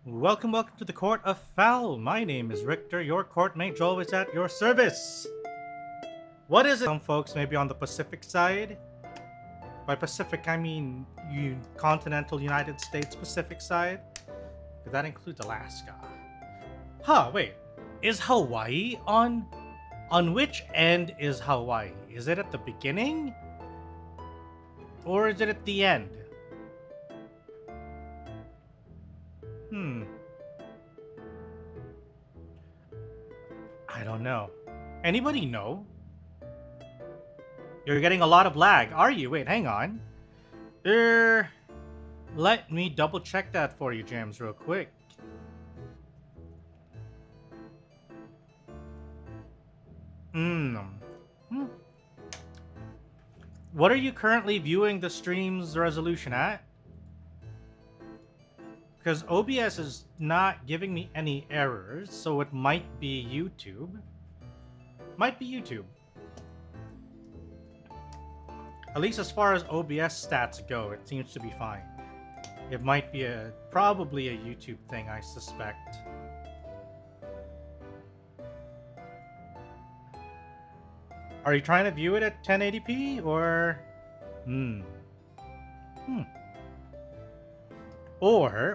Welcome to the Court of Fowl. My name is Richter, your court mage, always at your service. What is it? Some folks may be on the Pacific side. By Pacific, I mean continental United States Pacific side. That includes Alaska. Wait. Is Hawaii on which end is Hawaii? Is it at the beginning? Or is it at the end? I don't know. Anybody know? You're getting a lot of lag, are you? Wait, hang on. Let me double check that for you, James, real quick. What are you currently viewing the stream's resolution at? Because OBS is not giving me any errors, so it might be YouTube. Might be YouTube. At least as far as OBS stats go, it seems to be fine. It might be probably a YouTube thing, I suspect. Are you trying to view it at 1080p or?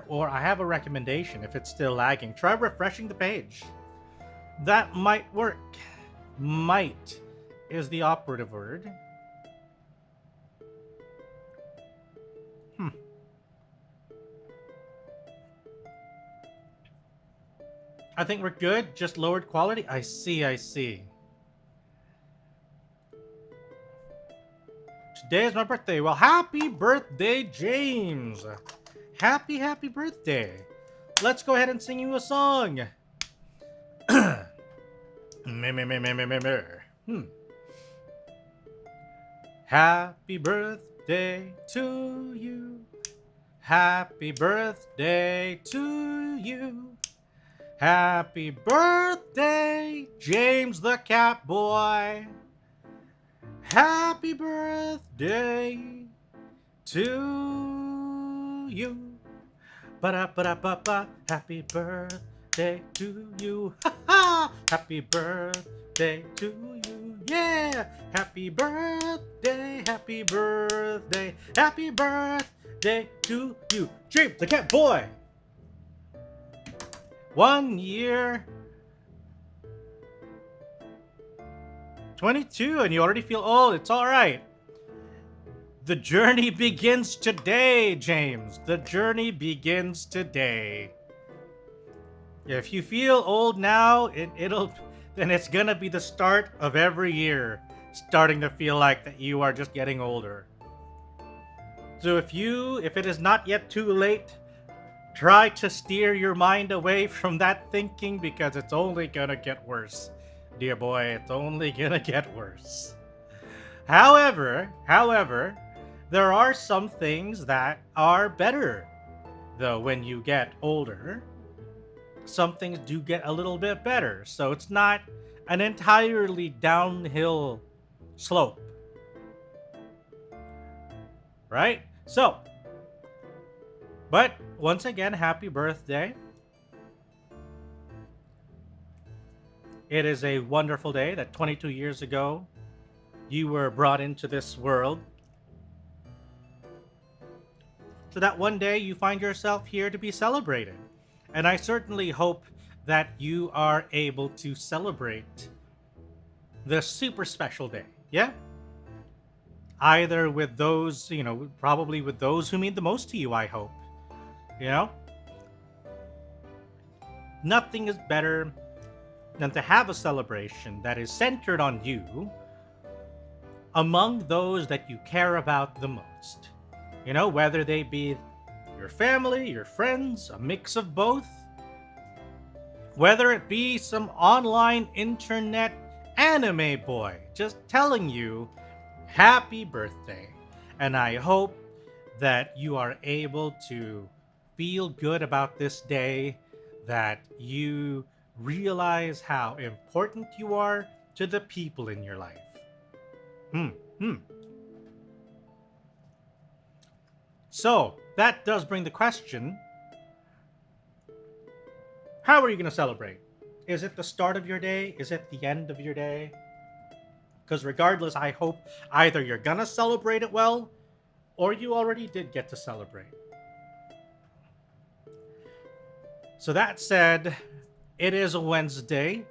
Or I have a recommendation if it's still lagging. Try refreshing the page. That might work. Might is the operative word. I think we're good. Just lowered quality. I see. Today is my birthday. Well, happy birthday, James. Happy birthday. Let's go ahead and sing you a song. Happy birthday to you. Happy birthday to you. Happy birthday, James the Cat Boy. Happy birthday to you. Ba-da-ba-da-ba-ba. Happy birthday to you. Ha-ha! Happy birthday to you. Yeah! Happy birthday, happy birthday, happy birthday to you. James the Cat Boy! 1 year. 22 and you already feel old. It's alright. The journey begins today, James. The journey begins today. If you feel old now, then it's gonna be the start of every year starting to feel like that you are just getting older. So if it is not yet too late, try to steer your mind away from that thinking because it's only gonna get worse. Dear boy, it's only gonna get worse. However, there are some things that are better, though, when you get older. Some things do get a little bit better, so it's not an entirely downhill slope. Right? So, but once again, happy birthday. It is a wonderful day that 22 years ago you were brought into this world. So that one day you find yourself here to be celebrated. And I certainly hope that you are able to celebrate this super special day. Yeah? Either with those, probably with those who mean the most to you, I hope. Nothing is better than to have a celebration that is centered on you among those that you care about the most. Whether they be your family, your friends, a mix of both. Whether it be some online internet anime boy just telling you happy birthday. And I hope that you are able to feel good about this day, that you realize how important you are to the people in your life. So, that does bring the question, How are you going to celebrate? Is it the start of your day? Is it the end of your day? Because regardless, I hope either you're going to celebrate it well, or you already did get to celebrate. So that said, it is a Wednesday.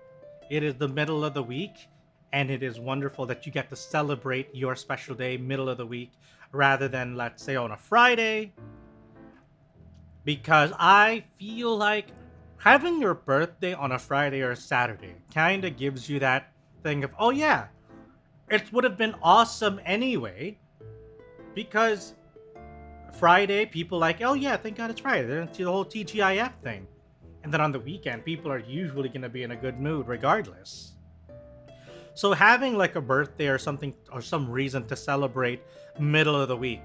It is the middle of the week. And it is wonderful that you get to celebrate your special day middle of the week rather than, let's say, on a Friday. Because I feel like having your birthday on a Friday or a Saturday kind of gives you that thing of, oh yeah, it would have been awesome anyway. Because Friday, people like, oh yeah, thank God it's Friday. They're into the whole TGIF thing. And then on the weekend, people are usually going to be in a good mood regardless. So having like a birthday or something or some reason to celebrate middle of the week,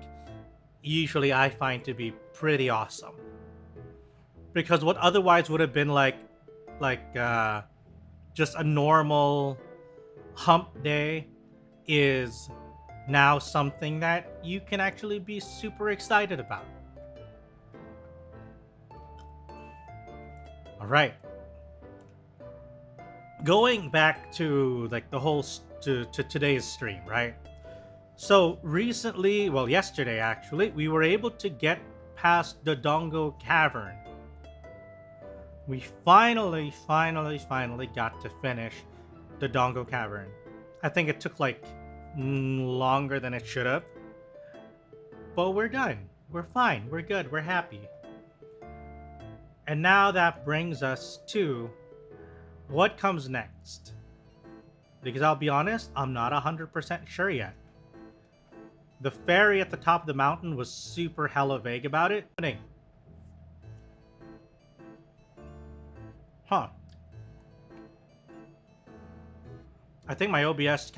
usually I find to be pretty awesome. Because what otherwise would have been like just a normal hump day is now something that you can actually be super excited about. All right. Going back to like the whole to today's stream, right? So recently, well, yesterday actually, we were able to get past the Dongo Cavern. We finally got to finish the Dongo Cavern. I think it took like longer than it should have. But we're done. We're fine. We're good. We're happy. And now that brings us to what comes next. Because I'll be honest, I'm not 100% sure yet. The fairy at the top of the mountain was super hella vague about it. Huh. I think my OBS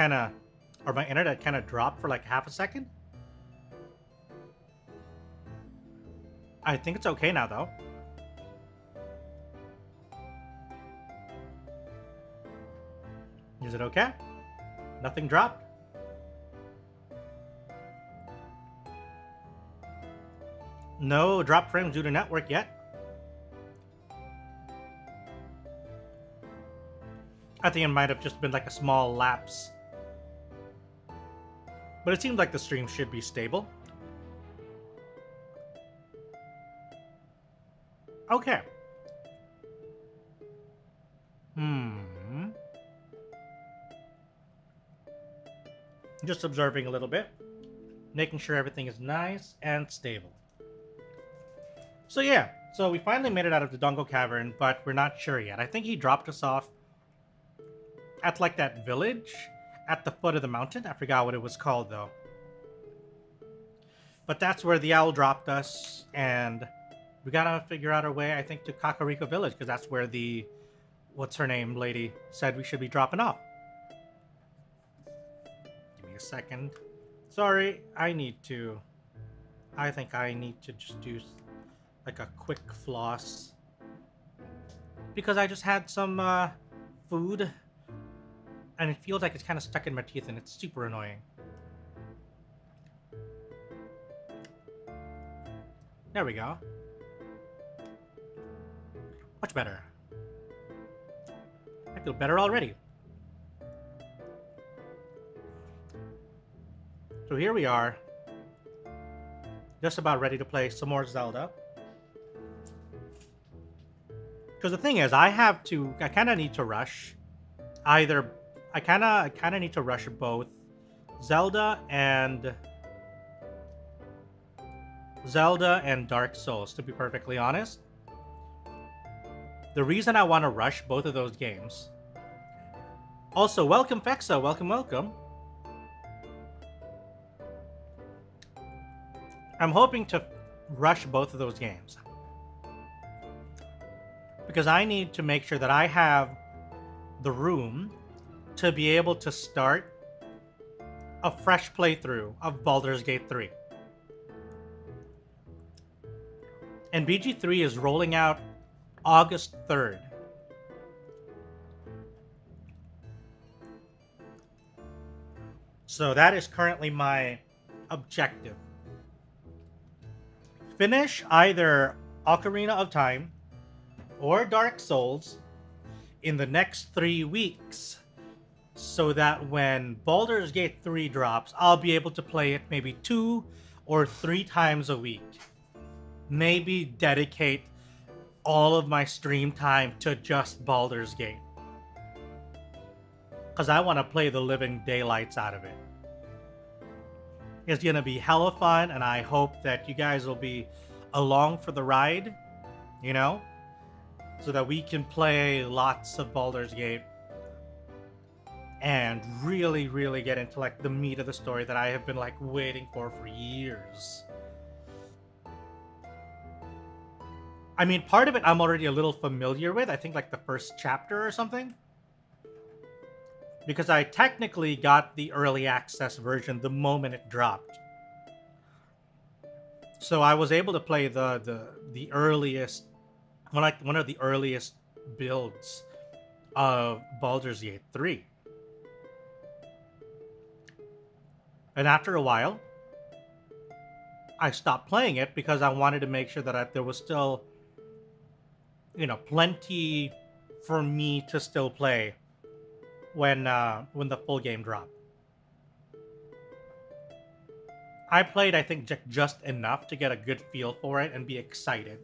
or my internet kind of dropped for like half a second. I think it's okay now though. Is it okay? Nothing dropped? No drop frames due to network yet. I think it might have just been like a small lapse. But it seems like the stream should be stable. Okay. Just observing a little bit. Making sure everything is nice and stable. So yeah, so we finally made it out of the Dongo Cavern, but we're not sure yet. I think he dropped us off at like that village at the foot of the mountain. I forgot what it was called though. But that's where the owl dropped us, and we gotta figure out our way, I think, to Kakariko Village, because that's where the what's-her-name lady said we should be dropping off. Give me a second. Sorry, I think I need to just do like a quick floss. Because I just had some food, and it feels like it's kind of stuck in my teeth, and it's super annoying. There we go. Much better. I feel better already. So here we are. Just about ready to play some more Zelda. Because the thing is, I kind of need to rush. I kind of need to rush both Zelda and Dark Souls, to be perfectly honest. The reason I want to rush both of those games. Also, welcome Fexa, welcome. I'm hoping to rush both of those games. Because I need to make sure that I have the room to be able to start a fresh playthrough of Baldur's Gate 3. And BG3 is rolling out August 3rd. So that is currently my objective. Finish either Ocarina of Time or Dark Souls in the next 3 weeks, so that when Baldur's Gate 3 drops, I'll be able to play it maybe 2 or 3 times a week. Maybe dedicate all of my stream time to just Baldur's Gate. Because I want to play the living daylights out of it. It's going to be hella fun, and I hope that you guys will be along for the ride, you know? So that we can play lots of Baldur's Gate and really, really get into like the meat of the story that I have been like waiting for years. I mean, part of it I'm already a little familiar with. I think like the first chapter or something. Because I technically got the early access version the moment it dropped. So I was able to play the earliest, one of the earliest builds of Baldur's Gate 3. And after a while, I stopped playing it because I wanted to make sure that there was still, you know, plenty for me to still play when the full game dropped. I played, I think, just enough to get a good feel for it and be excited.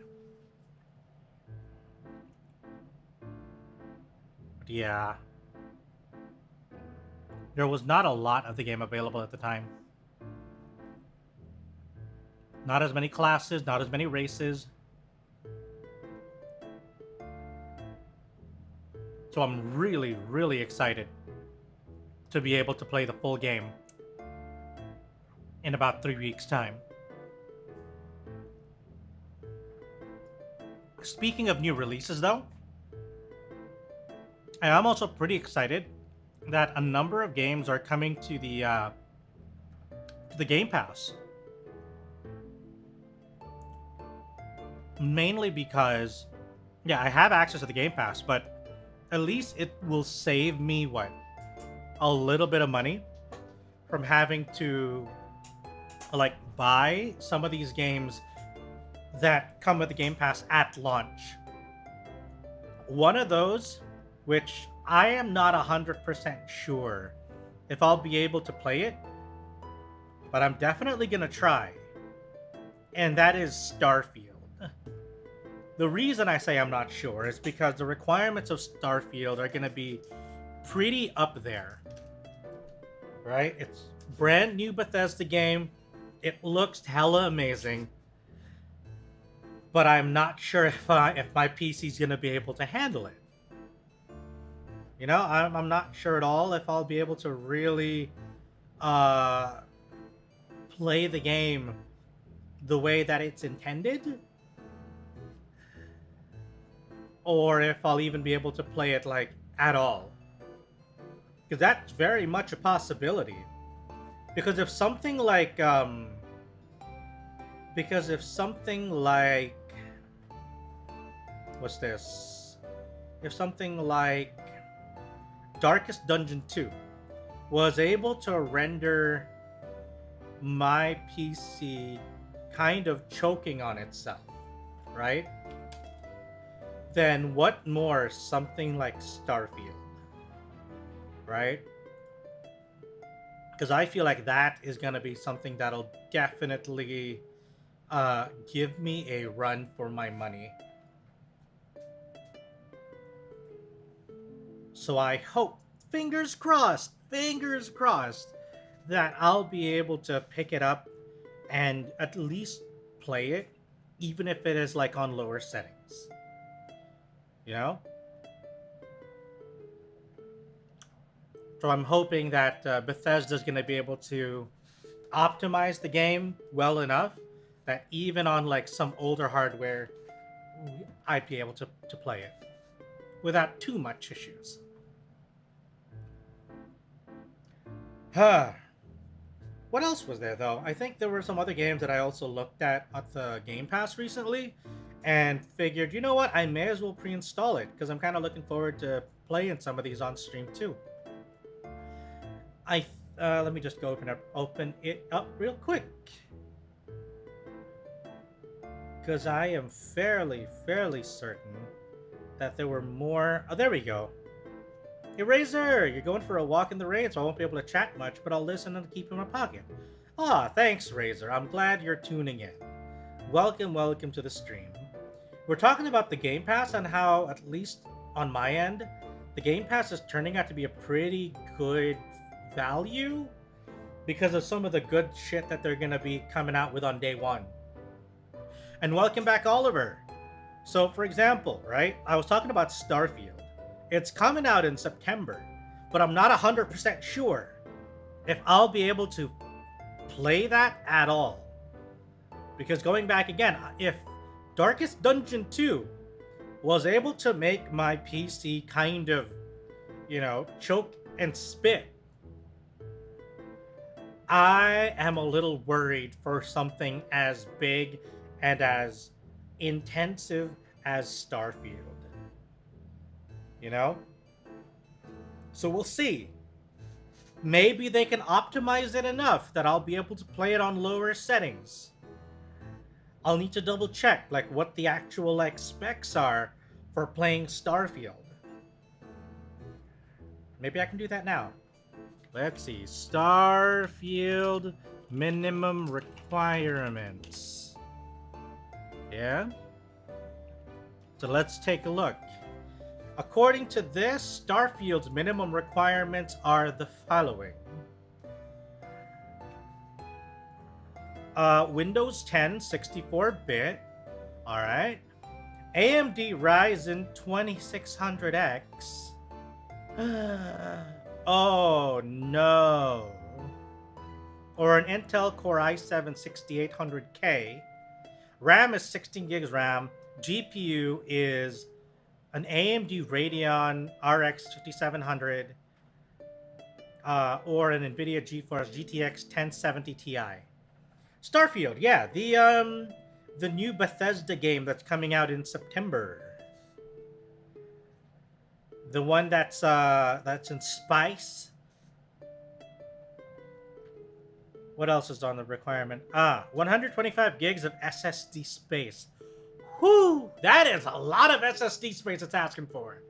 But yeah. There was not a lot of the game available at the time. Not as many classes, not as many races. So I'm really, really excited to be able to play the full game in about 3 weeks' time. Speaking of new releases, though, I am also pretty excited that a number of games are coming to the Game Pass. Mainly because, yeah, I have access to the Game Pass, but at least it will save me, what, a little bit of money from having to, like, buy some of these games that come with the Game Pass at launch. One of those, which I am not 100% sure if I'll be able to play it, but I'm definitely going to try, and that is Starfield. The reason I say I'm not sure is because the requirements of Starfield are going to be pretty up there, right? It's brand new Bethesda game. It looks hella amazing, but I'm not sure if my PC's going to be able to handle it. You know, I'm not sure at all if I'll be able to really play the game the way that it's intended, or if I'll even be able to play it like at all, because that's very much a possibility. Because if something like what's this? If something like Darkest Dungeon 2 was able to render my PC kind of choking on itself, right? Then what more something like Starfield, right? Because I feel like that is going to be something that'll definitely give me a run for my money. So I hope, fingers crossed, that I'll be able to pick it up and at least play it, even if it is like on lower settings. You know? So I'm hoping that Bethesda's going to be able to optimize the game well enough that even on like some older hardware, I'd be able to play it without too much issues. What else was there, though? I think there were some other games that I also looked at the Game Pass recently and figured, you know what, I may as well pre-install it because I'm kind of looking forward to playing some of these on stream too. Let me just go open it up real quick, because I am fairly certain that there were more. Oh, there we go. Hey, Razor, you're going for a walk in the rain, so I won't be able to chat much, but I'll listen and keep in my pocket. Ah, thanks, Razor. I'm glad you're tuning in. Welcome to the stream. We're talking about the Game Pass and how, at least on my end, the Game Pass is turning out to be a pretty good value because of some of the good shit that they're going to be coming out with on day one. And welcome back, Oliver. So, for example, right, I was talking about Starfield. It's coming out in September, but I'm not 100% sure if I'll be able to play that at all. Because going back again, if Darkest Dungeon 2 was able to make my PC kind of, choke and spit, I am a little worried for something as big and as intensive as Starfield. So we'll see. Maybe they can optimize it enough that I'll be able to play it on lower settings. I'll need to double check what the actual specs are for playing Starfield. Maybe I can do that now. Let's see. Starfield minimum requirements. Yeah? So let's take a look. According to this, Starfield's minimum requirements are the following. Windows 10 64-bit. Alright. AMD Ryzen 2600X. Oh no. Or an Intel Core i7 6800K. RAM is 16 gigs RAM. GPU is an AMD Radeon RX 5700 or an NVIDIA GeForce GTX 1070 Ti. Starfield, yeah, the new Bethesda game that's coming out in September. The one that's in Spice. What else is on the requirement? 125 gigs of SSD space. Whew, that is a lot of SSD space it's asking for.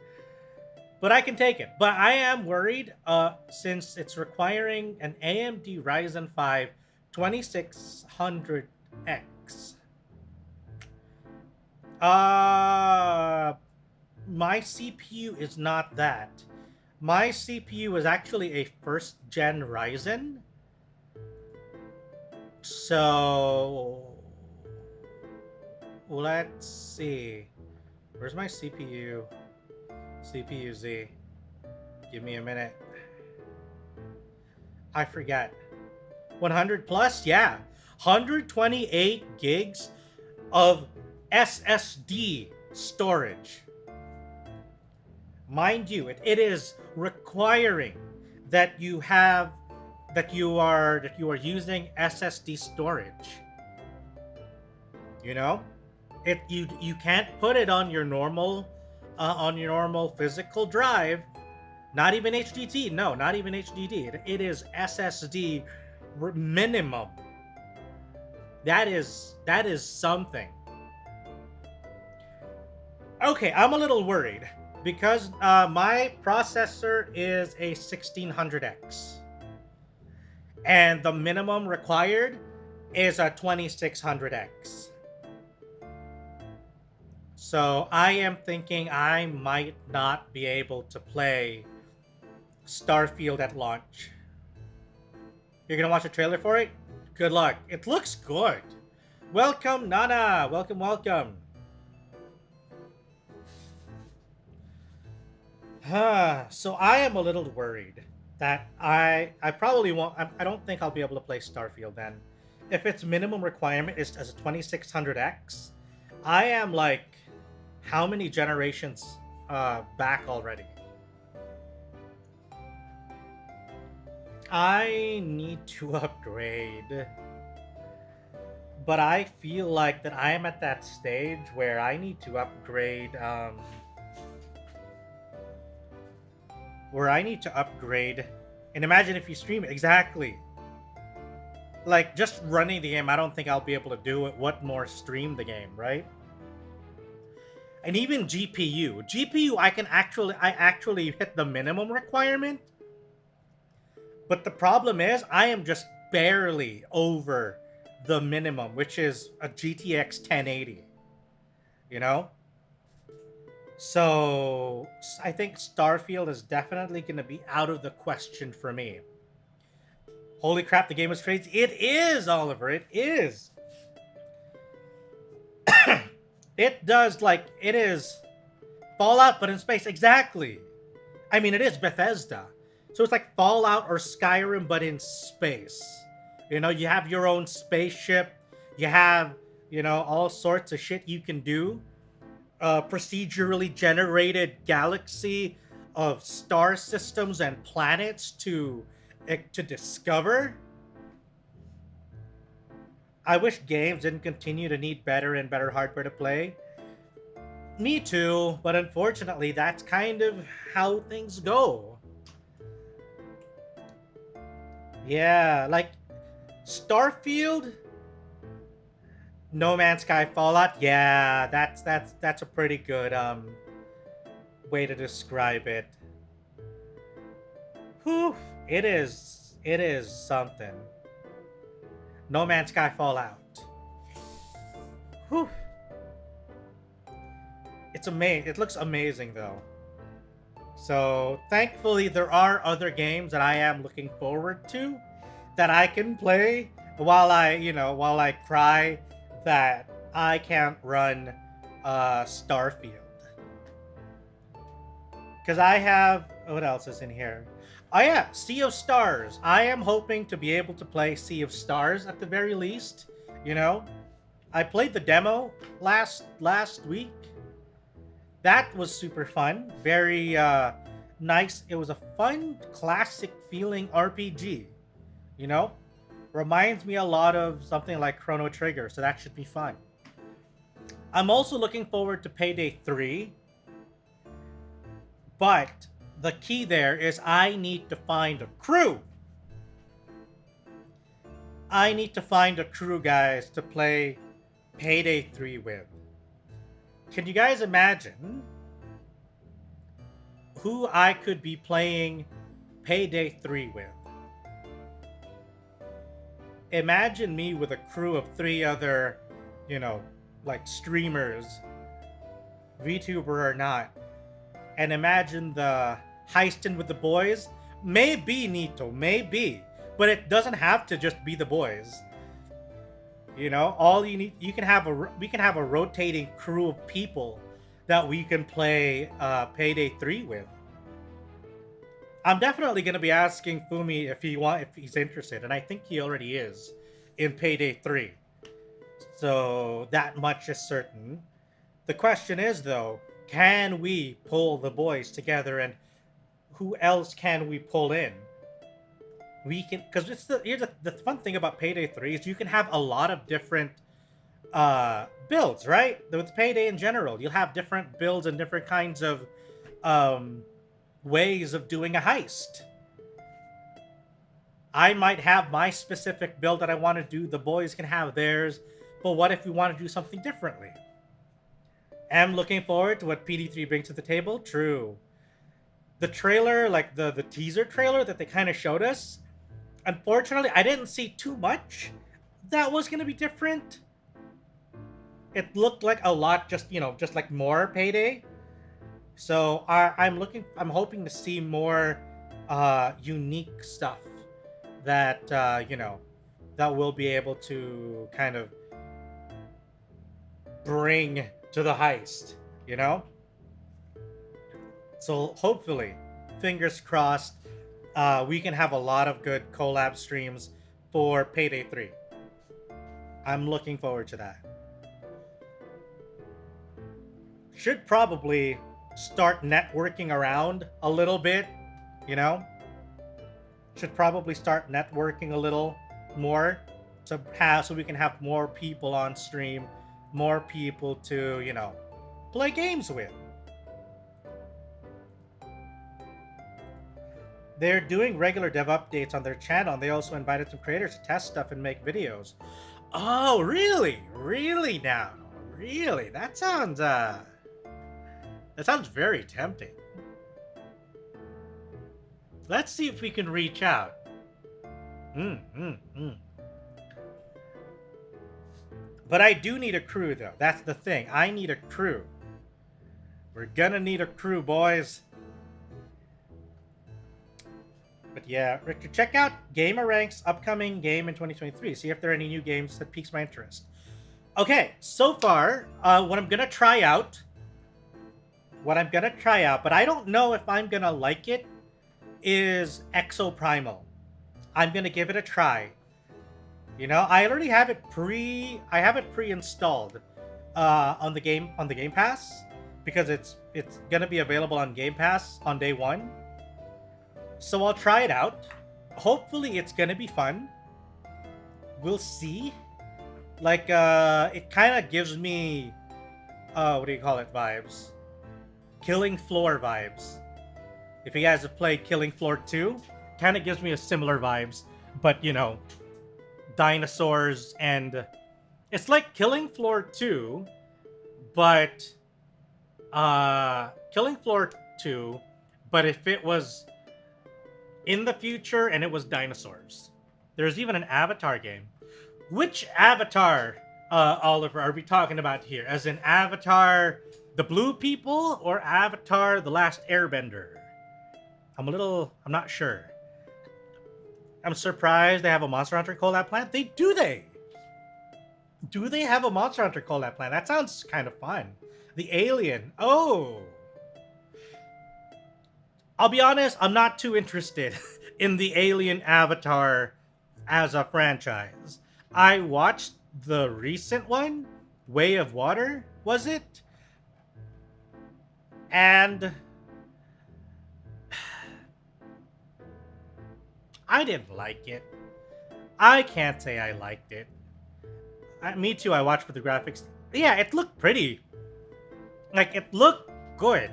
But I can take it. But I am worried since it's requiring an AMD Ryzen 5 2600X. My CPU is not that. My CPU is actually a first-gen Ryzen. So let's see. Where's my CPU? CPU Z. Give me a minute. I forget. 100 plus? Yeah. 128 gigs of SSD storage. Mind you, it is requiring that you are using SSD storage. You can't put it on your normal physical drive. Not even HDD. No, not even HDD. It is SSD minimum. That is something. Okay, I'm a little worried because my processor is a 1600X. And the minimum required is a 2600X. So I am thinking I might not be able to play Starfield at launch. You're gonna watch a trailer for it? Good luck. It looks good. Welcome, Nana. Welcome. So I am a little worried that I probably won't. I don't think I'll be able to play Starfield then. If its minimum requirement is as a 2600X, I am how many generations back already? I need to upgrade. But I feel like that I am at that stage where I need to upgrade and imagine if you stream it. Exactly. Just running the game, I don't think I'll be able to do it. What more stream the game, right? And even GPU, I actually hit the minimum requirement. But the problem is, I am just barely over the minimum, which is a GTX 1080. You know? So, I think Starfield is definitely going to be out of the question for me. Holy crap, the game is crazy. It is, Oliver. It is. It does, like, it is Fallout, but in space. Exactly. I mean, it is Bethesda. So it's like Fallout or Skyrim, but in space. You know, you have your own spaceship. You have, you know, all sorts of shit you can do. Procedurally generated galaxy of star systems and planets to discover. I wish games didn't continue to need better and better hardware to play. Me too, but unfortunately, that's kind of how things go. Yeah, like Starfield, No Man's Sky, Fallout. Yeah, that's a pretty good way to describe it. Whew, it is something. No Man's Sky, Fallout. Whew. It's amazing. It looks amazing though. So thankfully there are other games that I am looking forward to that I can play while I cry that I can't run Starfield. Because I have, what else is in here? Oh yeah, Sea of Stars. I am hoping to be able to play Sea of Stars at the very least. You know, I played the demo last week. That was super fun. Very nice. It was a fun, classic feeling RPG. You know, reminds me a lot of something like Chrono Trigger, so that should be fun. I'm also looking forward to Payday 3. But the key there is I need to find a crew. I need to find a crew, guys, to play Payday 3 with. Can you guys imagine who I could be playing Payday 3 with? Imagine me with a crew of 3 other, you know, like streamers, VTuber or not. And imagine the heisting with the boys. Maybe, Nito, maybe. But it doesn't have to just be the boys. You know, all you need, we can have a rotating crew of people that we can play Payday 3 with. I'm definitely going to be asking Fumi if he's interested, and I think he already is in Payday 3. So that much is certain. The question is though, can we pull the boys together, and who else can we pull in? We can, because the fun thing about Payday 3 is you can have a lot of different builds, right? With Payday in general, you'll have different builds and different kinds of ways of doing a heist. I might have my specific build that I want to do. The boys can have theirs. But what if we want to do something differently? Am looking forward to what PD3 brings to the table. True. The trailer, like the teaser trailer that they kind of showed us, unfortunately, I didn't see too much that was going to be different. It looked like a lot, just like more Payday. So I'm hoping to see more unique stuff that that we'll be able to kind of bring to the heist, you know? So hopefully, fingers crossed, we can have a lot of good collab streams for Payday 3. I'm looking forward to that. Should probably start networking around a little bit, you know? Should probably start networking a little more so we can have more people on stream, more people to, play games with. They're doing regular dev updates on their channel, and they also invited some creators to test stuff and make videos. Oh, really? Really now? Really? That sounds That sounds very tempting. Let's see if we can reach out. But I do need a crew, though. That's the thing. I need a crew. We're gonna need a crew, boys. But yeah, Richter, check out Gamer Rank's upcoming game in 2023. See if there are any new games that piques my interest. Okay, so far, what I'm gonna try out, but I don't know if I'm gonna like it, is Exoprimal. I'm gonna give it a try. You know, I already have it pre-installed on the Game Pass, because it's gonna be available on Game Pass on day one. So I'll try it out. Hopefully it's gonna be fun. We'll see. Like, it kind of gives me, what do you call it, vibes? Killing Floor vibes. If you guys have played Killing Floor 2, kind of gives me a similar vibes, but, you know, dinosaurs, and it's like Killing Floor 2, but, Killing Floor 2, but if it was in the future and it was dinosaurs. There's even an Avatar game. Which Avatar, Oliver, are we talking about here? As in Avatar the Blue People or Avatar the Last Airbender? I'm not sure. I'm surprised they have a Monster Hunter collab plan. Do they? Do they have a Monster Hunter collab plan? That sounds kind of fun. The Alien. Oh. I'll be honest, I'm not too interested in the Alien Avatar as a franchise. I watched the recent one, Way of Water, was it? And I didn't like it. I can't say I liked it. Me too, I watched for the graphics. Yeah, it looked pretty. Like, it looked good.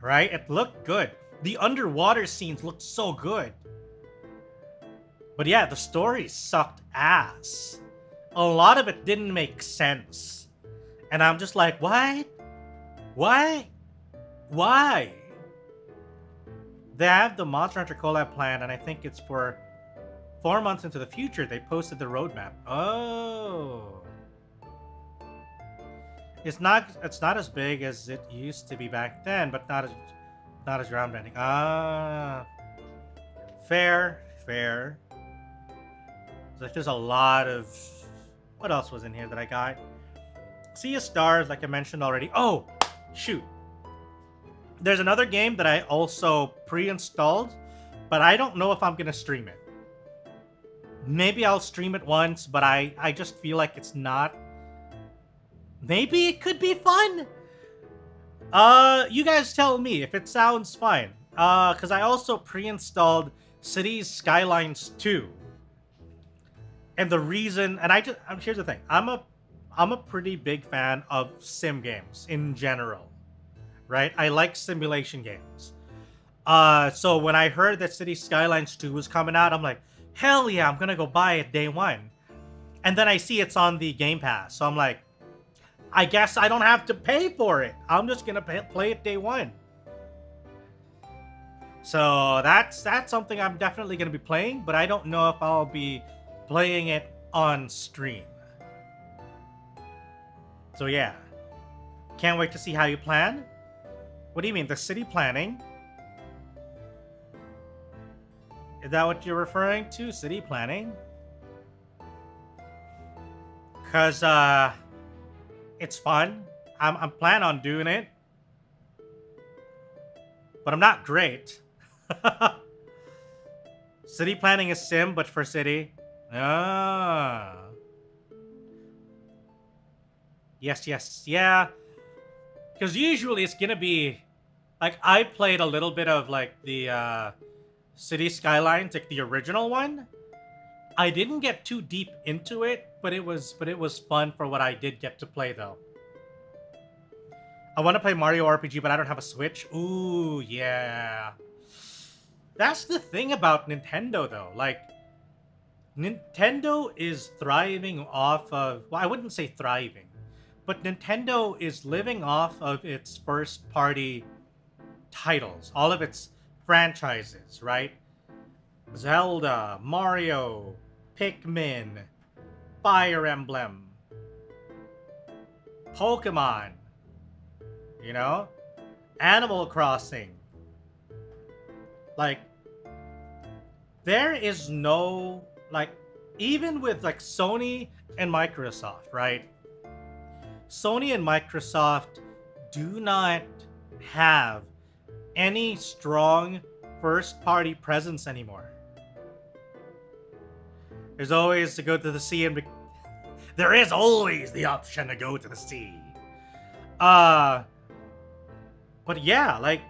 Right? It looked good. The underwater scenes looked so good. But yeah, the story sucked ass. A lot of it didn't make sense. And I'm just like, why? Why? Why? They have the Monster Hunter collab plan, and I think it's for 4 months into the future. They posted the roadmap. Oh. It's not as big as it used to be back then, but not as groundbreaking. Ah. Fair. Like, there's a lot of... What else was in here that I got? Sea of Stars, like I mentioned already. Oh, shoot. There's another game that I also pre-installed, but I don't know if I'm going to stream it. Maybe I'll stream it once, but I just feel like it's not... Maybe it could be fun? You guys tell me if it sounds fine. Because I also pre-installed Cities Skylines 2. And the reason, and here's the thing, I'm a pretty big fan of sim games in general, right? I like simulation games. So when I heard that Cities Skylines 2 was coming out, I'm like, hell yeah, I'm gonna go buy it day one. And then I see it's on the Game Pass, so I'm like, I guess I don't have to pay for it. I'm just gonna play it day one. So that's something I'm definitely gonna be playing, but I don't know if I'll be playing it on stream. So yeah. Can't wait to see how you plan. What do you mean, the city planning? Is that what you're referring to? City planning? Cause it's fun. I'm planning on doing it. But I'm not great. City planning is sim, but for city. Ah. Yes, yeah. Because usually it's gonna be... Like, I played a little bit of, like, the, City Skylines, like, the original one. I didn't get too deep into it, but it was fun for what I did get to play, though. I want to play Mario RPG, but I don't have a Switch. Ooh, yeah. That's the thing about Nintendo, though. Like, Nintendo is thriving off of... Well, I wouldn't say thriving, But Nintendo is living off of its first party titles, all of its franchises, right? Zelda, Mario, Pikmin, Fire Emblem, Pokemon, you know? Animal Crossing. Like, there is no, like, even with like Sony and Microsoft, right? Sony and Microsoft do not have any strong first-party presence anymore. There's always to go to the sea and there is always the option to go to the sea. But yeah, like,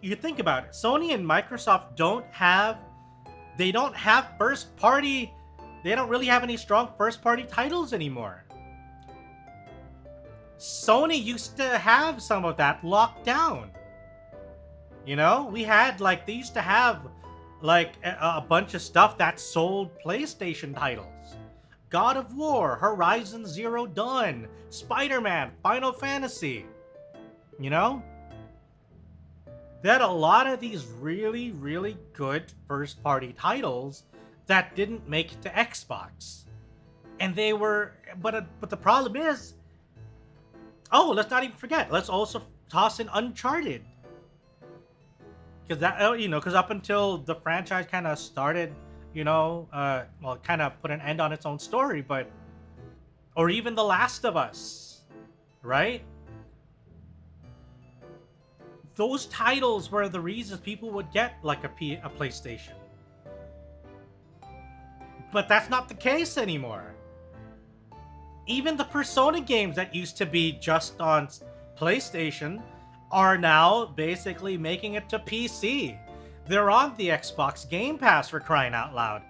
you think about it. Sony and Microsoft don't have first-party, they don't really have any strong first-party titles anymore. Sony used to have some of that locked down. You know, we had like, they used to have like a bunch of stuff that sold PlayStation titles. God of War, Horizon Zero Dawn, Spider-Man, Final Fantasy. You know? They had a lot of these really, really good first-party titles that didn't make it to Xbox. And they were, but the problem is, oh, let's not even forget, let's also toss in Uncharted. Because that, you know, because up until the franchise kind of started, you know, well, kind of put an end on its own story, but, or even The Last of Us, right? Those titles were the reasons people would get like a PlayStation. But that's not the case anymore. Even the Persona games that used to be just on PlayStation are now basically making it to PC. They're on the Xbox Game Pass, for crying out loud.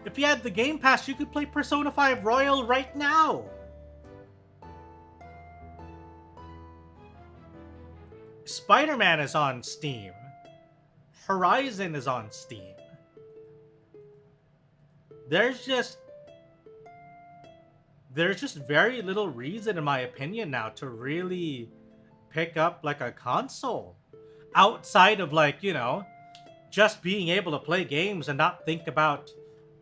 If you had the Game Pass, you could play Persona 5 Royal right now. Spider-Man is on Steam. Horizon is on Steam. There's just very little reason, in my opinion, now to really pick up like a console outside of, like, you know, just being able to play games and not think about,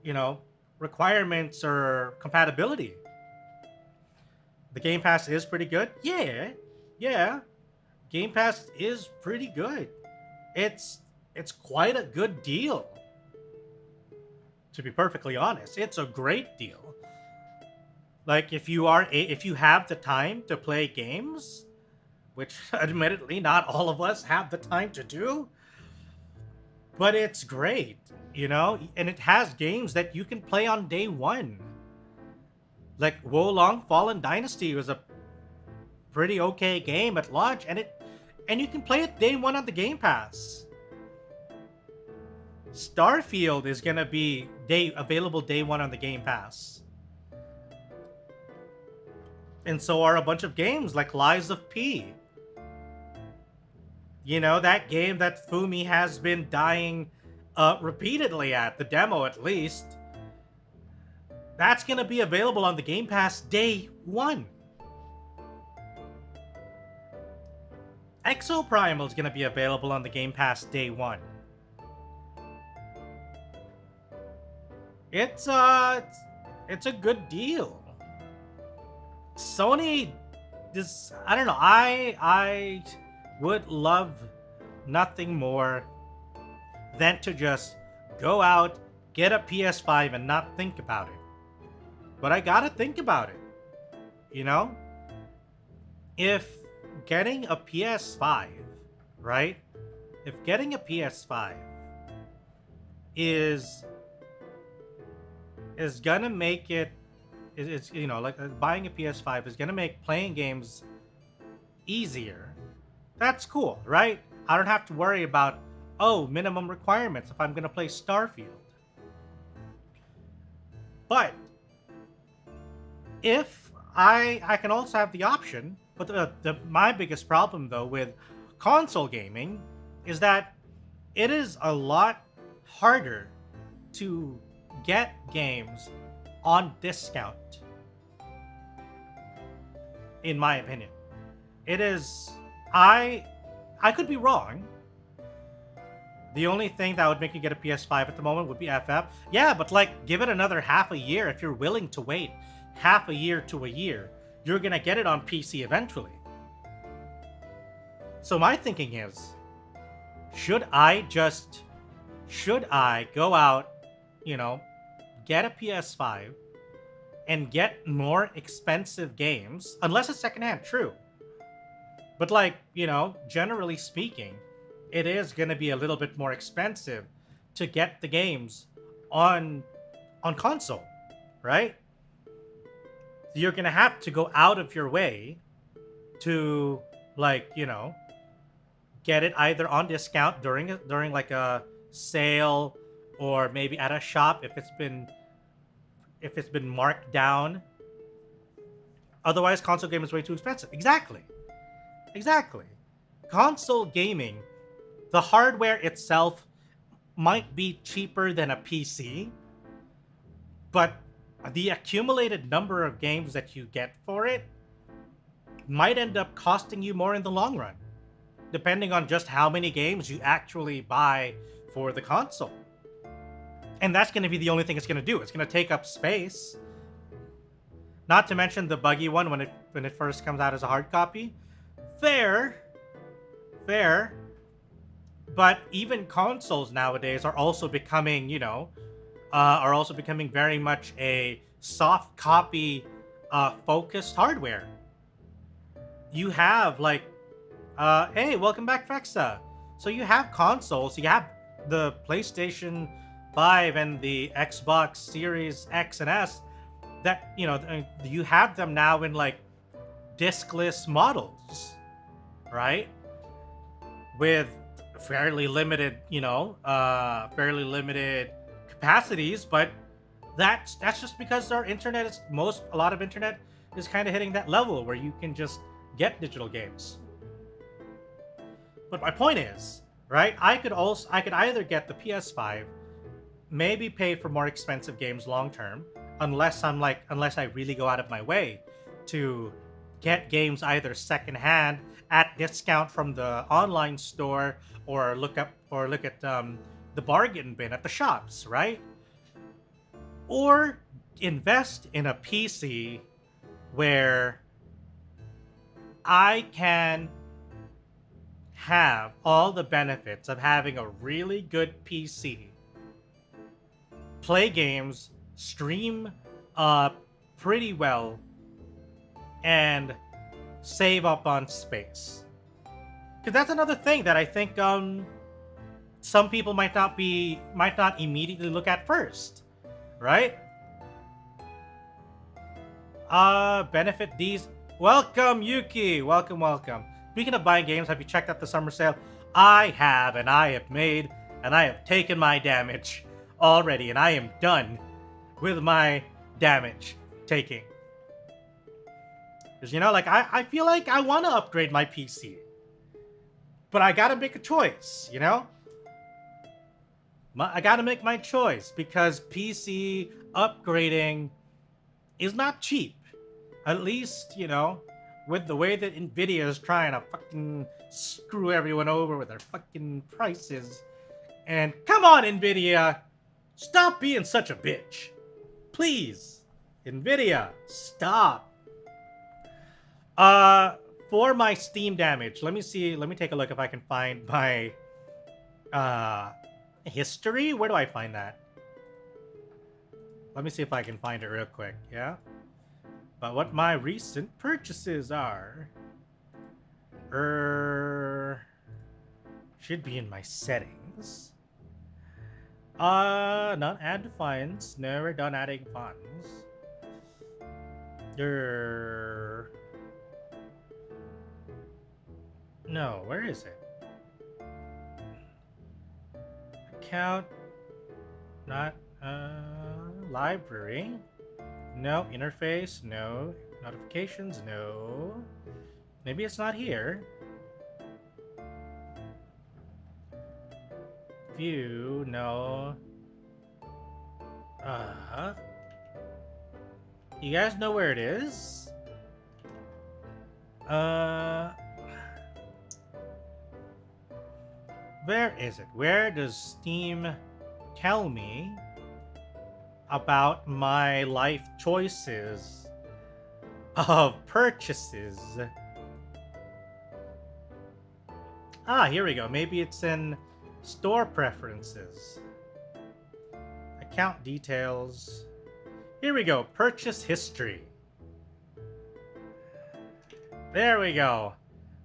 you know, requirements or compatibility. The Game Pass is pretty good. Yeah. Game Pass is pretty good. It's quite a good deal. To be perfectly honest, it's a great deal. Like, if you have the time to play games, which admittedly not all of us have the time to do, but it's great, you know? And it has games that you can play on day one. Like, Wolong Fallen Dynasty was a pretty okay game at launch, and you can play it day one on the Game Pass. Starfield is gonna be available day one on the Game Pass. And so are a bunch of games like Lies of P. You know, that game that Fumi has been dying repeatedly at, the demo at least. That's gonna be available on the Game Pass day one. Exoprimal is gonna be available on the Game Pass day one. It's a good deal. Sony, I don't know, I would love nothing more than to just go out, get a PS5 and not think about it. But I gotta think about it, you know? If getting a PS5, right? If getting a PS5 is gonna make it, it's, you know, like buying a PS5 is gonna make playing games easier, that's cool, right? I don't have to worry about, oh, minimum requirements if I'm gonna play Starfield. But if I can also have the option, but my biggest problem though with console gaming is that it is a lot harder to get games on discount. in my opinion. It is... I could be wrong. The only thing that would make you get a PS5 at the moment would be FF. Yeah, but like, give it another half a year. If you're willing to wait half a year to a year, you're gonna get it on PC eventually. So my thinking is, should I go out, you know, get a PS5 and get more expensive games, unless it's secondhand, true. But like, you know, generally speaking, it is going to be a little bit more expensive to get the games on console, right? You're going to have to go out of your way to, like, you know, get it either on discount during like a sale, or maybe at a shop if it's been marked down. Otherwise, console gaming is way too expensive. Exactly. Console gaming, the hardware itself might be cheaper than a PC, but the accumulated number of games that you get for it might end up costing you more in the long run, depending on just how many games you actually buy for the console. And that's going to be the only thing it's going to do. It's going to take up space. Not to mention the buggy one when it first comes out as a hard copy. Fair. But even consoles nowadays are also becoming, you know, very much a soft copy focused hardware. You have like, hey, welcome back, Fexa. So you have consoles, you have the PlayStation 5 and the Xbox Series X and S that, you know, you have them now in like discless models, right? With fairly limited, you know, fairly limited capacities, but that's just because our internet is a lot of internet is kind of hitting that level where you can just get digital games. But my point is, right? I could either get the PS5, maybe pay for more expensive games long term, unless I really go out of my way to get games either secondhand at discount from the online store, or look at the bargain bin at the shops, right? Or invest in a PC where I can have all the benefits of having a really good PC, play games, stream pretty well, and save up on space. Because that's another thing that I think some people might not immediately look at first, right? Benefit these. Welcome, Yuki. Welcome. Speaking of buying games, have you checked out the summer sale? I have, and I have taken my damage already, and I am done with my damage taking. Because, you know, like, I feel like I want to upgrade my PC. But I gotta make a choice, you know? I gotta make my choice, because PC upgrading is not cheap. At least, you know, with the way that Nvidia is trying to fucking screw everyone over with their fucking prices. And come on, Nvidia! Stop being such a bitch. Please. Nvidia, stop. For my Steam damage, let me take a look if I can find my history. Where do I find that? Let me see if I can find it real quick, yeah? But what my recent purchases are. Should be in my settings. Not add funds. No, we're done adding funds. No, where is it? Account. Not, library. No. Interface. No. Notifications. No. Maybe it's not here. View. No. You guys know where it is? Where is it? Where does Steam tell me about my life choices of purchases? Ah, here we go. Maybe it's in store preferences. Account details. Here we go. Purchase history. There we go.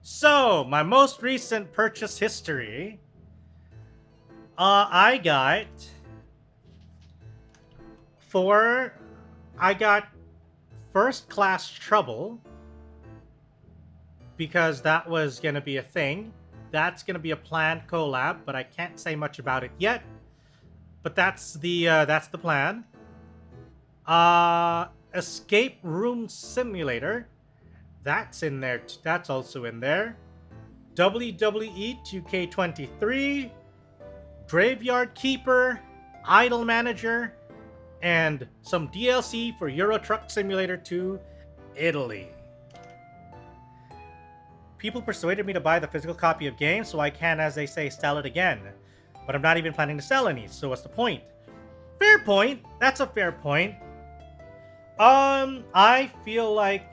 So, my most recent purchase history. I got First Class Trouble, because that was gonna be a thing. That's gonna be a planned collab, but I can't say much about it yet. But that's the plan. Escape Room Simulator. That's in there. That's also in there. WWE 2K23. Graveyard Keeper. Idle Manager. And some DLC for Euro Truck Simulator 2 Italy. People persuaded me to buy the physical copy of games so I can, as they say, sell it again. But I'm not even planning to sell any, so what's the point? Fair point. That's a fair point. I feel like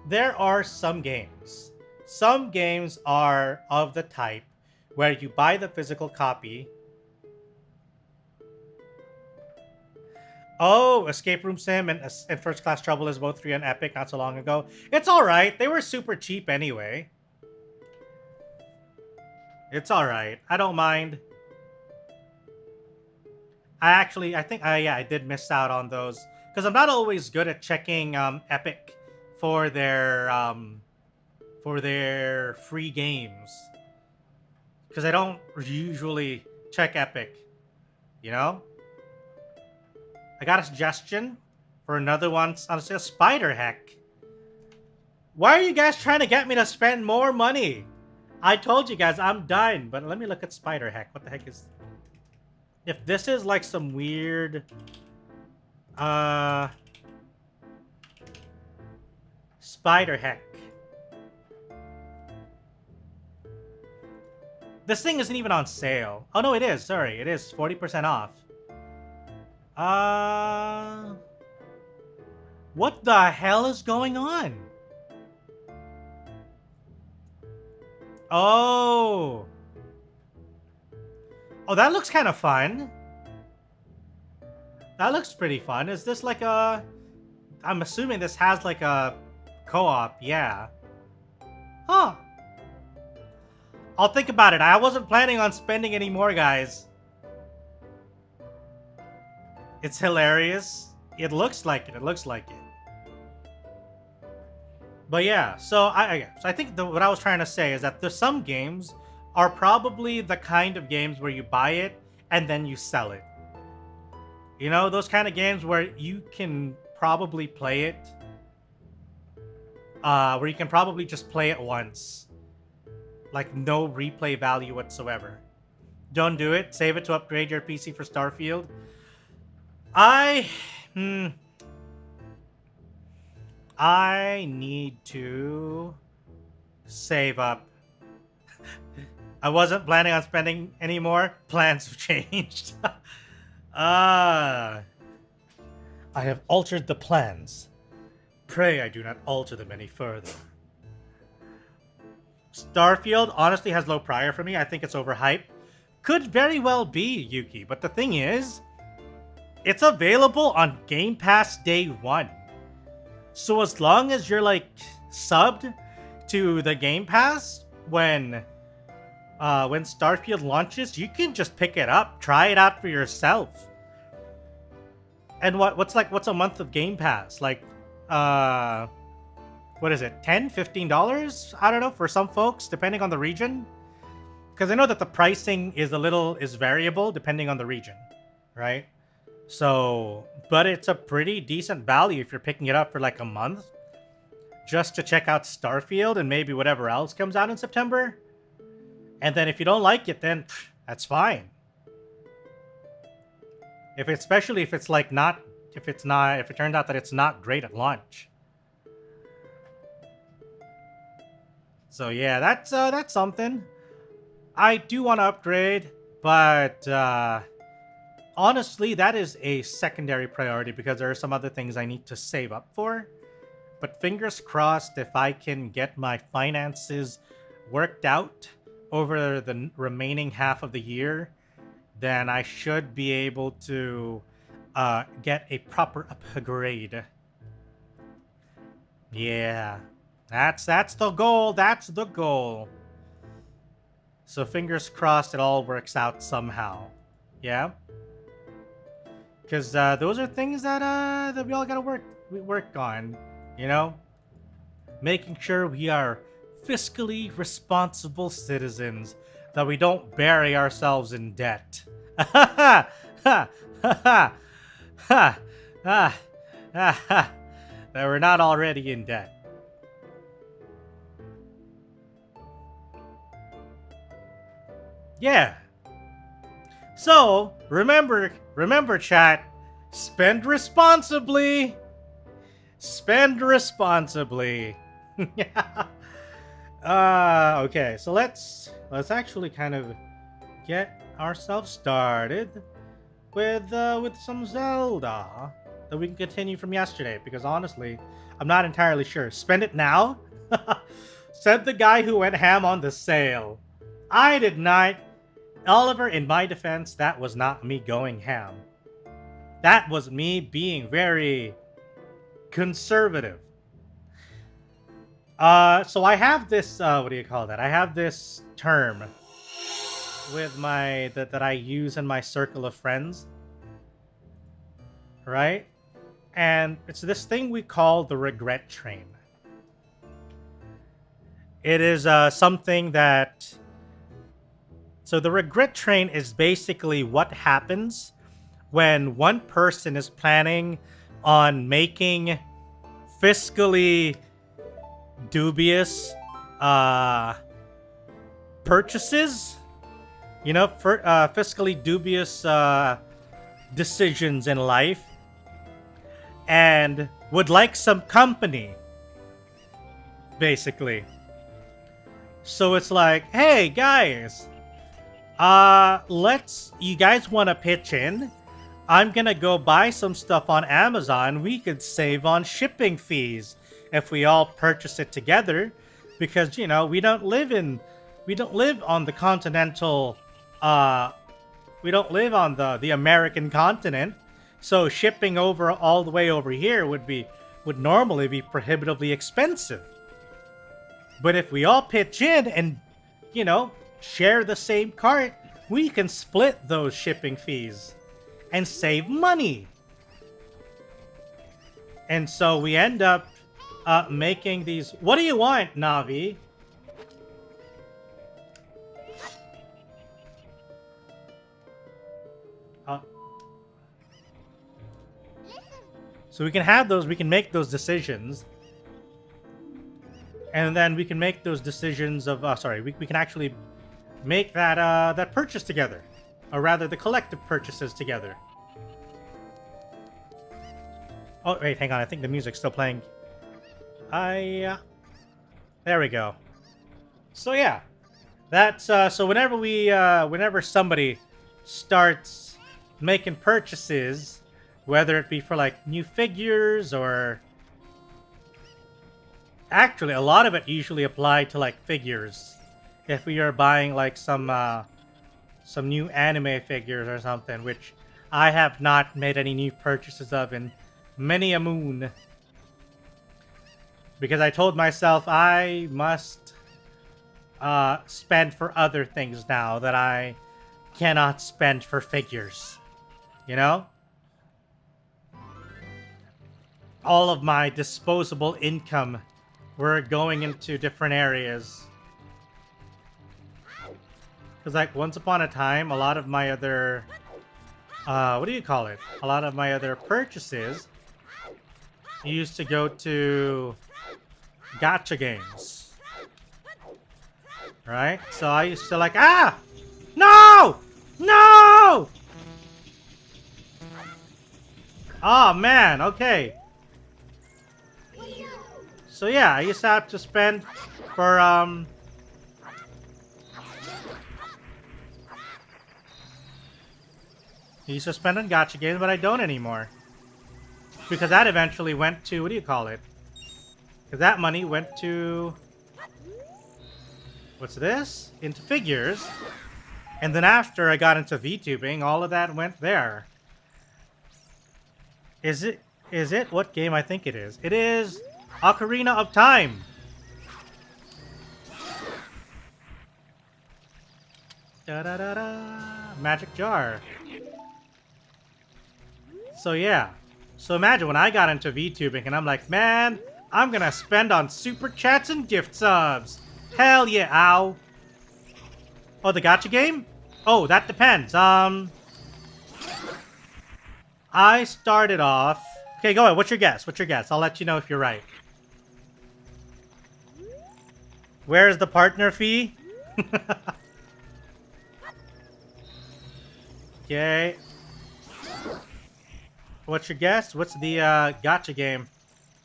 there are some games. Some games are of the type where you buy the physical copy. Oh, Escape Room Sim and First Class Trouble is both free on Epic not so long ago. It's alright. They were super cheap anyway. It's alright. I don't mind. I did miss out on those. Because I'm not always good at checking Epic for their free games. Because I don't usually check Epic. You know? I got a suggestion for another one. Honestly, a Spider Heck. Why are you guys trying to get me to spend more money? I told you guys I'm done, but let me look at Spider Heck. What the heck is... If this is like some weird... Spider Heck. This thing isn't even on sale. Oh no, it is. Sorry, it is 40% off. What the hell is going on? Oh. Oh, that looks kind of fun. That looks pretty fun. Is this like a... I'm assuming this has like a co-op, yeah. Huh. I'll think about it. I wasn't planning on spending any more, guys. It's hilarious. It looks like it. It looks like it. But yeah, so I think what I was trying to say is that there's some games are probably the kind of games where you buy it and then you sell it. You know, those kind of games where you can probably play it, where you can probably just play it once. Like, no replay value whatsoever. Don't do it. Save it to upgrade your PC for Starfield. I need to save up. I wasn't planning on spending any more. Plans have changed. I have altered the plans. Pray I do not alter them any further. Starfield honestly has low prior for me. I think it's overhyped. Could very well be, Yuki. But the thing is, it's available on Game Pass day one. So as long as you're like subbed to the Game Pass when Starfield launches, you can just pick it up, try it out for yourself. And what's a month of Game Pass? Like what is it? $10, $15? I don't know, for some folks, depending on the region. Because I know that the pricing is variable depending on the region, right? So, but it's a pretty decent value if you're picking it up for like a month just to check out Starfield and maybe whatever else comes out in September. And then if you don't like it, then that's fine. Especially if it turns out that it's not great at launch. So yeah, that's something. I do want to upgrade, but honestly, that is a secondary priority because there are some other things I need to save up for. But fingers crossed, if I can get my finances worked out over the remaining half of the year, then I should be able to get a proper upgrade. Yeah, that's the goal. That's the goal. So fingers crossed it all works out somehow. Yeah, because those are things that we all gotta work on. You know, making sure we are fiscally responsible citizens, that we don't bury ourselves in debt. Ha ha ha ha ha ha. That we're not already in debt. Yeah. So, remember chat, spend responsibly. Spend responsibly. Yeah. Okay, so let's actually kind of get ourselves started with some Zelda that we can continue from yesterday, because honestly, I'm not entirely sure. Spend it now? Said the guy who went ham on the sale. I did not. Oliver, in my defense, that was not me going ham. That was me being very conservative. So I have this, what do you call that? I have this term with that I use in my circle of friends. Right? And it's this thing we call the regret train. It is something that... So the regret train is basically what happens when one person is planning on making fiscally dubious purchases, you know, for fiscally dubious decisions in life, and would like some company, basically. So it's like, hey guys, you guys want to pitch in? I'm gonna go buy some stuff on Amazon. We could save on shipping fees if we all purchase it together, because, you know, we don't live on the continental, we don't live on the American continent, so shipping all the way over here would normally be prohibitively expensive. But if we all pitch in and, you know, share the same cart, we can split those shipping fees and save money. And so we end up making these... What do you want, Navi? So we can have those, we can make those decisions. And then we can make those decisions of... we can actually make that purchase together. Or rather, the collective purchases together. Oh, wait, hang on. I think the music's still playing. There we go. So, yeah. That's, so whenever somebody starts making purchases, whether it be for, like, new figures or... Actually, a lot of it usually applied to, like, figures. If we are buying, like, some new anime figures or something, which I have not made any new purchases of in many a moon. Because I told myself I must spend for other things now that I cannot spend for figures. You know? All of my disposable income were going into different areas. Because, like, once upon a time, a lot of my other... what do you call it? A lot of my other purchases used to go to gacha games. Right? So I used to, like, ah! No! No! Oh, man. Okay. So, yeah, I used to have to spend for he suspended gacha games, but I don't anymore. Because that eventually went to, what do you call it? Because that money went to, what's this? Into figures. And then after I got into VTubing, all of that went there. Is it what game I think it is? It is Ocarina of Time. Da-da-da-da. Magic jar. So yeah. So imagine when I got into VTubing and I'm like, man, I'm gonna spend on super chats and gift subs. Hell yeah, ow. Oh, the gacha game? Oh, that depends. I started off... Okay, go ahead. What's your guess? What's your guess? I'll let you know if you're right. Where's the partner fee? Okay. What's your guess? What's the gacha game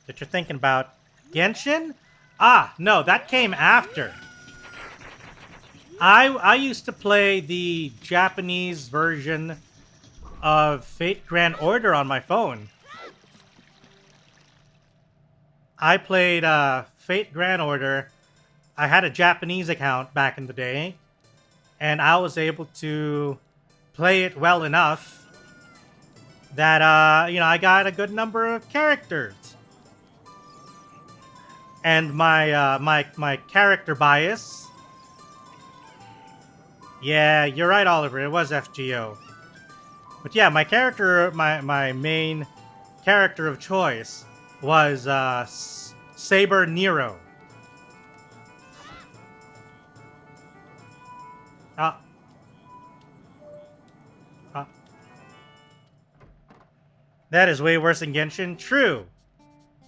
that you're thinking about? Genshin? Ah, no, that came after. I used to play the Japanese version of Fate Grand Order on my phone. I played Fate Grand Order. I had a Japanese account back in the day, and I was able to play it well enough that, you know, I got a good number of characters. And my character bias... Yeah, you're right, Oliver. It was FGO. But yeah, my character, my main character of choice was Saber Nero. That is way worse than Genshin. True.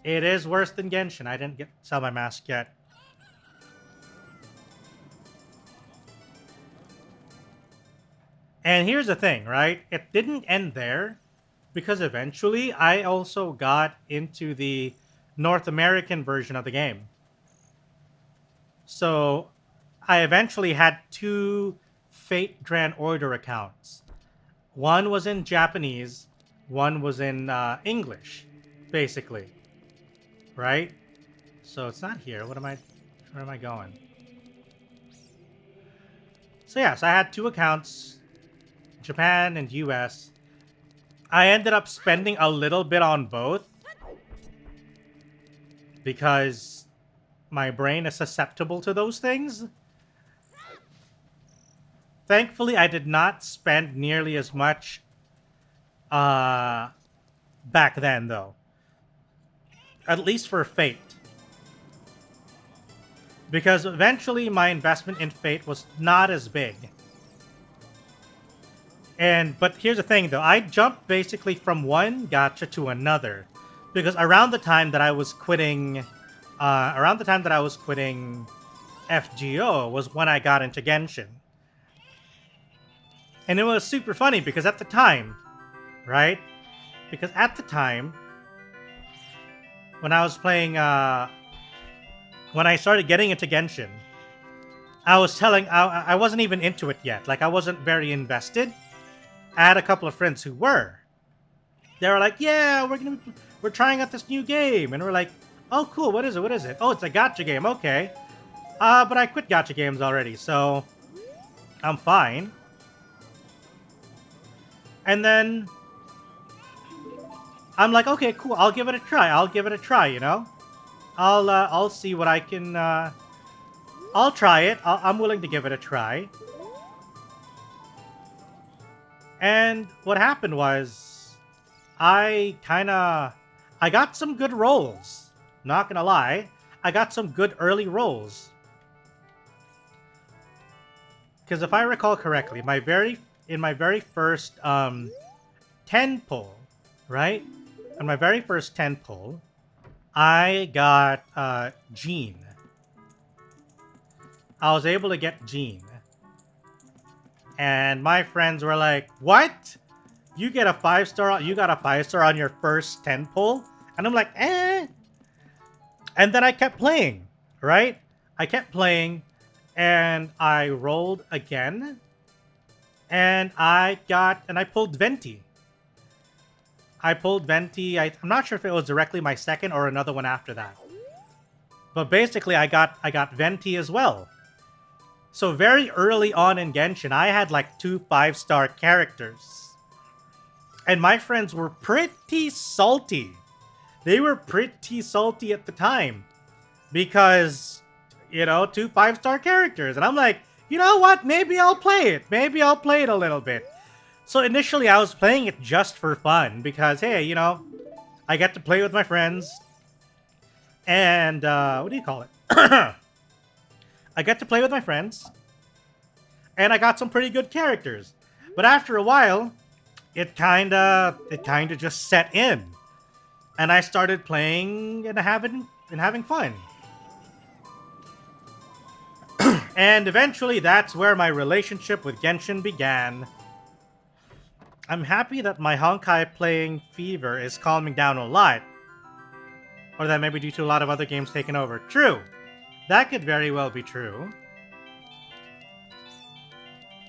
It is worse than Genshin. I didn't sell my mask yet. And here's the thing, right? It didn't end there, because eventually I also got into the North American version of the game. So I eventually had 2 Fate Grand Order accounts. One was in Japanese, one was in English, basically. Right? So it's not here. Where am I going? So yes, I had 2 accounts. Japan and US. I ended up spending a little bit on both because my brain is susceptible to those things. Thankfully, I did not spend nearly as much back then, though. At least for Fate. Because eventually my investment in Fate was not as big. But here's the thing, though. I jumped basically from one gacha to another, because around the time that I was quitting, FGO was when I got into Genshin. And it was super funny because at the time, right? Because at the time, when I was playing, when I started getting into Genshin, I wasn't even into it yet. Like, I wasn't very invested. I had a couple of friends who were. They were like, yeah, we're trying out this new game. And we're like, oh, cool, what is it? What is it? Oh, it's a gacha game, okay. But I quit gacha games already, so I'm fine. And then I'm like, okay, cool, I'll give it a try, you know? I'll see what I can, I'll try it. I'm willing to give it a try. And what happened was, I got some good rolls. Not gonna lie. I got some good early rolls. Because if I recall correctly, in my very first 10 pull, right? On my very first 10 pull, I got Jean. I was able to get Jean. And my friends were like, what? You get a 5-star, you got a 5-star on your first 10 pull? And I'm like, eh. And then I kept playing, right? I kept playing, and I rolled again, and I pulled Venti. I'm not sure if it was directly my second or another one after that. But basically, I got Venti as well. So very early on in Genshin, I had like 2 5-star characters. And my friends were pretty salty. They were pretty salty at the time. Because, you know, 2 5-star characters. And I'm like, you know what? Maybe I'll play it. Maybe I'll play it a little bit. So initially, I was playing it just for fun. Because, hey, you know, I get to play with my friends. And, what do you call it? I get to play with my friends. And I got some pretty good characters. But after a while, it kinda just set in. And I started playing and having fun. And eventually, that's where my relationship with Genshin began. I'm happy that my Honkai playing fever is calming down a lot. Or that maybe due to a lot of other games taking over. True. That could very well be true.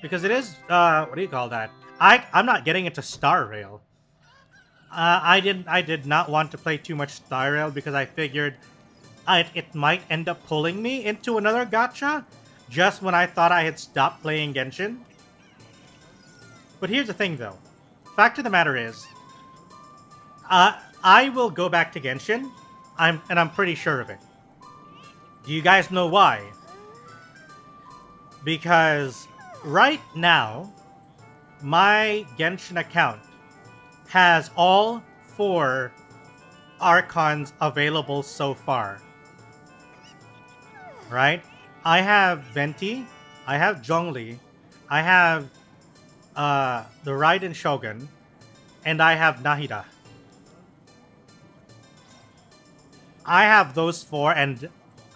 Because it is, what do you call that? I'm not getting into Star Rail. I did not want to play too much Star Rail because I figured it might end up pulling me into another gacha just when I thought I had stopped playing Genshin. But here's the thing though. Fact of the matter is, I will go back to Genshin. I'm pretty sure of it. Do you guys know why? Because right now, my Genshin account has all 4 Archons available so far. Right? I have Venti, I have Zhongli, I have the Raiden Shogun, and I have Nahida. I have those 4, and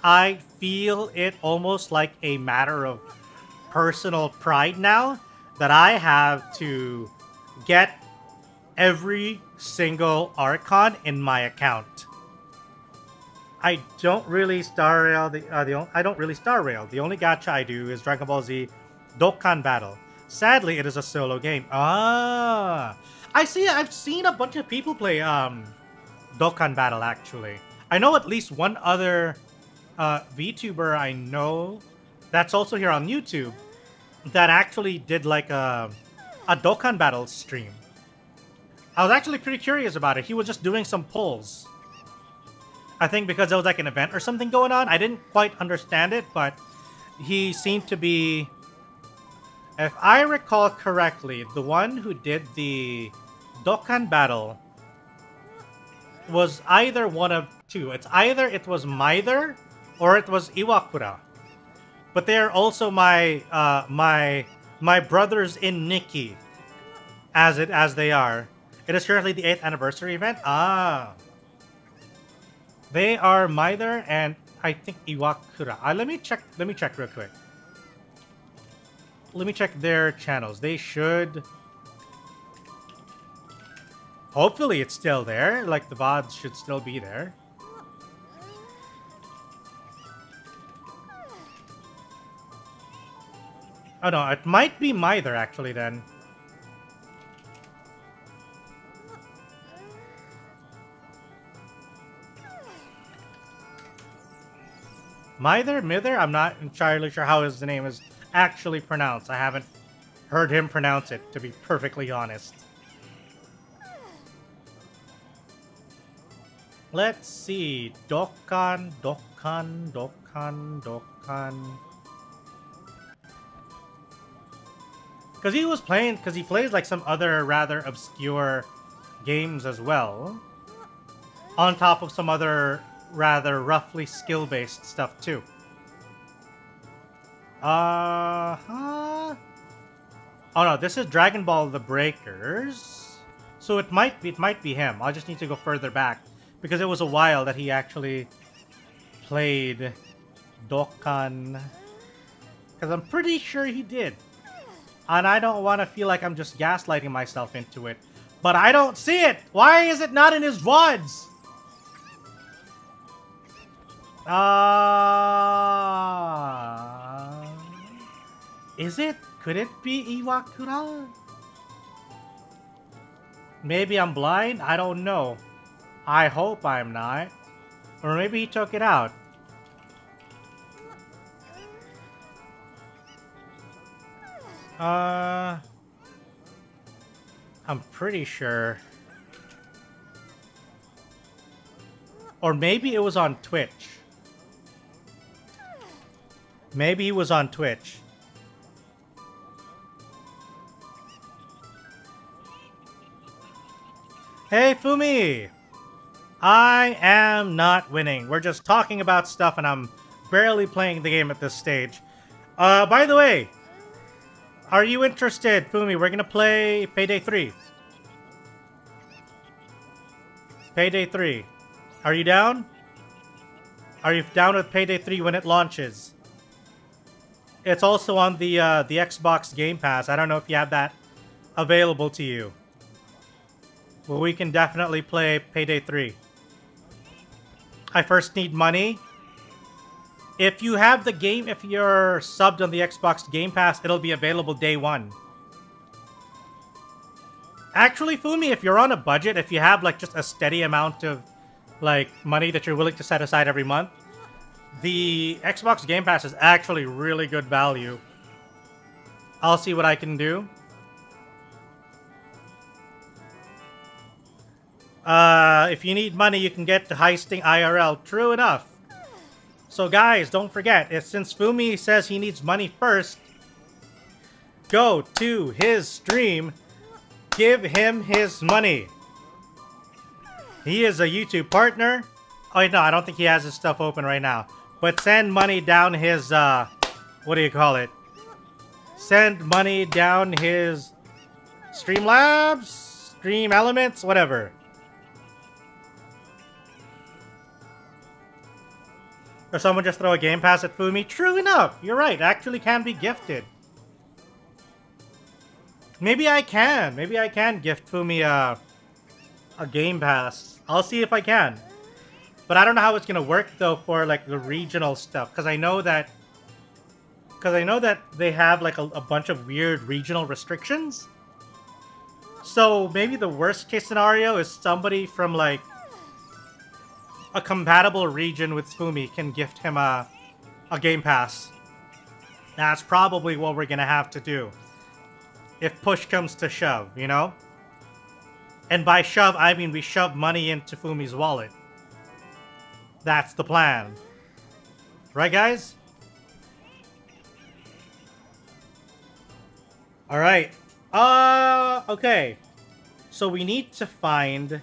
I feel it almost like a matter of personal pride now that I have to get every single Archon in my account. I don't really Star Rail. I don't really Star Rail. The only gacha I do is Dragon Ball Z Dokkan Battle. Sadly, it is a solo game. Ah, I've seen a bunch of people play Dokkan Battle actually. I know at least one other VTuber I know that's also here on YouTube that actually did like a Dokkan Battle stream. I was actually pretty curious about it. He was just doing some polls. I think because there was like an event or something going on. I didn't quite understand it, but he seemed to be, if I recall correctly, the one who did the Dokkan Battle was either one of 2. It's either it was Maither or it was Iwakura. But they're also my my brothers in Nikki, as they are. It is currently the 8th anniversary event. Ah, they are Maither and I think Iwakura. Let me check real quick. Let me check their channels. They should. Hopefully it's still there. Like the VODs should still be there. Oh no, it might be Maither actually then. Mither? I'm not entirely sure how his name is actually pronounced. I haven't heard him pronounce it, to be perfectly honest. Let's see. Dokkan. Because he plays like some other rather obscure games as well. On top of some other rather roughly skill-based stuff too. Oh no, this is Dragon Ball The Breakers. So it might be him. I just need to go further back because it was a while that he actually played Dokkan. Because I'm pretty sure he did. And I don't want to feel like I'm just gaslighting myself into it. But I don't see it! Why is it not in his VODs? Is it? Could it be Iwakura? Maybe I'm blind? I don't know. I hope I'm not. Or maybe he took it out. I'm pretty sure. Or maybe it was on Twitch. Maybe he was on Twitch. Hey, Fumi! I am not winning. We're just talking about stuff and I'm barely playing the game at this stage. By the way, are you interested, Fumi? We're gonna play Payday 3. Payday 3. Are you down? Are you down with Payday 3 when it launches? It's also on the Xbox Game Pass. I don't know if you have that available to you. Well, we can definitely play Payday 3. I first need money. If you have the game, if you're subbed on the Xbox Game Pass, it'll be available day one. Actually, Fumi, if you're on a budget, if you have like just a steady amount of like money that you're willing to set aside every month, the Xbox Game Pass is actually really good value. I'll see what I can do. If you need money, you can get the heisting IRL. True enough. So guys, don't forget, since Fumi says he needs money first, go to his stream, give him his money. He is a YouTube partner. Oh, no, I don't think he has his stuff open right now. But send money down his, what do you call it? Send money down his Streamlabs, Stream Elements, whatever. Or someone just throw a Game Pass at Fumi. True enough, you're right, actually can be gifted. Maybe I can. Maybe I can gift Fumi a Game Pass. I'll see if I can. But I don't know how it's gonna work though for like the regional stuff, because I know that they have like a bunch of weird regional restrictions. So maybe the worst case scenario is somebody from like a compatible region with Fumi can gift him a Game Pass. That's probably what we're gonna have to do. If push comes to shove, you know? And by shove, I mean we shove money into Fumi's wallet. That's the plan. Right, guys? Alright. Okay. So we need to find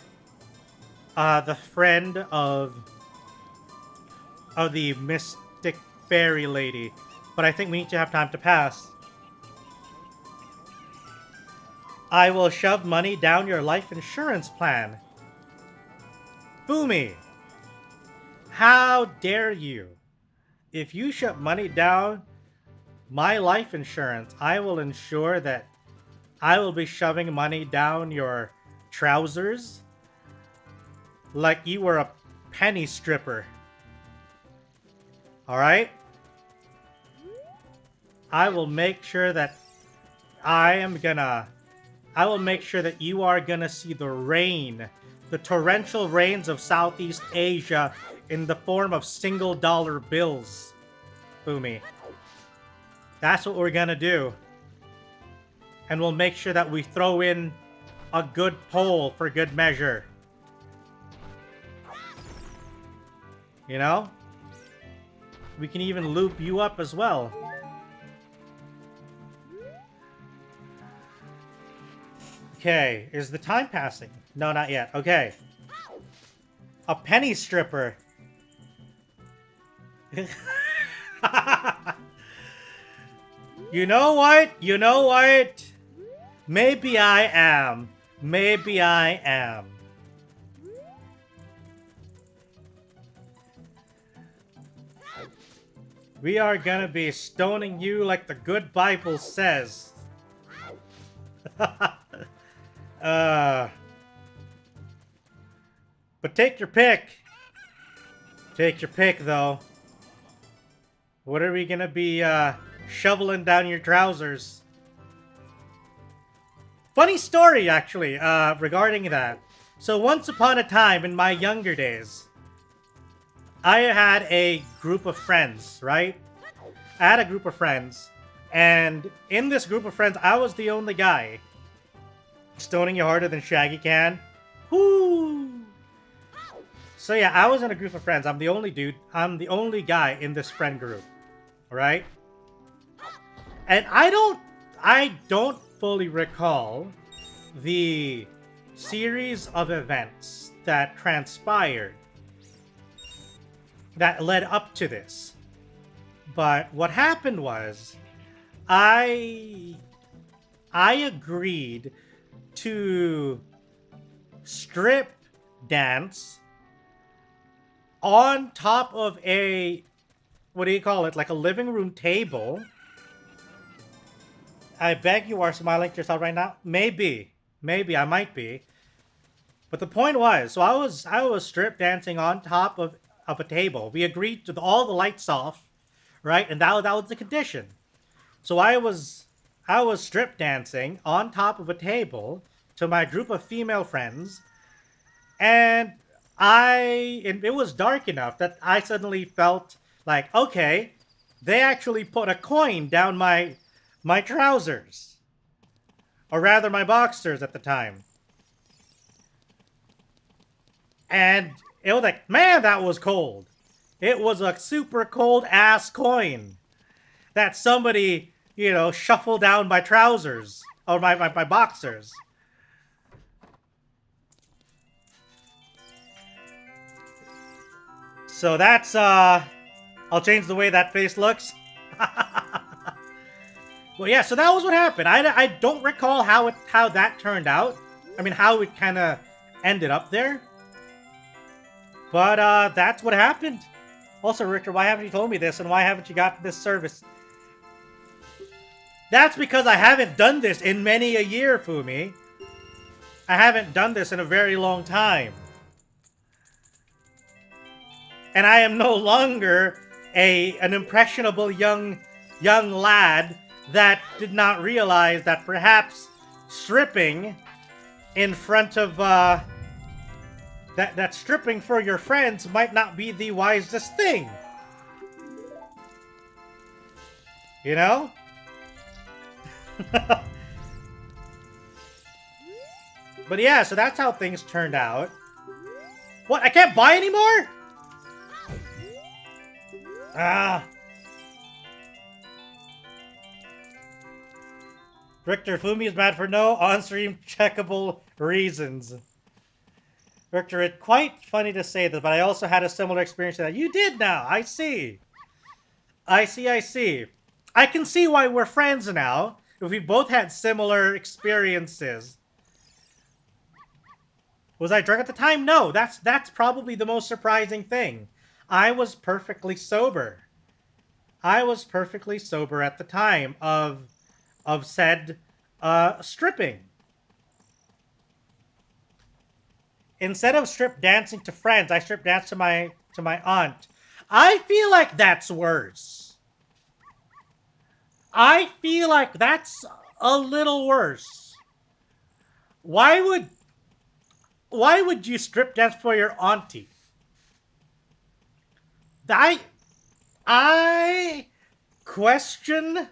the friend of the mystic fairy lady. But I think we need to have time to pass. I will shove money down your life insurance plan. Fumi, how dare you? If you shove money down my life insurance, I will ensure that I will be shoving money down your trousers like you were a penny stripper. Alright? I will make sure that I will make sure that you are gonna see the rain, the torrential rains of Southeast Asia in the form of single-dollar bills, Fumi. That's what we're gonna do. And we'll make sure that we throw in a good poll for good measure. You know? We can even loop you up as well. Okay, is the time passing? No, not yet. Okay. A penny stripper. You know what? You know what? Maybe I am. Maybe I am. We are gonna be stoning you like the good Bible says. But take your pick. Take your pick, though. What are we gonna be shoveling down your trousers? Funny story, actually, regarding that. So once upon a time in my younger days, I had a group of friends, right? I had a group of friends, and in this group of friends, I was the only guy. Stoning you harder than Shaggy can. Whoo! So yeah, I was in a group of friends. I'm the only dude. I'm the only guy in this friend group. Right? And I don't fully recall the series of events that transpired that led up to this. But what happened was I agreed to strip dance on top of a, what do you call it, like a living room table. I beg you are smiling to yourself right now. Maybe I might be. But the point was, so I was strip dancing on top of a table. We agreed to all the lights off, right? And that was the condition. So I was strip dancing on top of a table to my group of female friends, and it was dark enough that I suddenly felt like, okay, they actually put a coin down my trousers. Or rather, my boxers at the time. And it was like, man, that was cold. It was a super cold ass coin that somebody, you know, shuffled down my trousers. Or my boxers. So that's, I'll change the way that face looks. Well, yeah, so that was what happened. I don't recall how that turned out. I mean, how it kind of ended up there. But that's what happened. Also, Richter, why haven't you told me this, and why haven't you gotten this service? That's because I haven't done this in many a year, Fumi. I haven't done this in a very long time. And I am no longer an impressionable young lad that did not realize that perhaps stripping in front of that stripping for your friends might not be the wisest thing. You know? But yeah, so that's how things turned out. What? I can't buy anymore? Ah. Richter, Fumi is mad for no on-stream checkable reasons. Richter, it's quite funny to say this, but I also had a similar experience to that. You did now. I see. I see. I can see why we're friends now, if we both had similar experiences. Was I drunk at the time? No, that's probably the most surprising thing. I was perfectly sober. I was perfectly sober at the time of said stripping. Instead of strip dancing to friends, I strip dance to my aunt. I feel like that's worse. I feel like that's a little worse. Why would you strip dance for your auntie? I question.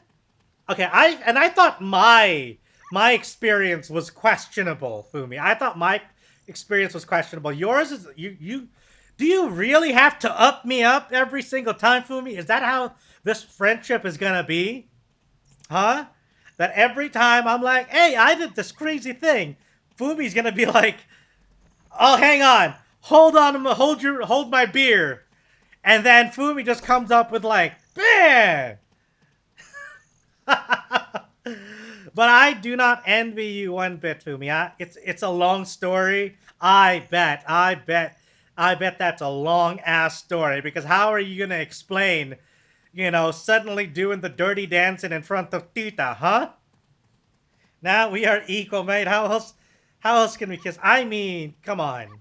Okay, I thought my experience was questionable, Fumi. I thought my experience was questionable. Yours is you. Do you really have to up me up every single time, Fumi? Is that how this friendship is gonna be? Huh? That every time I'm like, hey, I did this crazy thing, Fumi's gonna be like, oh, hang on, hold my beer, and then Fumi just comes up with like, bam. But I do not envy you one bit, Fumi. It's a long story. I bet that's a long ass story, because how are you gonna explain, you know, suddenly doing the dirty dancing in front of Tita, huh? Now we are equal, mate. How else can we kiss? I mean, come on.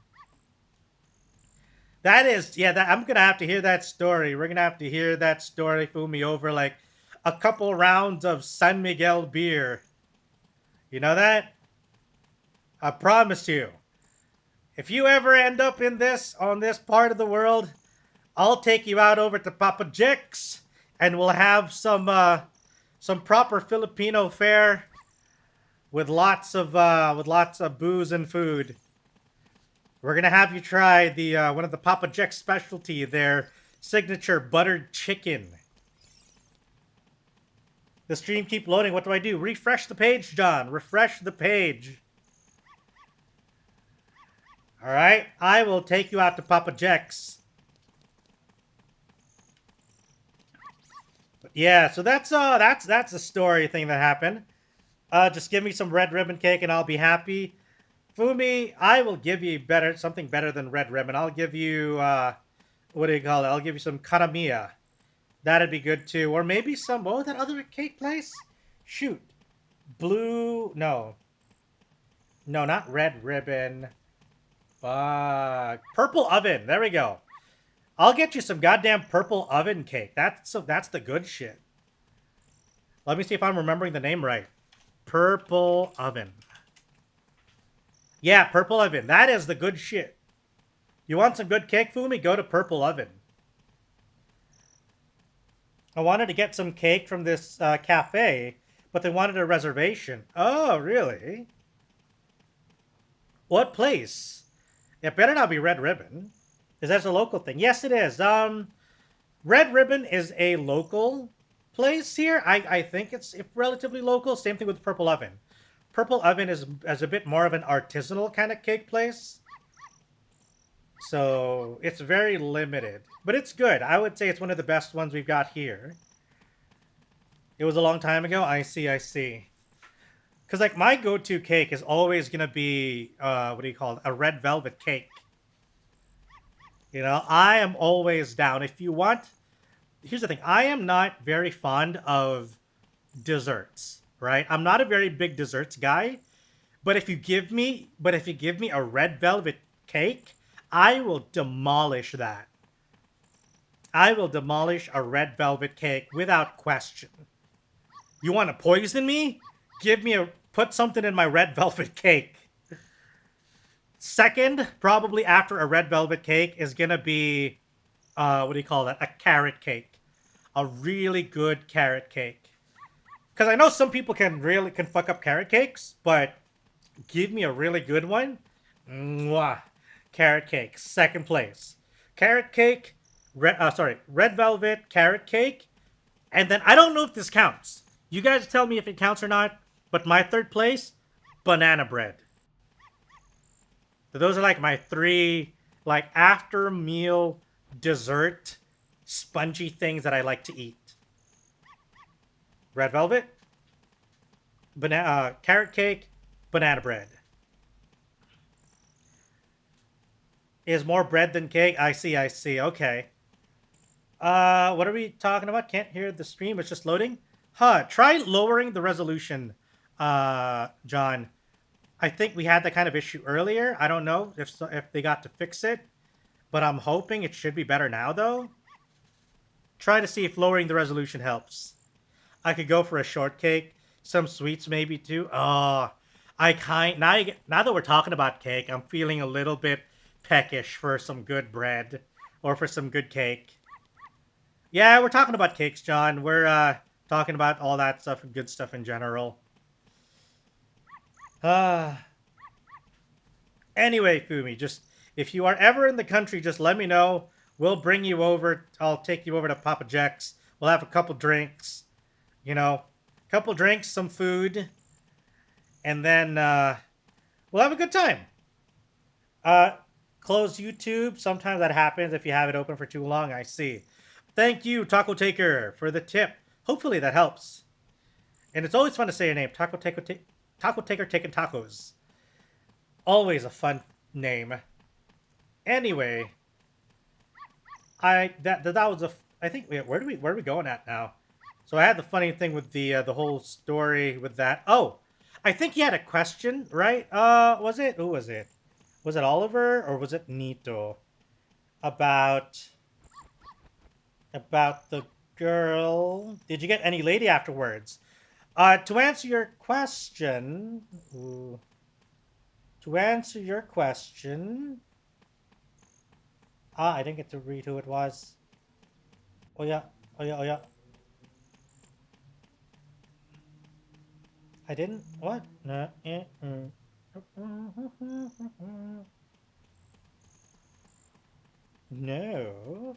That is, yeah, I'm gonna have to hear that story. We're gonna have to hear that story, Fumi, over like a couple rounds of San Miguel beer. You know that? I promise you. If you ever end up on this part of the world, I'll take you out over to Papa Jack's and we'll have some proper Filipino fare with lots of booze and food. We're gonna have you try the one of the Papa Jack's specialty, their signature buttered chicken. The stream keep loading. What do I do? Refresh the page, John. Refresh the page. All right, I will take you out to Papa Jack's. But yeah, so that's a story thing that happened. Just give me some red ribbon cake and I'll be happy. Fumi, I will give you something better than red ribbon. I'll give you what do you call it? I'll give you some kanamiya. That'd be good too. Or maybe some, what was that other cake place? Shoot. Blue, no. No, not red ribbon. Purple oven. There we go. I'll get you some goddamn purple oven cake. That's the good shit. Let me see if I'm remembering the name right. Purple oven. Yeah, purple oven. That is the good shit. You want some good cake, Fumi? Go to purple oven. I wanted to get some cake from this cafe, but they wanted a reservation. Oh, really? What place? It better not be Red Ribbon. Is that a local thing? Yes, it is. Red Ribbon is a local place here. I think it's relatively local. Same thing with Purple Oven. Purple Oven is a bit more of an artisanal kind of cake place. So it's very limited. But it's good. I would say it's one of the best ones we've got here. It was a long time ago? I see, I see. Because, like, my go-to cake is always going to be, what do you call it? A red velvet cake. You know, I am always down. If you want... Here's the thing. I am not very fond of desserts, right? I'm not a very big desserts guy. But if you give me a red velvet cake, I will demolish that. I will demolish a red velvet cake without question. You want to poison me? Put something in my red velvet cake. Second, probably after a red velvet cake, is gonna be, what do you call that? A carrot cake. A really good carrot cake. Because I know some people can fuck up carrot cakes, but give me a really good one. Mwah. Carrot cake, second place. Carrot cake, red velvet carrot cake, and then I don't know if this counts. You guys tell me if it counts or not. But my third place, banana bread. So those are like my three, like after meal dessert spongy things that I like to eat. Red velvet, carrot cake, banana bread. Is more bread than cake? I see, I see. Okay. What are we talking about? Can't hear the stream. It's just loading. Huh. Try lowering the resolution. John, I think we had that kind of issue earlier. I don't know if they got to fix it, but I'm hoping it should be better now, though. Try to see if lowering the resolution helps. I could go for a shortcake, some sweets maybe too. Oh, now that we're talking about cake, I'm feeling a little bit peckish for some good bread or for some good cake. Yeah, we're talking about cakes, John. We're talking about all that stuff and good stuff in general. Anyway, Fumi, just if you are ever in the country, just let me know. We'll bring you over. I'll take you over to Papa Jack's. We'll have a couple drinks, you know, couple drinks, some food, and then we'll have a good time. Close YouTube. Sometimes that happens if you have it open for too long. I see. Thank you, Taco Taker, for the tip. Hopefully that helps. And it's always fun to say your name, Taco Taker taking tacos. Always a fun name. Anyway, that was I think where are we going at now? So I had the funny thing with the whole story with that. Oh, I think you had a question, right? Was it? Who was it? Was it Oliver or was it Nito? about the girl. Did you get any lady afterwards? To answer your question, I didn't get to read who it was. Oh yeah. I didn't. What? No. No.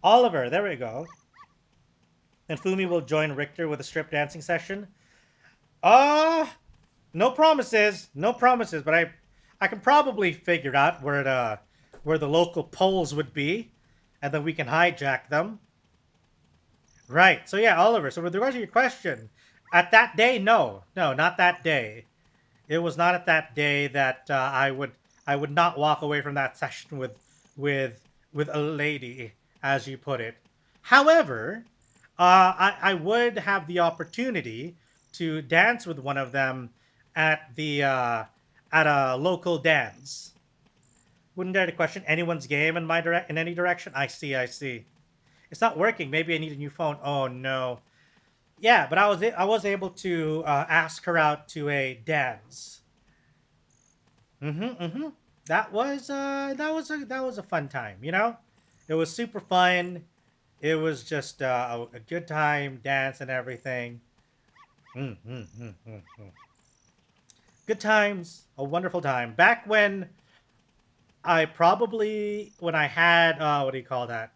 Oliver, there we go. And Fumi will join Richter with a strip dancing session. No promises, but I can probably figure out where the local poles would be, and then we can hijack them. Right. So yeah, Oliver. So with regards to your question, at that day, no, not that day. It was not at that day that I would not walk away from that session with a lady, as you put it. However, I would have the opportunity to dance with one of them at a local dance. Wouldn't dare to question anyone's game in any direction. I see. It's not working. Maybe I need a new phone. Oh no. Yeah, but I was able to ask her out to a dance. That was a fun time. You know, it was super fun. It was just a good time, dance and everything. Good times, a wonderful time. Back when I had what do you call that?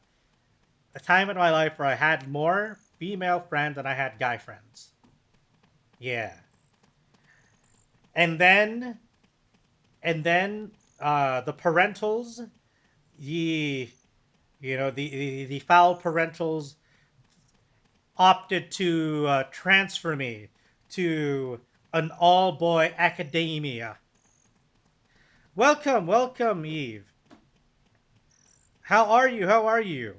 A time in my life where I had more female friends than I had guy friends. Yeah. And then the parentals, the foul parentals opted to transfer me to an all-boy academia. Welcome, Eve. How are you?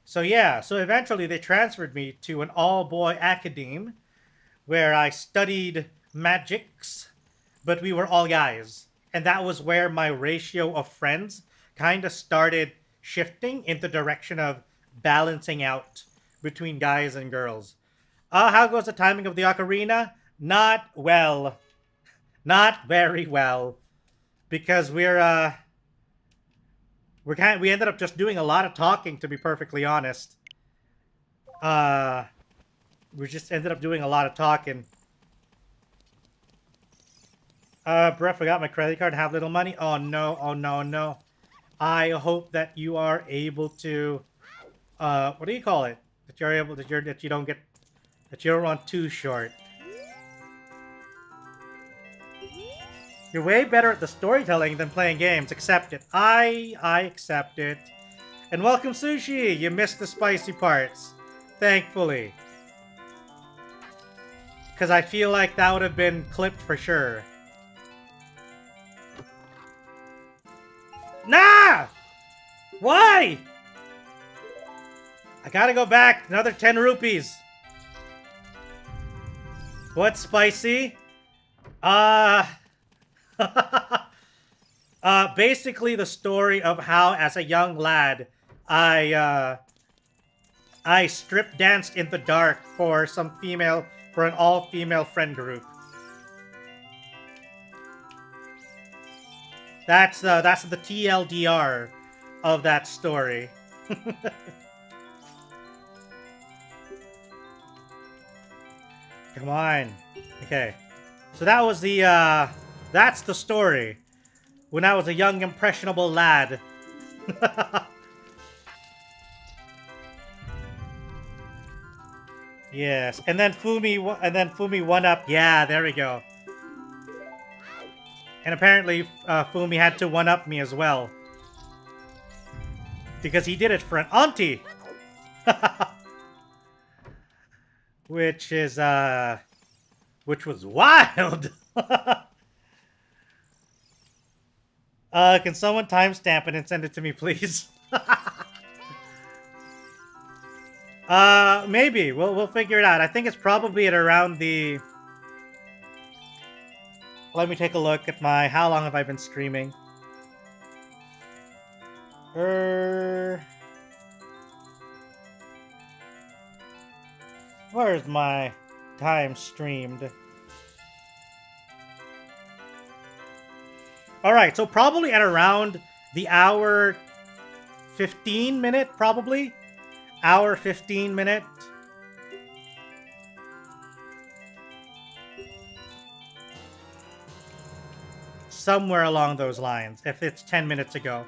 So yeah, so eventually they transferred me to an all-boy academe where I studied magics, but we were all guys. And that was where my ratio of friends kind of started shifting in the direction of balancing out between guys and girls. How goes the timing of the ocarina? Not well. Not very well. Because we ended up just doing a lot of talking, to be perfectly honest. We just ended up doing a lot of talking. Bro, I forgot my credit card and have little money. Oh no. I hope that you are able to, what do you call it? That you don't run too short. You're way better at the storytelling than playing games. Accept it. I accept it. And welcome, Sushi. You missed the spicy parts. Thankfully. Because I feel like that would have been clipped for sure. Nah! Why? I gotta go back. Another 10 rupees. What's spicy? Basically the story of how, as a young lad, I strip danced in the dark for an all-female friend group. That's the TLDR of that story. Come on. Okay. So that was that's the story. When I was a young, impressionable lad. Yes. And then Fumi won up. Yeah, there we go. And apparently, Fumi had to one-up me as well. Because he did it for an auntie! Which was wild! Can someone timestamp it and send it to me, please? Maybe. We'll figure it out. I think it's probably at around the... Let me take a look at how long have I been streaming? Where's my time streamed? Alright, so probably at around the hour 15 minute, probably. Hour 15 minute. Somewhere along those lines, if it's 10 minutes ago.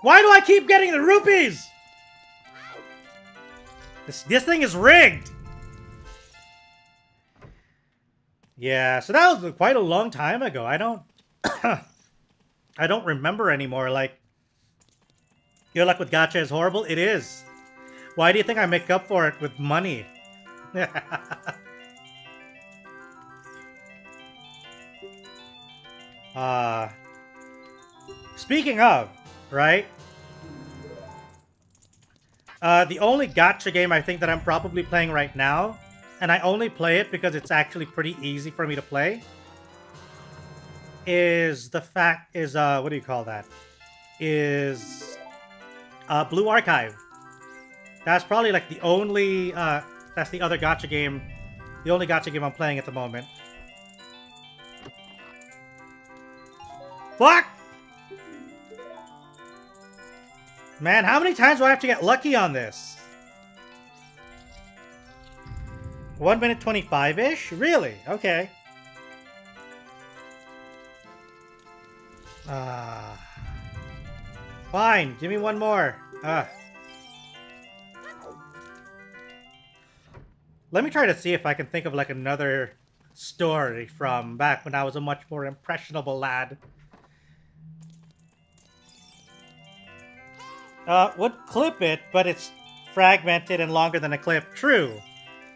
Why do I keep getting the rupees? This thing is rigged. Yeah, so that was quite a long time ago. I don't I don't remember anymore. Like, your luck with gacha is horrible? It is. Why do you think I make up for it with money? Speaking of, right? The only gacha game I think that I'm probably playing right now, and I only play it because it's actually pretty easy for me to play, is what do you call that? Is Blue Archive. That's probably like the only that's the other gacha game, the only gacha game I'm playing at the moment. Fuck! Man, how many times do I have to get lucky on this? 1 minute 25-ish? Really? Okay. Fine, give me one more. Let me try to see if I can think of like another story from back when I was a much more impressionable lad. Would clip it, but it's fragmented and longer than a clip. True.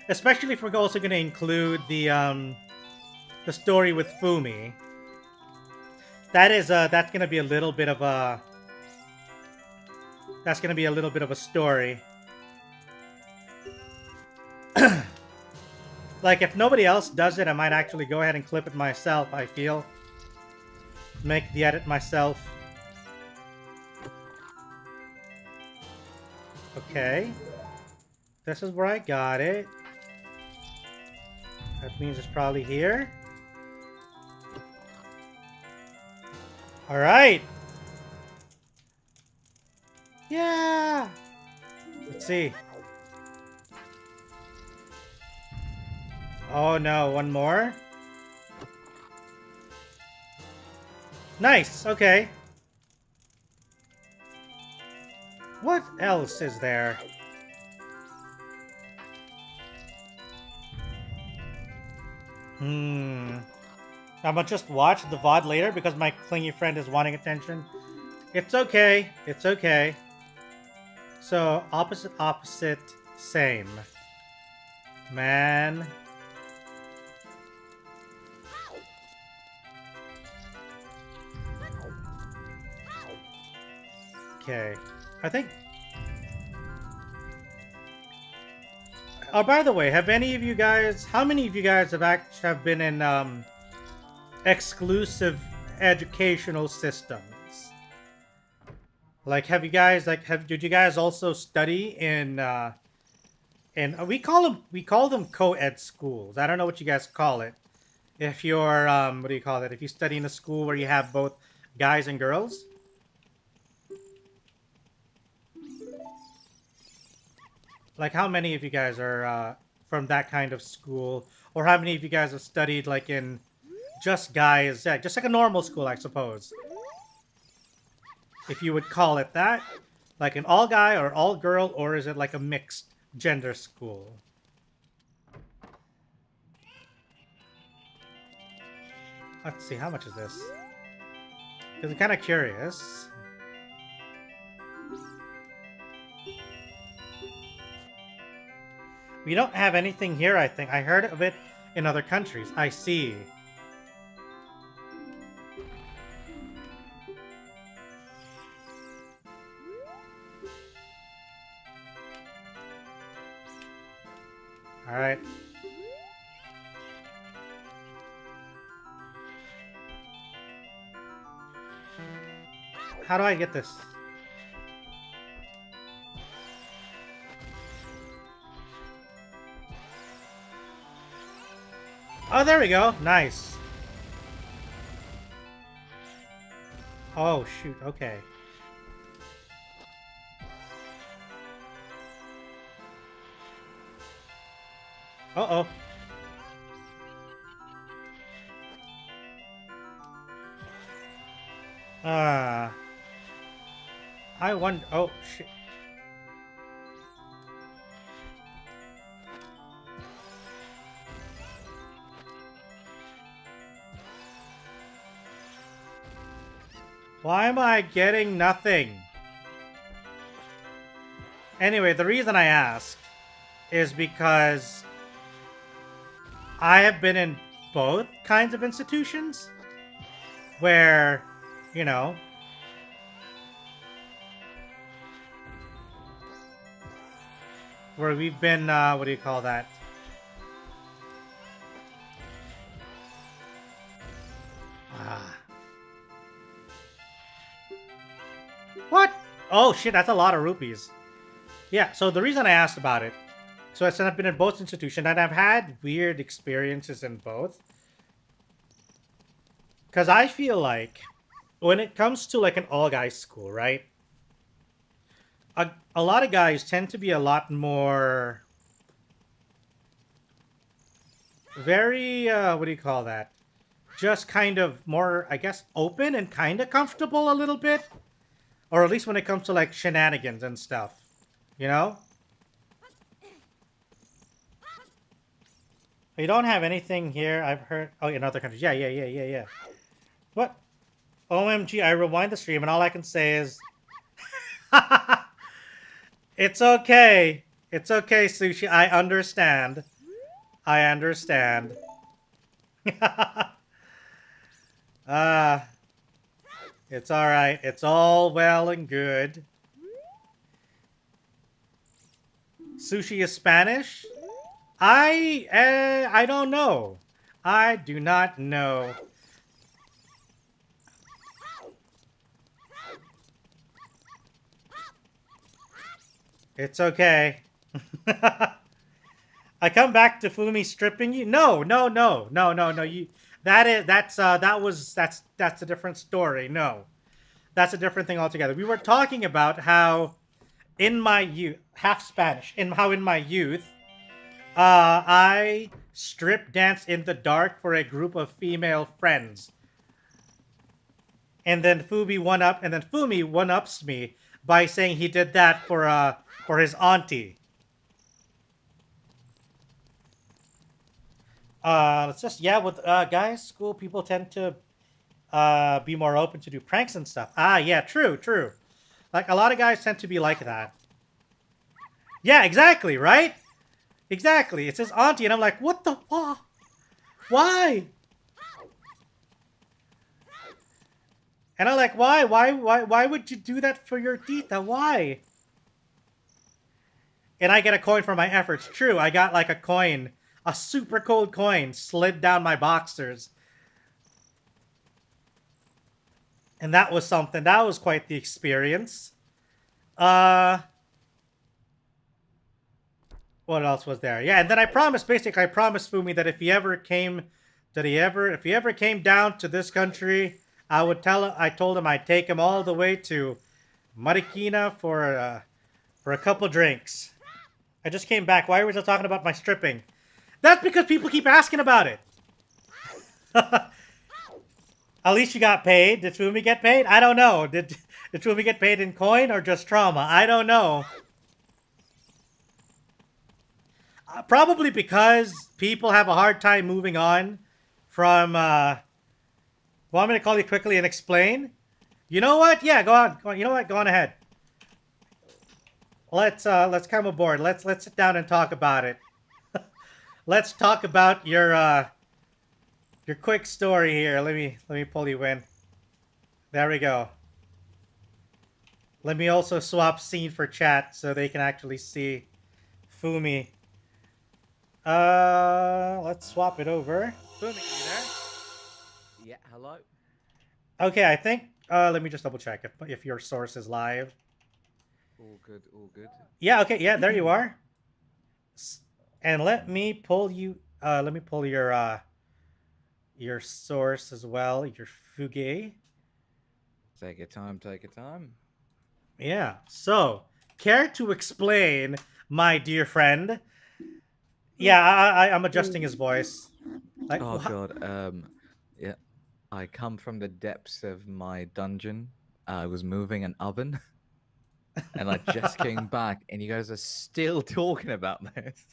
Especially if we're also going to include the story with Fumi. That's going to be a little bit of a... That's going to be a little bit of a story. Like, if nobody else does it, I might actually go ahead and clip it myself, I feel. Make the edit myself. Okay. This is where I got it. That means it's probably here. Alright! Yeah! Let's see. Oh no, one more? Nice, okay. What else is there? I'm gonna just watch the VOD later because my clingy friend is wanting attention. It's okay. It's okay. So, opposite, same. Man. Okay. I think... Oh, by the way, have any of you guys... How many of you guys have been in exclusive educational systems? Like, have you guys... did you guys also study in we call them co-ed schools. I don't know what you guys call it. If you're, what do you call it? If you study in a school where you have both guys and girls? Like, how many of you guys are from that kind of school? Or how many of you guys have studied, like, in just guys? Yeah, just like a normal school, I suppose. If you would call it that. Like an all-guy or all-girl, or is it like a mixed gender school? Let's see, how much is this? Because I'm kind of curious. We don't have anything here, I think. I heard of it in other countries. I see. Alright. How do I get this? Oh, there we go. Nice. Oh, shoot. Okay. Uh-oh. I wonder... Oh, shit. Why am I getting nothing? Anyway, the reason I ask is because I have been in both kinds of institutions where, you know, where we've been, what do you call that? What? Oh shit, that's a lot of rupees. Yeah, so the reason I asked about it, so I said I've been in both institutions and I've had weird experiences in both. Because I feel like when it comes to like an all-guys school, right? A lot of guys tend to be a lot more... Very, what do you call that? Just kind of more, I guess, open and kind of comfortable a little bit. Or at least when it comes to like shenanigans and stuff. You know? You don't have anything here, I've heard... Oh, in other countries. Yeah. What? OMG, I rewind the stream and all I can say is... It's okay. It's okay, Sushi. I understand. I understand. It's alright. It's all well and good. Sushi is Spanish? I don't know. I do not know. It's okay. I come back to Fumi stripping you? No. You that's a different story. No. That's a different thing altogether. We were talking about how in my youth, half Spanish, in my youth, I strip danced in the dark for a group of female friends. And then Fumi one-ups me by saying he did that for his auntie. It's just, yeah, with guys, school people tend to be more open to do pranks and stuff. Ah, yeah, true. Like, a lot of guys tend to be like that. Yeah, exactly, right? Exactly. It's his auntie, and I'm like, what the fuck? Why? And I'm like, why? Why would you do that for your tita? Why? And I get a coin for my efforts. True, I got like a coin. A super cold coin slid down my boxers. And that was something. That was quite the experience. What else was there? Yeah, and then I promised Fumi that if he ever came down to this country, I told him I'd take him all the way to Marikina for a couple drinks. I just came back. Why are we still talking about my stripping? That's because people keep asking about it. At least you got paid. Did Fumi get paid? I don't know. Did Fumi get paid in coin or just trauma? I don't know. Probably because people have a hard time moving on from... want me to call you quickly and explain? You know what? Yeah, go on. You know what? Go on ahead. Let's come aboard. Let's sit down and talk about it. Let's talk about your quick story here. Let me pull you in. There we go. Let me also swap scene for chat so they can actually see Fumi. Let's swap it over. Fumi, you there? Yeah, hello. Okay, I think let me just double check if your source is live. All good, all good. Yeah, okay, yeah, there you are. And let me pull your source as well, your Fugue. Take your time, take your time. Yeah. So, care to explain, my dear friend? Yeah, I'm adjusting his voice. Like, Oh god, yeah. I come from the depths of my dungeon. I was moving an oven, and I just came back, and you guys are still talking about this.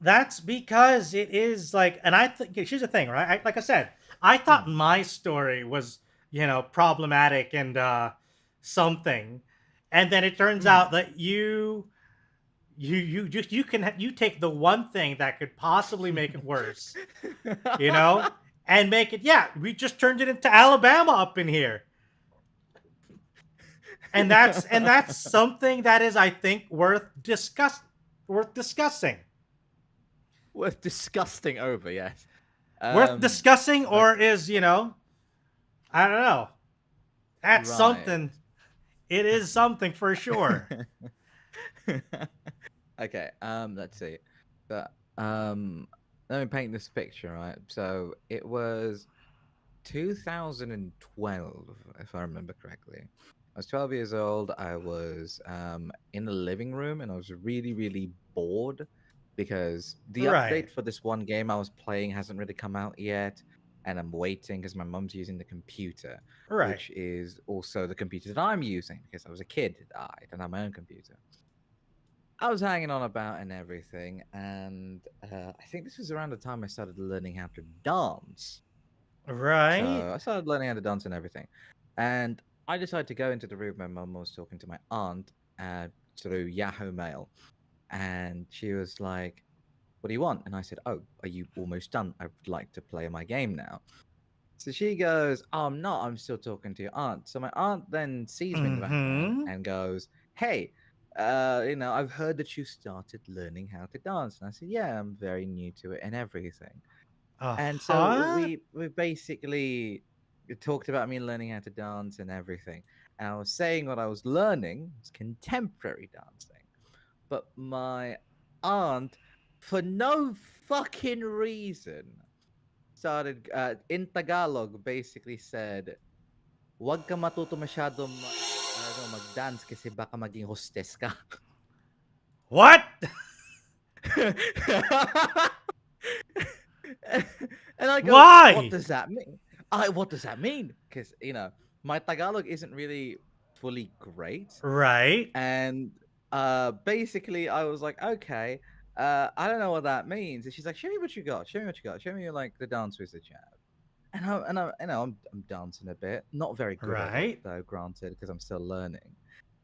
That's because it is like, and I think here's the thing, right? Like I said, I thought my story was, problematic and something, and then it turns out that you take the one thing that could possibly make it worse, and make it. Yeah, we just turned it into Alabama up in here, and that's something that is, I think, worth discussing. Worth disgusting over, yes. Worth discussing, or is, I don't know. That's Right. something. It is something for sure. Okay, let's see. But let me paint this picture, right? So it was 2012, if I remember correctly. I was 12 years old. I was in the living room, and I was really, really bored because the Right. update for this one game I was playing hasn't really come out yet, and I'm waiting because my mom's using the computer, Right. which is also the computer that I'm using because I was a kid. I don't have my own computer. I was hanging on about and everything, and I think this was around the time I started learning how to dance. Right. So I started learning how to dance and everything. And I decided to go into the room. My mum was talking to my aunt through Yahoo Mail. And she was like, "What do you want?" And I said, "Oh, are you almost done? I would like to play my game now." So she goes, "Oh, I'm not. I'm still talking to your aunt." So my aunt then sees me in the background and goes, "Hey, I've heard that you started learning how to dance." And I said, "Yeah, I'm very new to it and everything." And so we basically talked about me learning how to dance and everything. And I was saying what I was learning was contemporary dancing. But my aunt, for no fucking reason, started in Tagalog basically said, "Wag ka matuto masyadong mag-dance kasi baka maging hostess ka." What? And I go, Why? "What does that mean?" What does that mean? Because my Tagalog isn't really fully great, Right. and basically I was like, "Okay, I don't know what that means." And she's like, "Show me what you got. Show me what you got. Show me like the dance with the jab." I'm dancing a bit, not very good at it Right. though, granted, because I'm still learning.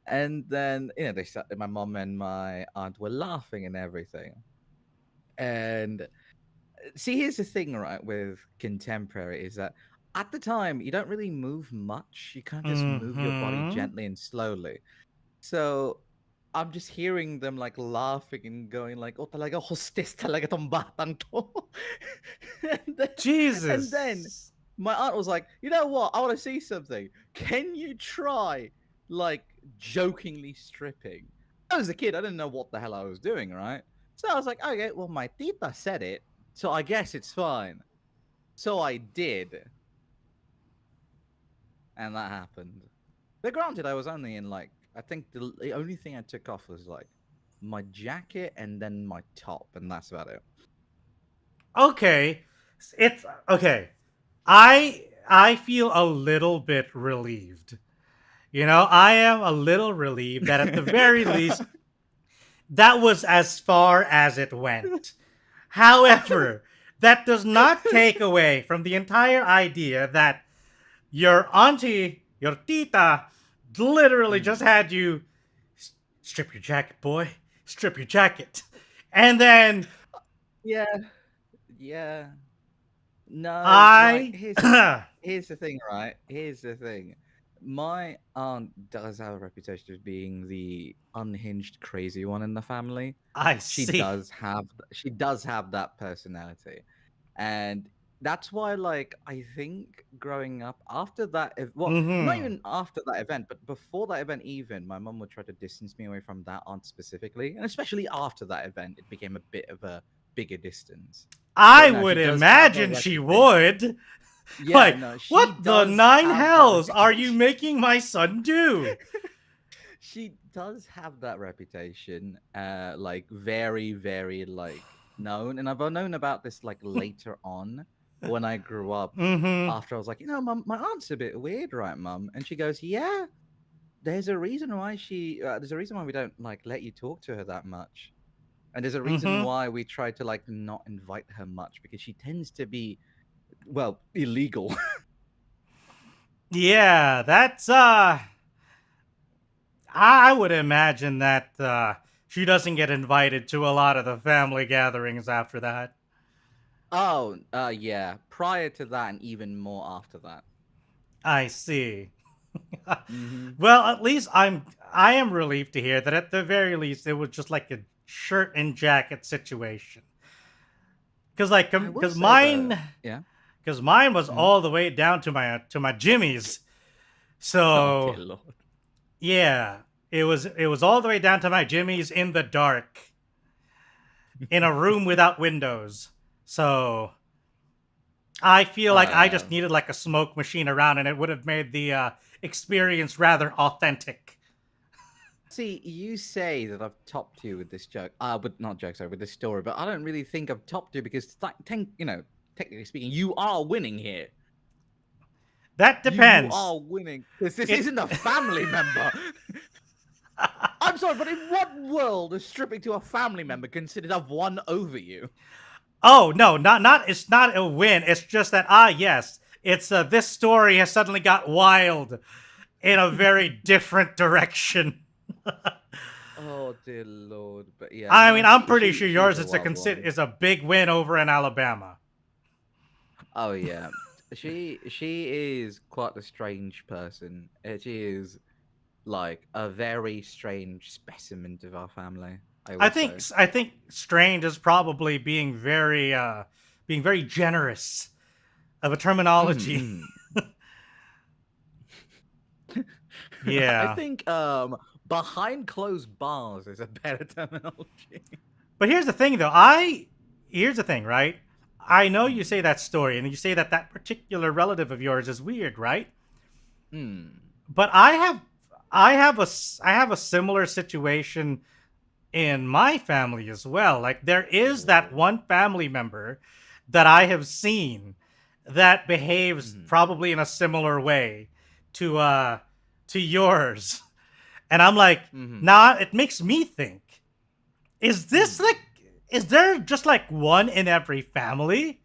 And then they started, my mom and my aunt were laughing and everything. And see, here's the thing, right, with contemporary is that at the time you don't really move much. You can't just move your body gently and slowly. So I'm just hearing them like laughing and going like, "Oh, talaga hostess talaga tong batang to." And then Jesus. my aunt was like, "You know what? I want to see something. Can you try like jokingly stripping?" I was a kid. I didn't know what the hell I was doing, right? So I was like, "Okay, well, my tita said it, so I guess it's fine." So I did, and that happened. But granted, I was only in like, I think the only thing I took off was like my jacket and then my top, and that's about it. Okay. It's okay. I feel a little bit relieved. I am a little relieved that at the very least that was as far as it went. However, that does not take away from the entire idea that your auntie, your tita, literally just had you strip your jacket, boy, strip your jacket. And then Yeah, yeah. No, like I. here's the thing, right? Here's the thing. My aunt does have a reputation of being the unhinged, crazy one in the family. I see. She does have that personality, and That's why, like, I think growing up after that, well, not Mm-hmm. even after that event, but before that event, even my mum would try to distance me away from that aunt specifically, and especially after that event, it became a bit of a bigger distance. But I no, she would does have a imagine she reputation. would. Yeah, Like, no, she what the does nine have that hells are you reputation. making my son do? She does have that reputation, like very, very like known, and I've known about this like later on when I grew up. Mm-hmm. After I was like, mum, my aunt's a bit weird, right, mum? And she goes, yeah, there's a reason why there's a reason why we don't like let you talk to her that much, and there's a reason Mm-hmm. why we try to like not invite her much because she tends to be, well, illegal. Yeah, that's I would imagine that she doesn't get invited to a lot of the family gatherings after that. Oh, yeah. Prior to that, and even more after that. I see. Mm-hmm. Well, at least I am relieved to hear that at the very least it was just like a shirt and jacket situation. Cause like, I will cause say though, mine, yeah. cause mine was Mhm. all the way down to my jimmies. Oh dear So lord. yeah, it was all the way down to my jimmies in the dark, in a room without windows. So I feel like I just Um, needed like a smoke machine around, and it would have made the experience rather authentic. See, you say that I've topped you with this joke, but not joke, sorry, with this story, but I don't really think I've topped you because, technically speaking, you are winning here. That You depends. are winning because this It. isn't a family member. I'm sorry, but in what world is stripping to a family member considered I've won over you? Oh no, not. It's not a win. It's just that yes, it's this story has suddenly got wild in a very different direction. Oh dear lord, but yeah, I no, mean, I'm she pretty she sure she's yours a wild one. is a big win over in Alabama. Oh yeah, she is quite a strange person. She is like a very strange specimen of our family, I will say. I think Strange is probably being very generous of a terminology. Mm-hmm. I Yeah. think behind closed bars is a better terminology. But here's the thing, right? I know you say that story and you say that that particular relative of yours is weird, right? Hmm. But I have a similar situation in my family as well. Like there is that Oh. one family member that I have seen that behaves Hmm. probably in a similar way to to yours. And I'm like, Hmm. nah, it makes me think. Is this Hmm. like is there just like one in every family?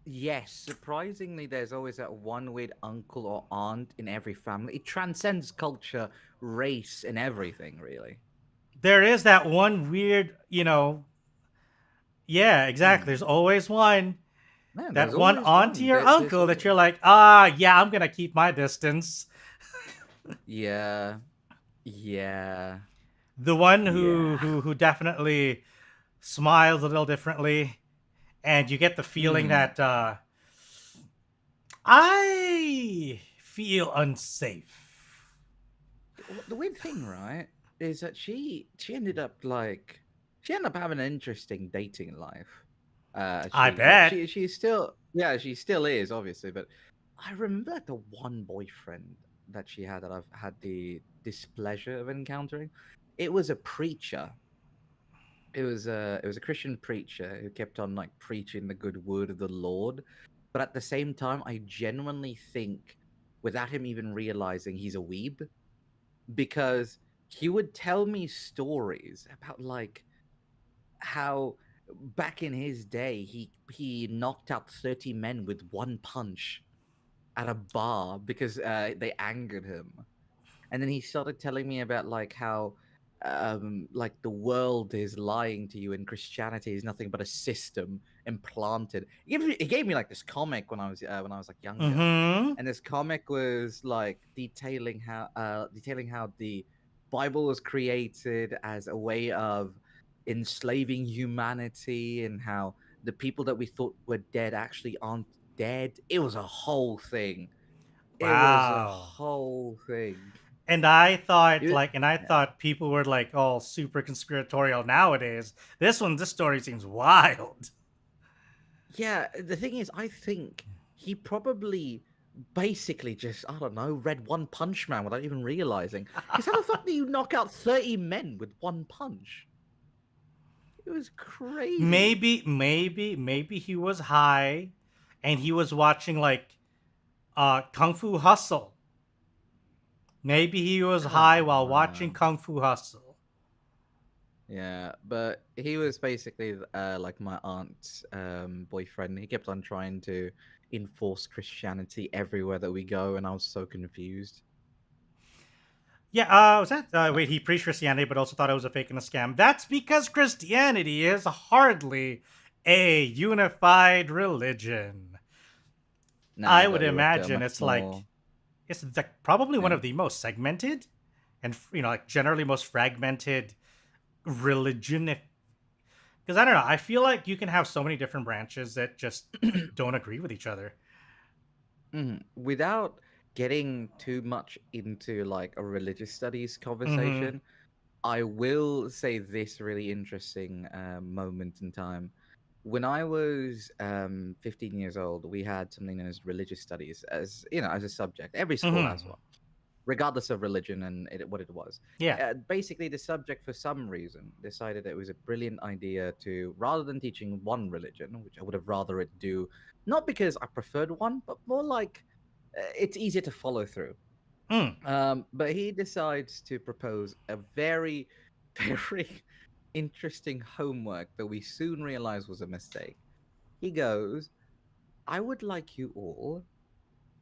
Yes, surprisingly, there's always that one weird uncle or aunt in every family. It transcends culture, race, and everything, really. There is that one weird, yeah, exactly. There's Hmm. always one. Man, That there's one always auntie one. or There's uncle that always. you're like, yeah, I'm gonna keep my distance. Yeah, yeah, The one yeah. who definitely smiles a little differently, and you get the feeling Hmm. that I feel unsafe. The weird thing, right, is that she ended up like she ended up having an interesting dating life. I She like bet. she's still, yeah, she still is obviously, but I remember like the one boyfriend that she had that I've had the displeasure of encountering. It was a preacher. It was a Christian preacher who kept on like preaching the good word of the Lord, but at the same time, I genuinely think, without him even realizing, he's a weeb because he would tell me stories about like how back in his day he knocked out 30 men with one punch at a bar because they angered him. And then he started telling me about like how like the world is lying to you and Christianity is nothing but a system implanted. He gave me like this comic when I was like younger, Mm-hmm. and this comic was like detailing how the Bible was created as a way of enslaving humanity, and how the people that we thought were dead actually aren't dead. It was a whole thing. It was a Wow. whole thing. And I thought It- like, and I thought people were like all super conspiratorial nowadays. This story seems wild. Yeah, the thing is, I think he probably basically just, I don't know, read One Punch Man without even realizing. Because how the fuck do you knock out 30 men with one punch? It was crazy. Maybe he was high, and he was watching like, Kung Fu Hustle. Maybe he was high while watching Kung Fu Hustle. Yeah, but he was basically like my aunt's boyfriend. He kept on trying to enforce Christianity everywhere that we go, and I was so confused. Yeah, was that? Wait, he preached Christianity, but also thought it was a fake and a scam. That's because Christianity is hardly a unified religion. Nah, I I would got you, Richter. imagine Much it's like more. it's probably one Yeah. of the most segmented and like generally most fragmented religion. Because I don't know, I feel like you can have so many different branches that just don't agree with each other. Without getting too much into like a religious studies conversation, I will say this really interesting moment in time. When I was 15 years old, we had something known as religious studies, as you know, as a subject. Every school has one, regardless of religion and what it was. Yeah. Basically, the subject, for some reason, decided it was a brilliant idea to, rather than teaching one religion, which I would have rather it do, not because I preferred one, but more like it's easier to follow through. But he decides to propose a very, very interesting homework that we soon realize was a mistake. He goes, I would like you all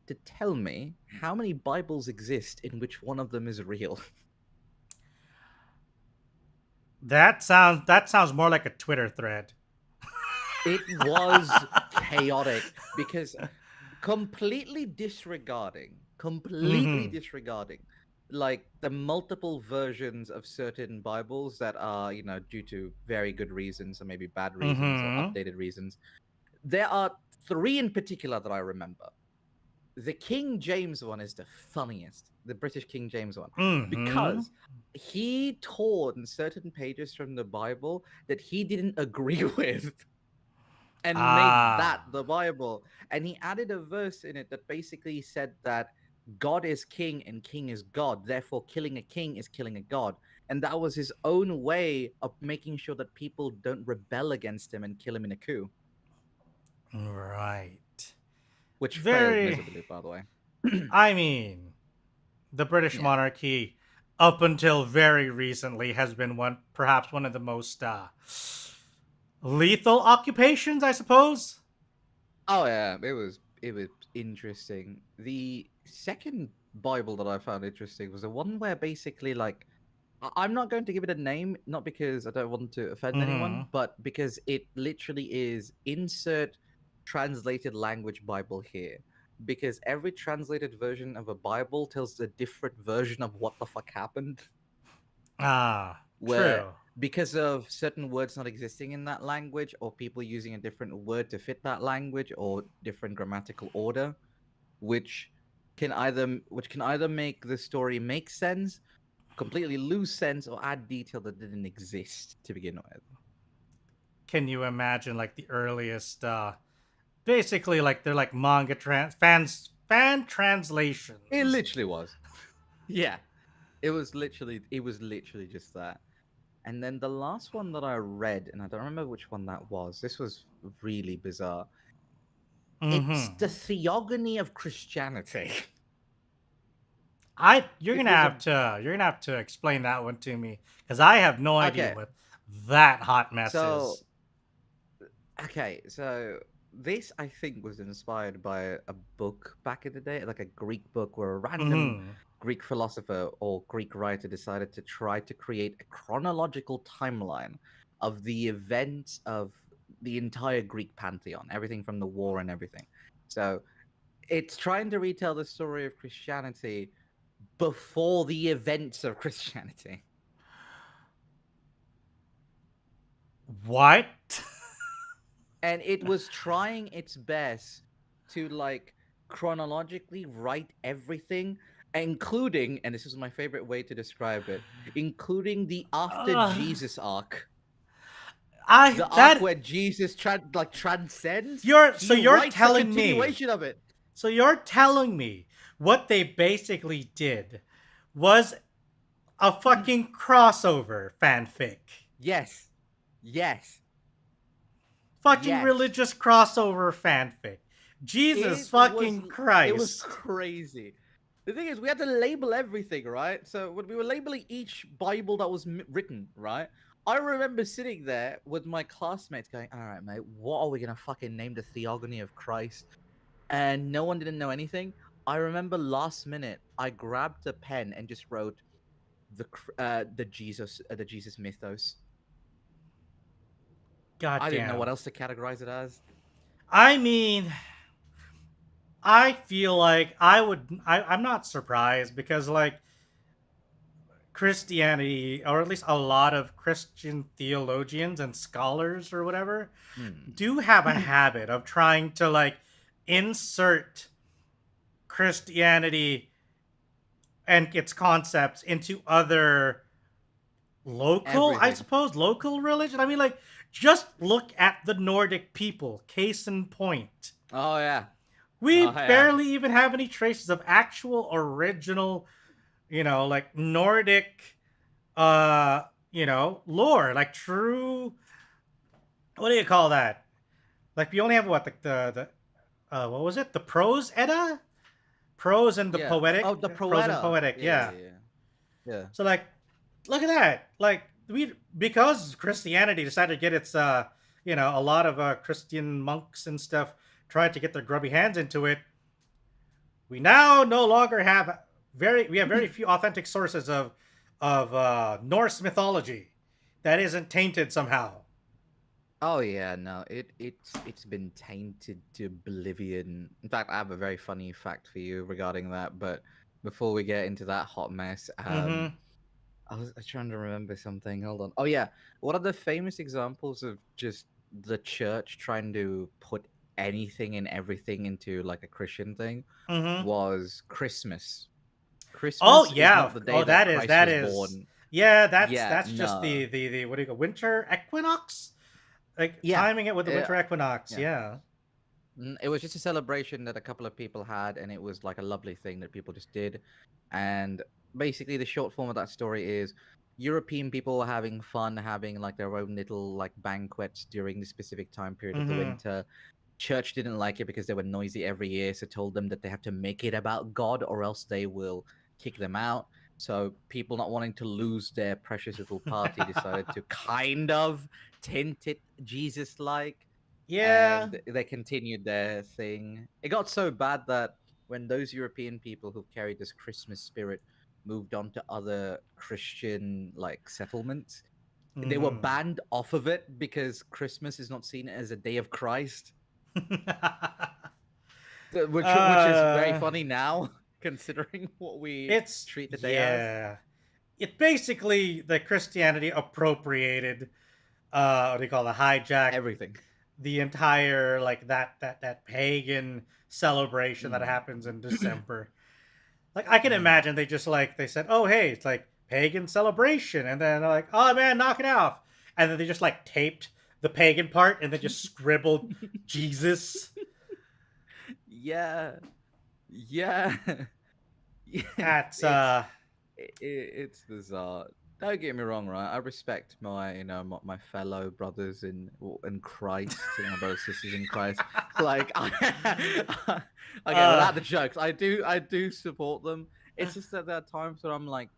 to tell me how many Bibles exist in which one of them is real. That sounds more like a Twitter thread. It was chaotic because completely disregarding like the multiple versions of certain Bibles that are, you know, due to very good reasons or maybe bad reasons or updated reasons. There are 3 in particular that I remember. The King James one is the funniest, the British King James one, because he torn certain pages from the Bible that he didn't agree with and made that the Bible. And he added a verse in it that basically said that God is king and king is God. Therefore, killing a king is killing a god. And that was his own way of making sure that people don't rebel against him and kill him in a coup. Right. Which failed miserably, by the way. I mean, the British monarchy, up until very recently, has been perhaps one of the most lethal occupations, I suppose. Oh yeah, it was interesting. The second Bible that I found interesting was the one where basically like I'm not going to give it a name, not because I don't want to offend anyone, but because it literally is insert translated language Bible here. Because every translated version of a Bible tells a different version of what the fuck happened. Where True. because of certain words not existing in that language, or people using a different word to fit that language, or different grammatical order, which can either make the story make sense, completely lose sense, or add detail that didn't exist to begin with. Can you imagine like the earliest basically like they're like manga fan translations? It literally was. Yeah. It was literally just that. And then the last one that I read, and I don't remember which one that was. This was really bizarre. It's the theogony of Christianity. You're gonna have to explain that one to me because I have no idea what that hot mess is. So this I think was inspired by a book back in the day, like a Greek book where a random Greek philosopher or Greek writer decided to try to create a chronological timeline of the events of the entire Greek pantheon, everything from the war and everything. So it's trying to retell the story of Christianity before the events of Christianity. What? and it was trying its best to like chronologically write everything, including, and this is my favorite way to describe it, including the after Ugh. Jesus arc. I The arc that where Jesus transcends. you're so He you're writes a telling me. continuation of it. So you're telling me what they basically did was a fucking crossover fanfic. Yes. Yes. Fucking Yes. religious crossover fanfic. Jesus fucking Christ. It was crazy. The thing is, we had to label everything, right? So when we were labeling each Bible that was written, right? I remember sitting there with my classmates going, all right, mate, what are we going to fucking name the Theogony of Christ? And no one didn't know anything. I remember last minute, I grabbed a pen and just wrote the Jesus mythos. God I didn't know damn. what else to categorize it as. I mean, I feel like I'm not surprised because, like, Christianity, or at least a lot of Christian theologians and scholars or whatever, do have a habit of trying to, like, insert Christianity and its concepts into other local, I suppose, local religion. I mean, like, just look at the Nordic people. Case in point. Oh, yeah. We barely even have any traces of actual original, like Nordic, lore, like true. What do you call that? Like we only have what the what was it? The prose Edda, prose and the poetic. Oh, the prose and poetic. Yeah. So like, look at that. Like because Christianity decided to get its a lot of Christian monks and stuff tried to get their grubby hands into it. We now no longer have very few authentic sources of Norse mythology that isn't tainted somehow. Oh yeah, no, it's been tainted to oblivion. In fact, I have a very funny fact for you regarding that. But before we get into that hot mess, I was trying to remember something. Hold on. Oh yeah, one of the famous examples of just the church trying to put anything and everything into like a Christian thing was Christmas. Christmas is not the day that Christ was born. Yeah, that's just the what do you call winter equinox? Like timing it with the winter equinox. Yeah. It was just a celebration that a couple of people had, and it was like a lovely thing that people just did. And basically, the short form of that story is European people were having fun, having like their own little like banquets during the specific time period of the winter. Church didn't like it because they were noisy every year, so told them that they have to make it about God or else they will kick them out. So people not wanting to lose their precious little party decided to kind of tint it Jesus-like. Yeah. And they continued their thing. It got so bad that when those European people who carried this Christmas spirit moved on to other Christian like settlements, they were banned off of it because Christmas is not seen as a day of Christ. which is very funny now, considering what we treat the day as. Yeah. It basically, the Christianity appropriated, what do you call it, hijack everything. The entire, like, that pagan celebration that happens in December. Like, I can imagine they just, like, they said, oh, hey, it's, like, pagan celebration. And then they're like, oh, man, knock it off. And then they just, like, taped the pagan part and then just scribbled Jesus. Yeah. That's it's bizarre. Don't get me wrong, right? I respect my my fellow brothers in Christ, my brothers and sisters in Christ. Like, okay, without the jokes, I do support them. It's just that there are times where I'm like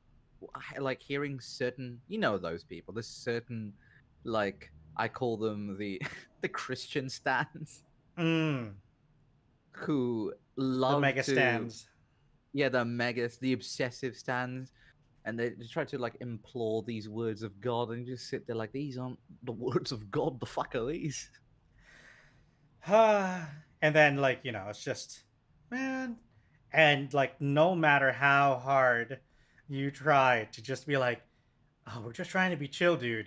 hearing certain, those people. There's certain, like, I call them the Christian stans. Who love the mega stands. Yeah, the obsessive stands, and they try to like implore these words of God, and you just sit there like, these aren't the words of God. The fuck are these? And then, like, it's just, man, and like, no matter how hard you try to just be like, oh, we're just trying to be chill, dude,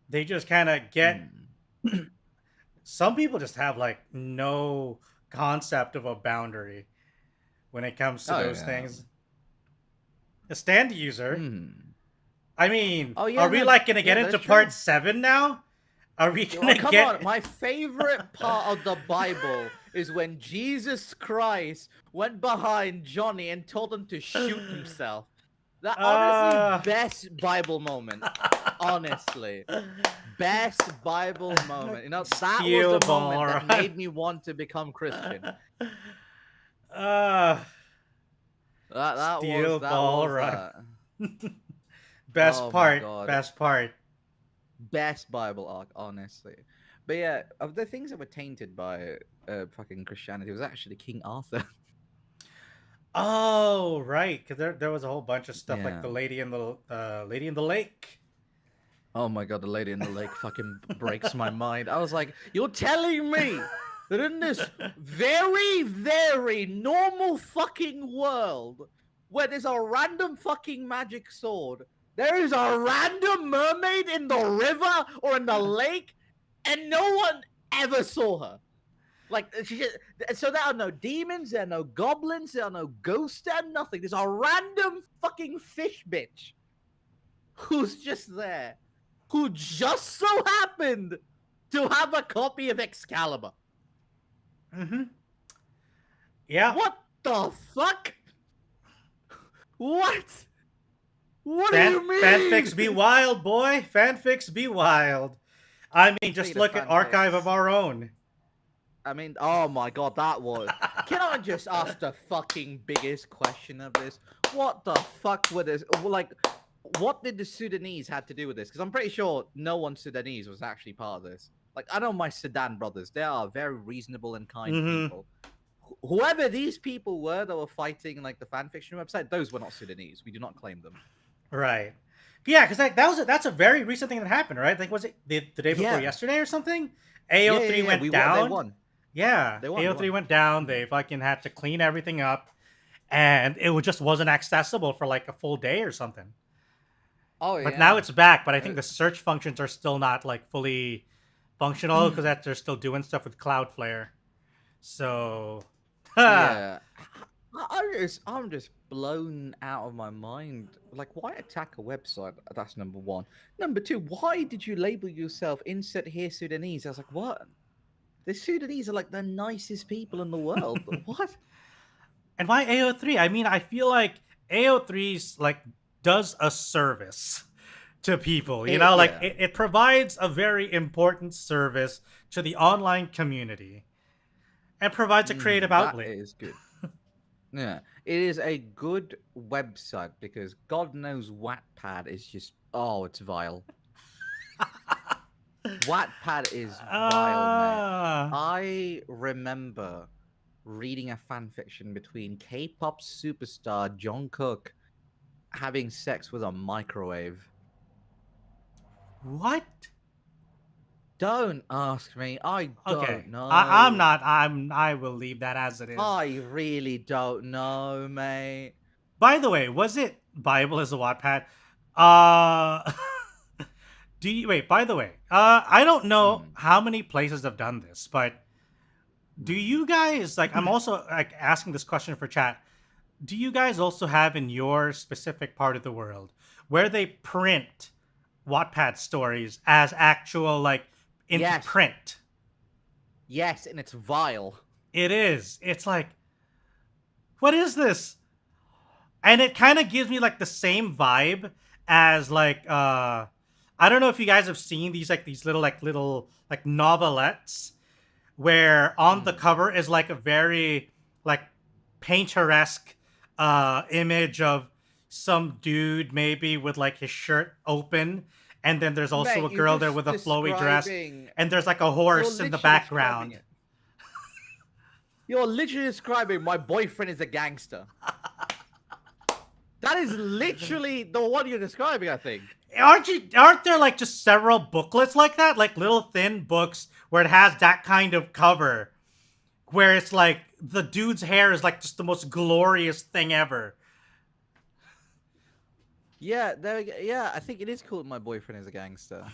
they just kind of get some people just have like no concept of a boundary when it comes to Oh those yeah. things. A stand user. Hmm. I mean, Oh yeah. are we No, like gonna yeah, get into that's part true. 7 now? Are we Oh, gonna come get? on, my favorite part of the Bible is when Jesus Christ went behind Johnny and told him to shoot himself. That honestly Uh... best Bible moment. Honestly, best Bible moment. You know, that was Steel the moment ball that run. made me want to become Christian. Uh, That Steel was ball run. Best Oh my part. god. Best part. Best Bible arc, honestly. But yeah, of the things that were tainted by fucking Christianity was actually King Arthur. Oh, right. Because there was a whole bunch of stuff like Yeah. the lady in the lake. Oh my god, the lady in the lake fucking breaks my mind. I was like, you're telling me that in this very, very normal fucking world where there's a random fucking magic sword, there is a random mermaid in the river or in the lake, and no one ever saw her. Like, so there are no demons, there are no goblins, there are no ghosts, there are nothing. There's a random fucking fish bitch who's just there, who just so happened to have a copy of Excalibur. Mm-hmm. Yeah. What the fuck? What? What do you mean? Fanfics be wild, boy. Fanfics be wild. I mean, just Speaking look of at Archive of fanfics, Our Own. I mean, oh my god, that was. Can I just ask the fucking biggest question of this? What the fuck were this? Like, what did the Sudanese had to do with this? Because I'm pretty sure no one Sudanese was actually part of this. Like, I know my Sudan brothers; they are very reasonable and kind Mm-hmm. people. Whoever these people were that were fighting like the fanfiction website, those were not Sudanese. We do not claim them. Right. Yeah, because like, that's a very recent thing that happened, right? Like, was it the day before Yeah. yesterday or something? Yeah, AO3 went We won. They down. won. Yeah, They won. They AO3 won. went down. Mhm. They fucking had to clean everything up, and it just wasn't accessible for like a full day or something. Oh But now yeah. it's back. But I think the search functions are still not like fully functional because they're still doing stuff with Cloudflare. So, Yeah. I'm just blown out of my mind. Like, why attack a website? That's number one. Number two, why did you label yourself insert here Sudanese? I was like, what? The Sudanese are like the nicest people in the world. What? and why AO3? I mean, I feel like AO3's like does a service to people. You know, like Yeah. it provides a very important service to the online community and provides a creative That outlet. is good. Yeah, it is a good website because God knows Wattpad is just it's vile. Wattpad is vile, mate. Ah. I remember reading a fanfiction between K-pop superstar Jungkook having sex with a microwave. What? Don't ask me. I Okay. don't know. I'm not. I will leave that as it is. I really don't know, mate. By the way, was it Bible as a Wattpad? Uh do you wait, by the way, I don't know how many places have done this, but do you guys like I'm also like asking this question for chat. Do you guys also have in your specific part of the world where they print Wattpad stories as actual like in Yes. print? Yes, and it's vile. It is. It's like, what is this? And it kind of gives me like the same vibe as like I don't know if you guys have seen these little novelettes where on the cover is like a very like painteresque image of some dude maybe with like his shirt open, and then there's also Mate, a girl there with a flowy dress, and there's like a horse in the background. You're literally describing my boyfriend is a gangster. That is literally the one you're describing, I think. Aren't there like just several booklets like that? Like little thin books where it has that kind of cover where it's like the dude's hair is like just the most glorious thing ever. Yeah, there we go. Yeah, I think it is called My Boyfriend is a Gangster.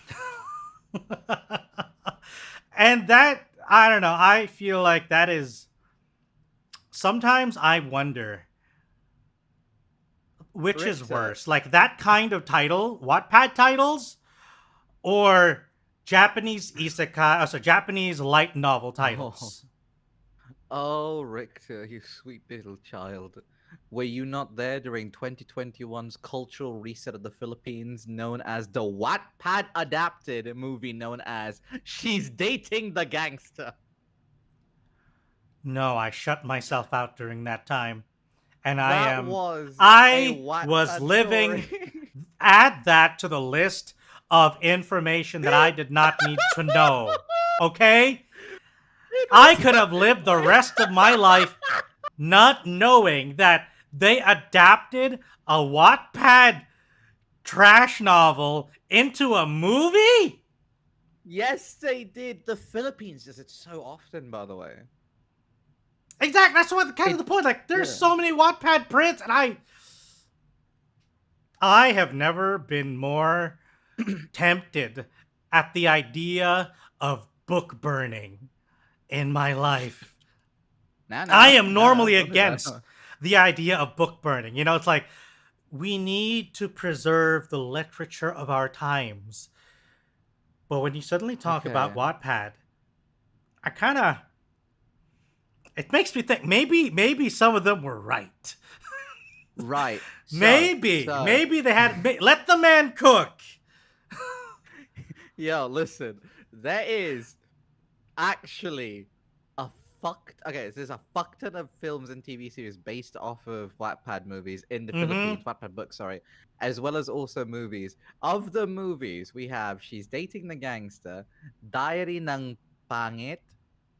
And that, I don't know, I feel like that is. Sometimes I wonder which is Richter. worse. Like that kind of title, Wattpad titles, or Japanese isekai, so Japanese light novel titles. Oh, Richter, you sweet little child. Were you not there during 2021's cultural reset of the Philippines, known as the Wattpad adapted movie known as She's Dating the Gangster? No, I shut myself out during that time. And That was a I was Wattpad living, story. add that to the list of information that I did not need to know. Okay? I could have lived the rest of my life not knowing that they adapted a Wattpad trash novel into a movie? Yes, they did. The Philippines does it so often, by the way. Exactly. That's what kind of the point. Like, there's so many Wattpad prints, and I have never been more tempted at the idea of book burning in my life. I am normally against the idea of book burning. You know, it's like we need to preserve the literature of our times. But when you suddenly talk about Wattpad, I kind of, it makes me think maybe some of them were right. Right. Maybe they had, let the man cook. Yo, listen, there is actually so there's a fuck ton of films and TV series based off of Wattpad movies in the Philippines, Wattpad books, sorry, as well as also movies. Of the movies, we have She's Dating the Gangster, Diary ng Pangit,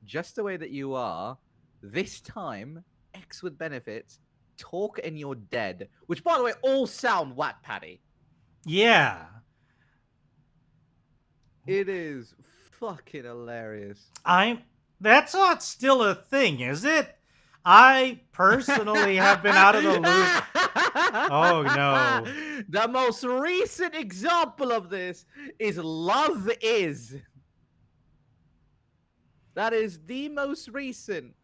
Just the Way That You Are, This Time, X with Benefits, Talk and You're Dead, which, by the way, all sound Wattpaddy. Yeah. It is fucking hilarious. That's not still a thing, is it? I personally have been out of the loop. Oh no. The most recent example of this is Love Is. That is the most recent.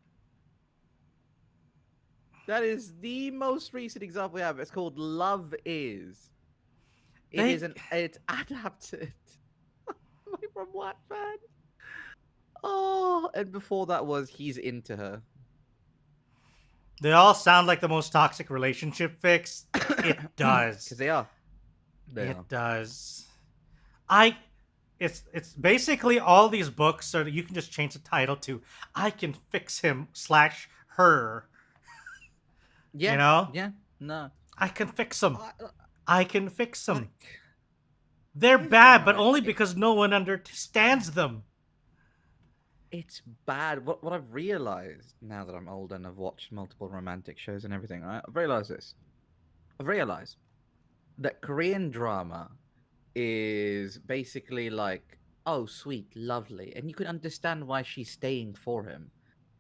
That is the most recent example we have. It's called Love Is. It's adapted from Wattpad. Oh, and before that was He's Into Her. They all sound like the most toxic relationship fix. It does. Because they are. It does. It's basically all these books so that you can just change the title to I Can Fix Him / Her. Yeah. You know? Yeah. No. I can fix them. I can fix them. They're bad, but only because no one understands them. It's bad. What I've realized now that I'm older and I've watched multiple romantic shows and everything, right? I've realized this. I've realized that Korean drama is basically like, oh, sweet, lovely. And you can understand why she's staying for him.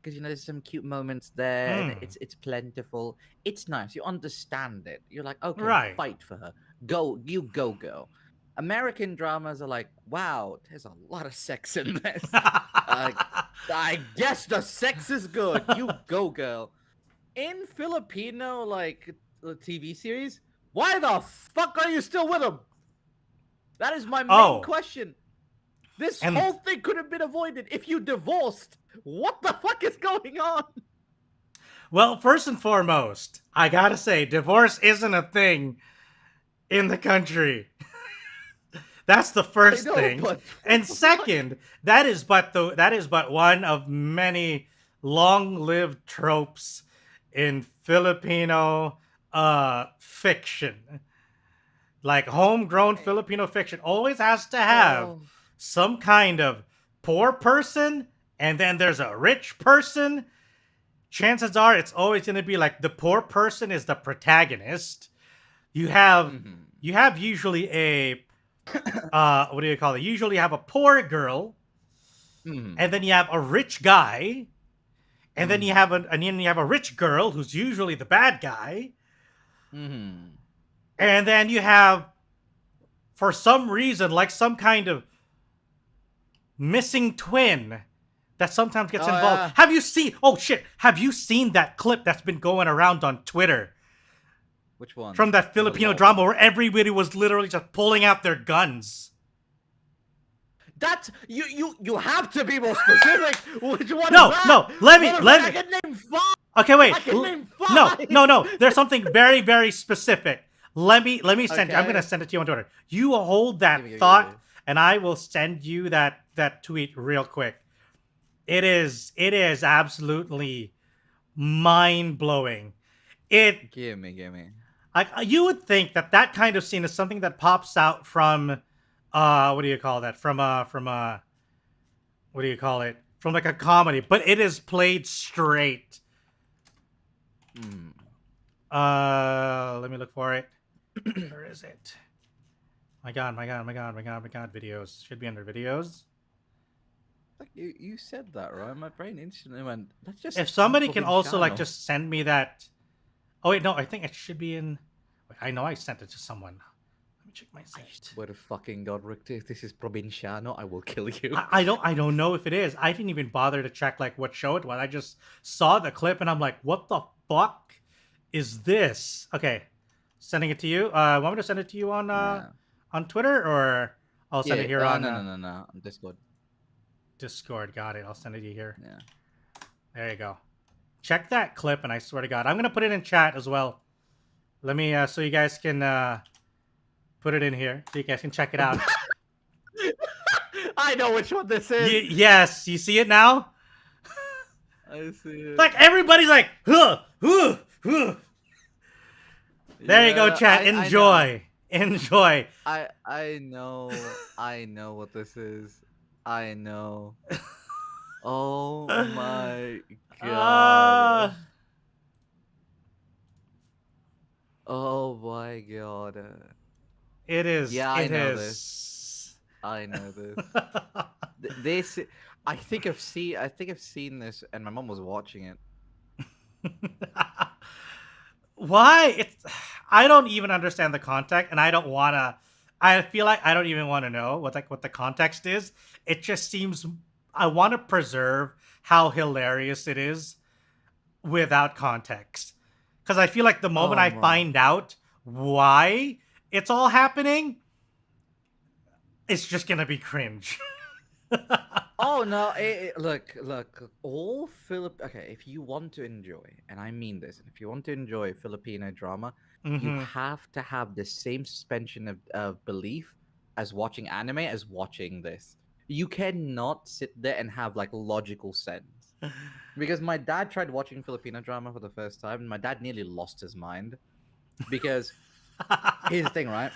Because, you know, there's some cute moments there. And it's plentiful. It's nice. You understand it. You're like, okay, fight for her. Go, girl. American dramas are like, wow, there's a lot of sex in this. I guess the sex is good. You go, girl. In Filipino, like, TV series, why the fuck are you still with him? That is my main question. This whole thing could have been avoided if you divorced. What the fuck is going on? Well, first and foremost, I gotta say, divorce isn't a thing in the country. That's the first thing. And second, that is but one of many long-lived tropes in Filipino fiction. Like homegrown Filipino fiction always has to have some kind of poor person, and then there's a rich person. Chances are it's always going to be like the poor person is the protagonist. You have usually a what do you call it? You usually have a poor girl, and then you have a rich guy, and then you have a rich girl who's usually the bad guy, and then you have, for some reason, like some kind of missing twin that sometimes gets Oh, involved. yeah. Have you seen? Oh shit! Have you seen that clip that's been going around on Twitter Which one? from that The Filipino law drama one. where everybody was literally just pulling out their guns? That's you have to be more specific. Which one No, is that? no, let me- I can name 5. Okay, wait. I can name 5. No. There's something very, very specific. Let me send. I'm Okay. gonna send it to you on Twitter. You hold that Give me. thought, and I will send you that tweet real quick. It is absolutely mind blowing. Give me. You would think that kind of scene is something that pops out from what do you call that? From what do you call it? From like a comedy, but it is played straight. Let me look for it. Where is it? My god, videos. Should be under videos. Like you said that, right? My brain instantly went, that's just If somebody can also channel. like just send me that. Oh wait, no, I think it should be in. Wait, I know I sent it to someone. Let me check my site. Swear to fucking God, Richter, if this is Provinciano, I will kill you. I don't know if it is. I didn't even bother to check like what show it was. I just saw the clip and I'm like, what the fuck is this? Okay, sending it to you. Want me to send it to you on on Twitter, or I'll send it here on no, on Discord. Discord. Got it. I'll send it to you here. Yeah. There you go. Check that clip, and I swear to God, I'm gonna put it in chat as well. Let me so you guys can put it in here so you guys can check it out. I know which one this is. Yes, you see it now. I see it. Like everybody's like, huh. There you go, chat. Enjoy. Enjoy. I know what this is. I know. Oh my God. Oh my God. It is. Yeah, it I know is. this. I know this. This I think I've seen this, and my mom was watching it. Why? I don't even understand the context, and I don't wanna. I feel like I don't even want to know what the context is. It just seems I want to preserve how hilarious it is without context, because I feel like the moment I find out why it's all happening, it's just gonna be cringe. Oh no! Look! All Okay, if you want to enjoy, and I mean this, if you want to enjoy Filipino drama, you have to have the same suspension of belief as watching anime as watching this. You cannot sit there and have like logical sense. Because my dad tried watching Filipino drama for the first time, and my dad nearly lost his mind. Because here's the thing, right?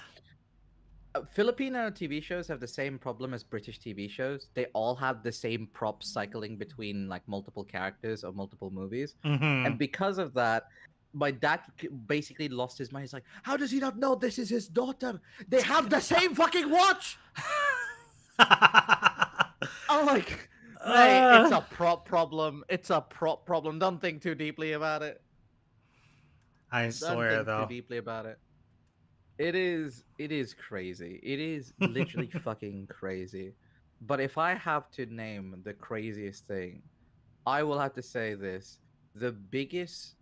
Filipino TV shows have the same problem as British TV shows. They all have the same props cycling between like multiple characters or multiple movies. And because of that, my dad basically lost his mind. He's like, how does he not know this is his daughter? They have the same fucking watch! I'm like, hey, it's a prop problem. It's a prop problem. Don't think too deeply about it. I swear, Don't think though. too deeply about it. It is crazy. It is literally fucking crazy. But if I have to name the craziest thing, I will have to say this. The biggest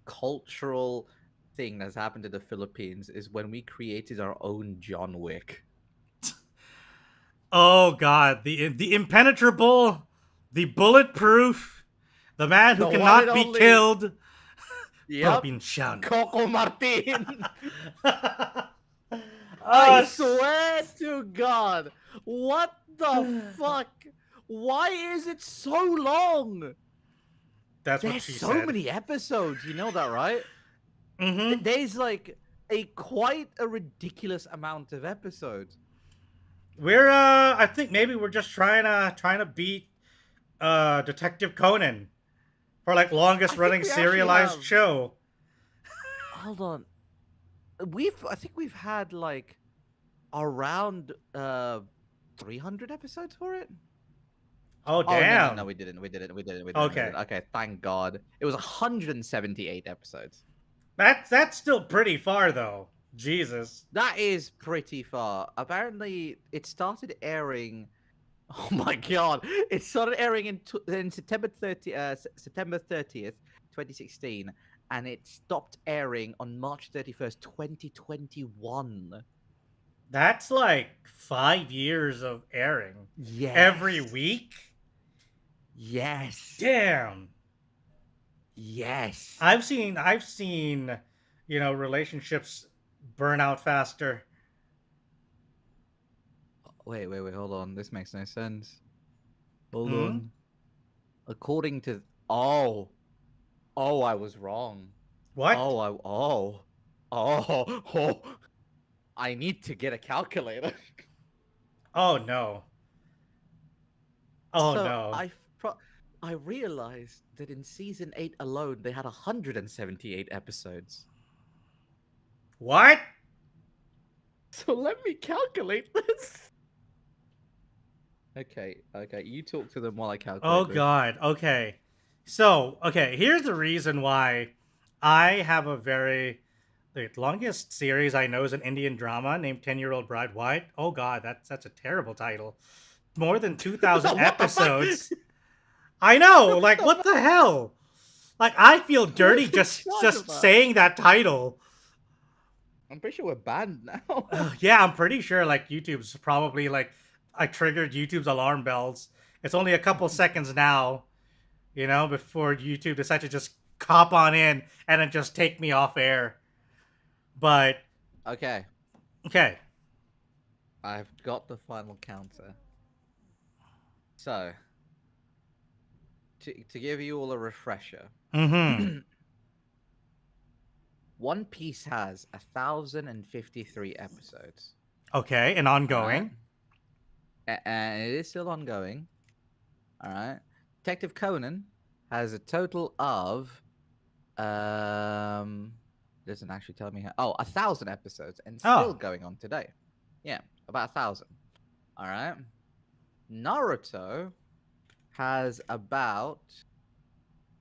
cultural thing that's happened to the Philippines is when we created our own John Wick. Oh God, the impenetrable, the bulletproof, the man who The cannot one be and only- killed. Yep. Provinciano. Coco Martin. I Oh, swear to God. What the fuck? Why is it so long? that's what There's she so said. many episodes. You know that, right? Mm-hmm. There's like quite a ridiculous amount of episodes. We're I think maybe we're just trying to beat Detective Conan for like longest running we actually serialized have. show. Hold on. I think we've had like around 300 episodes for it. Oh Oh damn. no, we didn't. Okay. Okay, thank God. It was 178 episodes. That's still pretty far though. Jesus. That is pretty far. Apparently, it started airing Oh my god! It started airing in September 30th, 2016, and it stopped airing on March 31st, 2021. That's like 5 years of airing every Yes. week. Yes. Damn. Yes. I've seen, relationships burn out faster. Wait, hold on. This makes no sense. Hold Hmm? on. According to I was wrong. What? Oh, I need to get a calculator. Oh no. Oh So no. I realized that in season 8 alone they had 178 episodes. What? So let me calculate this. Okay, you talk to them while I calculate Oh this. god. Okay. So, here's the reason why I have the longest series I know is an Indian drama named 10-Year-Old Bride. What? Oh god, that's a terrible title. More than 2,000 What the fuck? episodes. I know, like what the hell? Like I feel dirty Who's in just charge of that? saying that title. I'm pretty sure we're banned now. Yeah, I'm pretty sure like YouTube's probably like I triggered YouTube's alarm bells. It's only a couple seconds now, before YouTube decides to just cop on in and then just take me off air. But Okay, okay. I've got the final counter. So, to give you all a refresher, Mm-hmm. One Piece has 1,053 episodes. Okay, and ongoing. And it is still ongoing. All right. Detective Conan has a total of doesn't actually tell me how. 1,000 episodes and still going on today. Yeah, about 1,000. All right. Naruto has about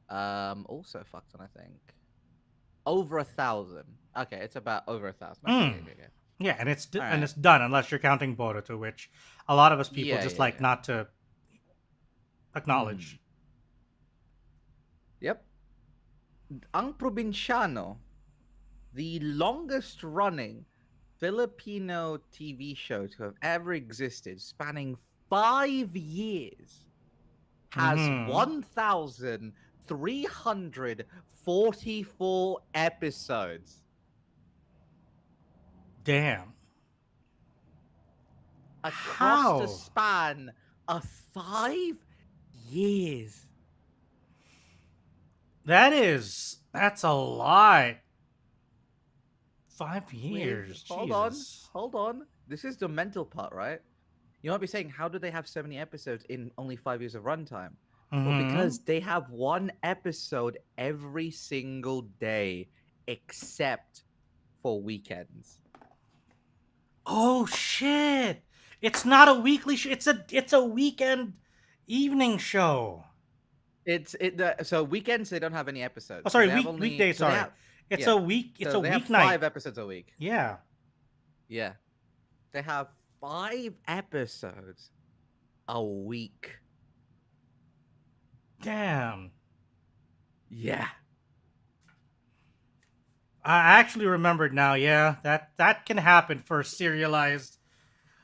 also fucked on, I think, over 1,000. Okay, it's about over 1,000. Okay. Yeah, and it's All and right. it's done unless you're counting Boruto, which a lot of us people Yeah, just yeah, like yeah. not to acknowledge. Yep. Ang Provinciano, the longest running Filipino TV show to have ever existed, spanning 5 years, has Mhm. 1,344 episodes. Damn. Across the How? span of 5 years. That's a lot. 5 years. Hold on. This is the mental part, right? You might be saying, how do they have so many episodes in only 5 years of runtime? Well, because they have one episode every single day, except for weekends. Oh shit! It's not a weekly show. It's a weekend evening show. So weekends they don't have any episodes. Oh, sorry, So they have weekday. so they sorry, have- it's yeah. a week. It's So a they have weeknight. 5 episodes a week. Yeah. Yeah. They have 5 episodes a week. Damn. Yeah. I actually remembered now. Yeah, that can happen for serialized,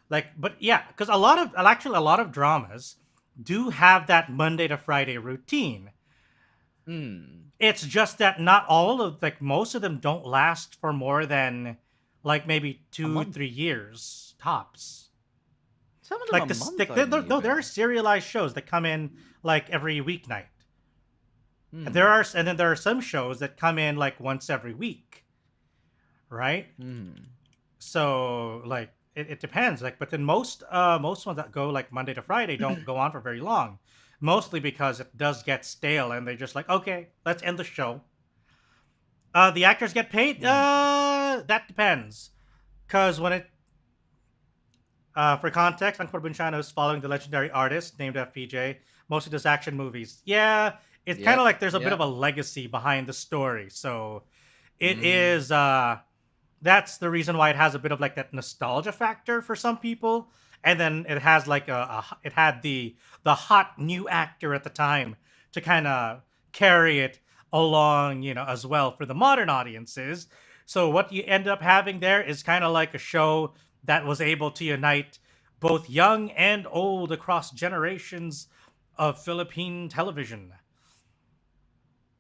but yeah, because a lot of dramas do have that Monday to Friday routine. It's just that not all of most of them don't last for more than maybe 2-3 years tops. Some of them Like a month. there are serialized shows that come in every weeknight. And then there are some shows that come in once every week, right? So it depends. But then most ones that go Monday to Friday don't go on for very long, mostly because it does get stale, and they're just okay, let's end the show. The actors get paid. That depends, because when it for context, Uncle Binciano is following the legendary artist named FPJ. Mostly does action movies. Yeah, it's kind of there's a bit of a legacy behind the story. So it is that's the reason why it has a bit of that nostalgia factor for some people. and then it has like it had the hot new actor at the time to kind of carry it along, as well for the modern audiences. So what you end up having there is kind of like a show that was able to unite both young and old across generations of Philippine television.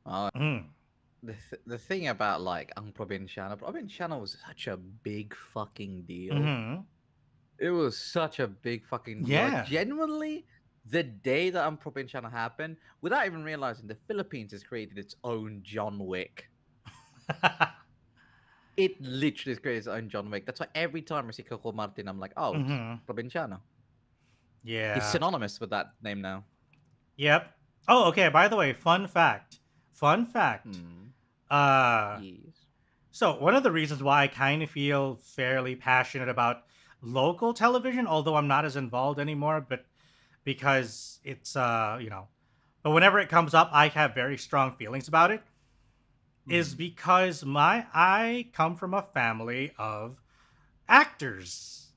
Uh, Mm. the thing about like Ang Provinciano was such a big fucking deal. Hmm. It was such a big fucking deal. Yeah. Like, genuinely, the day that Ang Provinciano happened, without even realizing, the Philippines has created its own John Wick. It literally has created its own John Wick. That's why every time I see Coco Martin, I'm like, oh, it's Mhm. Provinciano. He's Yeah. synonymous with that name now. Yep. Oh, okay. By the way, fun fact. Fun fact. Hmm. Yes. So one of the reasons why I kind of feel fairly passionate about local television, although I'm not as involved anymore, but because it's but whenever it comes up, I have very strong feelings about it, is Mhm. because I come from a family of actors.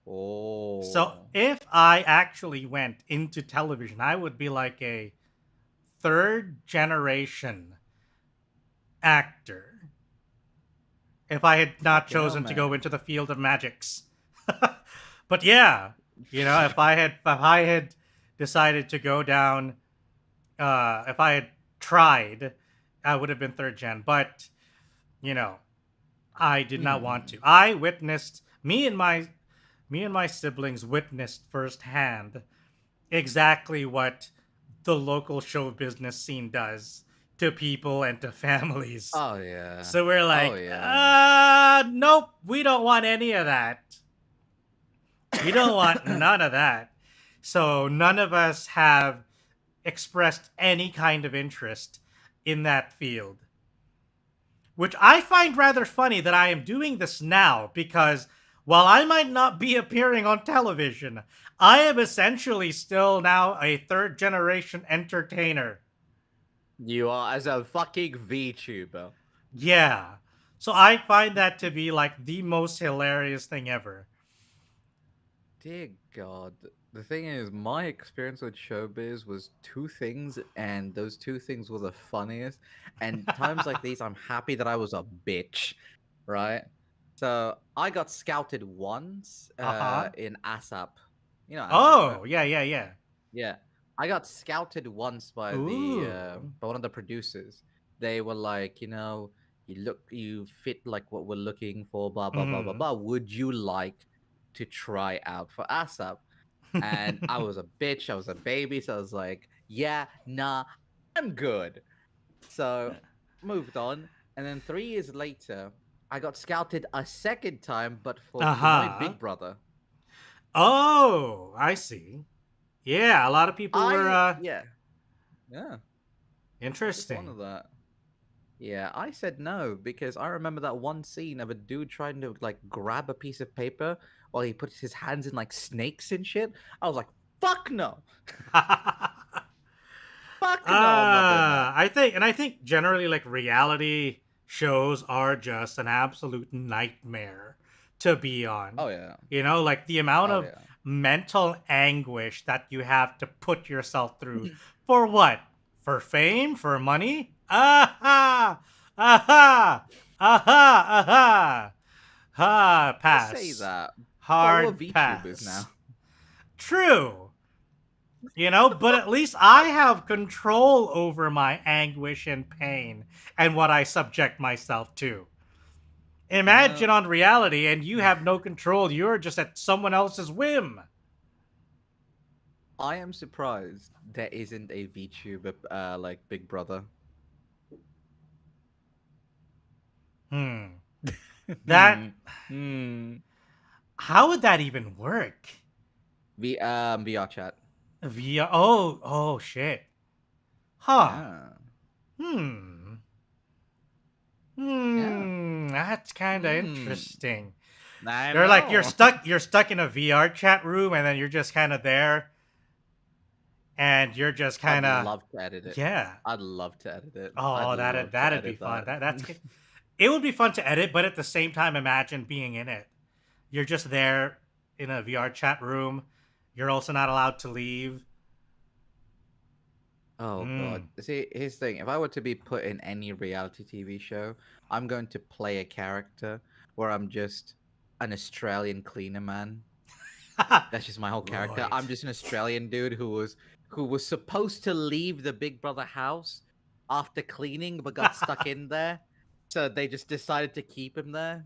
So Oh. if I actually went into television, I would be like a third generation actor if I had not Fucking hell, chosen to go man. into the field of magics. But yeah, if I had decided to go down, if I had tried, I would have been third gen. But you know, I did not want to. Hmm. I witnessed me and my siblings witnessed firsthand exactly what the local show business scene does to people and to families. Oh yeah. So we're Oh like, yeah. nope, we don't want any of that. We don't want none of that. So none of us have expressed any kind of interest in that field. Which I find rather funny that I am doing this now because while I might not be appearing on television, I am essentially still now a third generation entertainer. You are as a fucking VTuber. Yeah. So I find that to be like the most hilarious thing ever. Dear God. The thing is, my experience with showbiz was two things, and those two things were the funniest. And times like these, I'm happy that I was a bitch, right? So I got scouted once Uh-huh. in ASAP. You know ASAP, right? Oh, yeah, yeah, yeah. Yeah. I got scouted once by Ooh. by one of the producers. They were like, you fit like what we're looking for, blah blah blah blah Mhm. blah. Would you like to try out for ASAP? And I was a bitch, I was a baby, so I was like, yeah, nah, I'm good. So moved on, and then 3 years later, I got scouted a second time, but for Pinoy Uh-huh. Big Brother. Oh, I see. Yeah, a lot of people were Yeah, yeah, I just interesting. wanted that. Yeah, I said no because I remember that one scene of a dude trying to like grab a piece of paper while he puts his hands in like snakes and shit. I was like, fuck no. Fuck no, I'm not doing that. I think generally like reality shows are just an absolute nightmare to be on. Oh yeah. Like the amount Oh of yeah. mental anguish that you have to put yourself through for what? For fame? For money? Aha! Aha! Aha! Aha! Ha! I say Pass. that, but we're Hard VTubers pass. now. True. But at least I have control over my anguish and pain and what I subject myself to. You know, Imagine on reality and you have no control. You're just at someone else's whim. I am surprised there isn't a VTuber like Big Brother. Hmm. That. Hmm. Hmm. How would that even work? VR chat. Via. Oh, shit. Huh. Yeah. Hmm. Yeah. That's kind of Hmm. interesting. I They're like you're know. stuck. You're stuck in a VR chat room, and then you're just kind of there, and you're just I'd kind of love to edit it. yeah. I'd love to edit it. I'd Oh, that'd love to that'd be edit fun. that. That's it would be fun to edit, but at the same time, imagine being in it. You're just there. in a VR chat room, you're also not allowed to leave. Oh god. See, here's the thing. If I were to be put in any reality TV show, I'm going to play a character where I'm just an Australian cleaner man. That's just my whole character. Right. I'm just an Australian dude who was supposed to leave the Big Brother house after cleaning but got stuck in there. So they just decided to keep him there.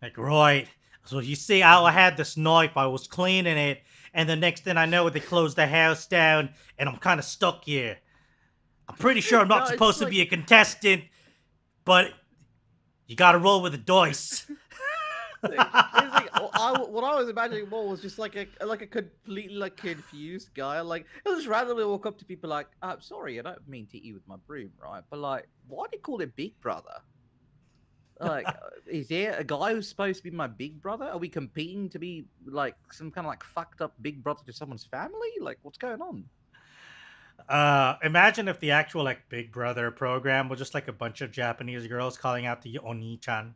Like, right. So you see how I had this knife, I was cleaning it, and the next thing I know, they closed the house down, and I'm kind of stuck here. I'm pretty sure I'm not No, it's supposed to like- be a contestant, but you gotta roll with the dice. It's like, what I was imagining more was just like a completely like confused guy. Like he'll just randomly walk up to people like, sorry, I don't mean to eat you with my broom, right? But like, why do you call it Big Brother? Like, is there a guy who's supposed to be my big brother? Are we competing to be like some kind of like fucked up big brother to someone's family? Like, what's going on? Imagine if the actual like Big Brother program was just like a bunch of Japanese girls calling out the Oni-chan.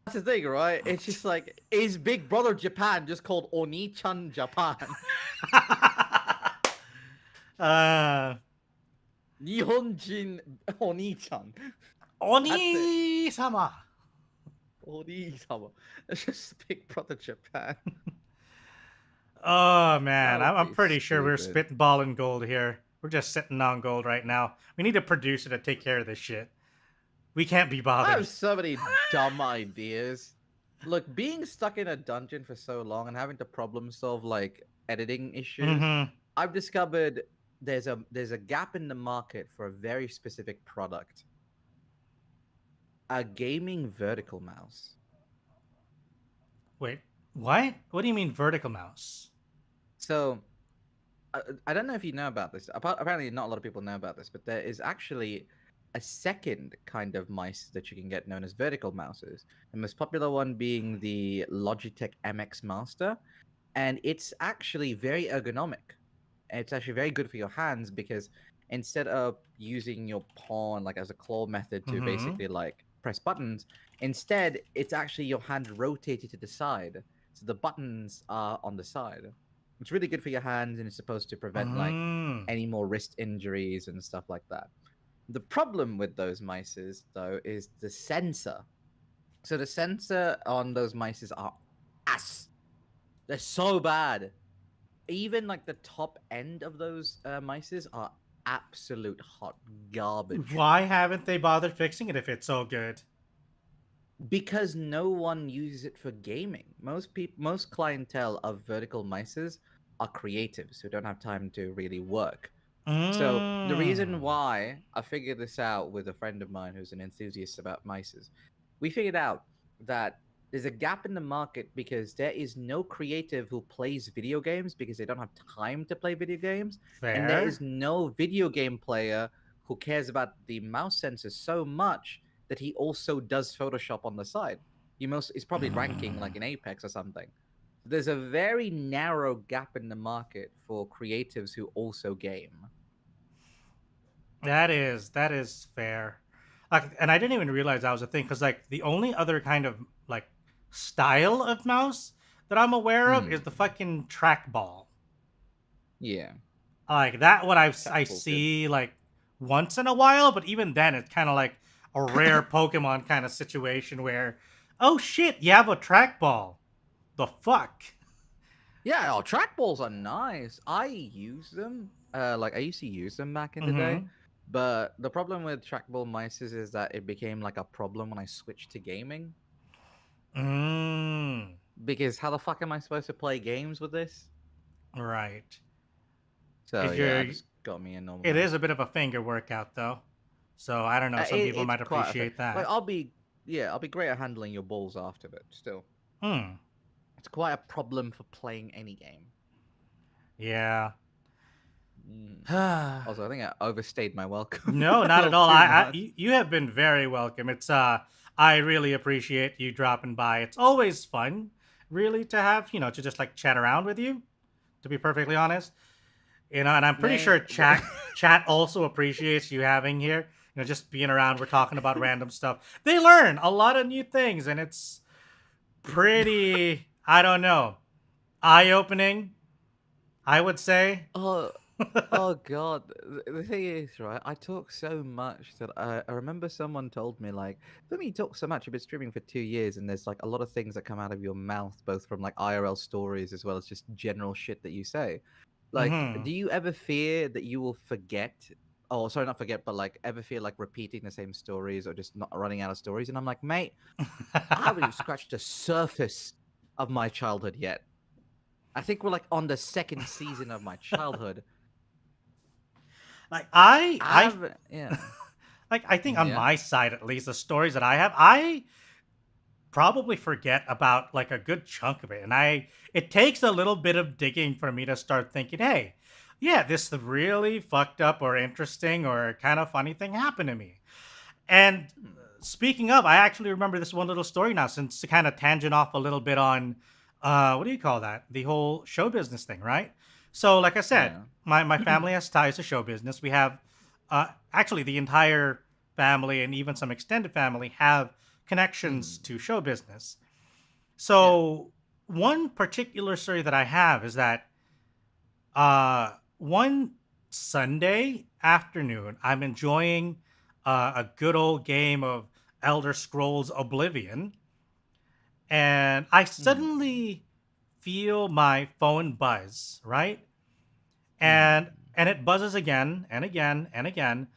That's the thing, right? It's just like, is Big Brother Japan just called Oni-chan Japan? Nihonjin Oni-chan. Oni-sama. Oni-sama. It's just Big Brother Japan. Oh man, That would I'm be pretty sure we're stupid. spitballing gold here. We're just sitting on gold right now. We need a producer to take care of this shit. We can't be I bothered. have so many dumb ideas. Look, being stuck in a dungeon for so long and having to problem solve like editing issues, Mhm. I've discovered there's a gap in the market for a very specific product. A gaming vertical mouse. Wait, what? What do you mean vertical mouse? So, I don't know if you know about this. Apparently, not a lot of people know about this, but there is actually a second kind of mice that you can get known as vertical mouses. The most popular one being the Logitech MX Master, and it's actually very ergonomic. It's actually very good for your hands because instead of using your pawn like as a claw method to Mhm. basically like press buttons, instead it's actually your hand rotated to the side, so the buttons are on the side. It's really good for your hands and it's supposed to prevent like Mm. any more wrist injuries and stuff like that. The problem with those mices though is the sensor. So the sensor on those mices are ass. They're so bad. Even like the top end of those mices are absolute hot garbage. Why haven't they bothered fixing it if it's so good? Because no one uses it for gaming. Most clientele of vertical mices are creatives who don't have time to really work. So the reason Mm. why I figured this out with a friend of mine who's an enthusiast about mices, we figured out that there's a gap in the market because there is no creative who plays video games because they don't have time to play video games, and there Fair. is no video game player who cares about the mouse sensor so much that he also does Photoshop on the side. He's probably ranking like in Apex or something. There's a very narrow gap in the market for creatives who also game. That is fair. Like, and I didn't even realize that was a thing because like the only other kind of like style of mouse that I'm aware of is the fucking trackball. Yeah. Like that one I Trackball's good. see like once in a while, but even then it's kind of like a rare Pokemon kind of situation where, oh shit, you have a trackball. The fuck? Yeah, oh, trackballs are nice. I use them. Like I used to use them back in the day. Mhm. But the problem with trackball mices is that it became like a problem when I switched to gaming. Mm. Because how the fuck am I supposed to play games with this? Right. So If yeah, I you're, just got me a normal it mouse. is a bit of a finger workout though. So I don't know. Some people might It's quite appreciate that. like I'll be great at handling your balls after, but still, Hmm. it's quite a problem for playing any game. Yeah. Also, I think I overstayed my welcome. No, a not at little all. too I much. you have been very welcome. It's I really appreciate you dropping by. It's always fun, really, to have, to just like chat around with you, to be perfectly honest. And I'm pretty sure Man, chat also appreciates you having here. Just being around, we're talking about random stuff. They learn a lot of new things, and it's pretty, I don't know, eye-opening, I would say. Oh, oh God. The thing is, right, I talk so much that I remember someone told me, like, for me, you talk so much, you've been streaming for 2 years, and there's like a lot of things that come out of your mouth, both from like IRL stories as well as just general shit that you say. Like, Hmm. do you ever fear that you will forget? Oh, sorry, not forget, but like ever feel like repeating the same stories or just not running out of stories? And I'm like, mate, I haven't even scratched the surface of my childhood yet. I think we're like on the second season of my childhood. Like I haven't, yeah. like I think on Yeah. my side at least, the stories that I have, I probably forget about like a good chunk of it, and it takes a little bit of digging for me to start thinking, hey, yeah, this really fucked up or interesting or kind of funny thing happened to me. And Hmm. speaking of, I actually remember this one little story now, since to kind of tangent off a little bit on what do you call that? The whole show business thing, right? So, like I said, Yeah. my family has ties to show business. We have actually the entire family and even some extended family have connections Hmm. to show business. Yeah. So, one particular story that I have is that one Sunday afternoon, I'm enjoying a good old game of Elder Scrolls Oblivion, and I Hmm. suddenly feel my phone buzz, right? Hmm. And it buzzes again and again and again,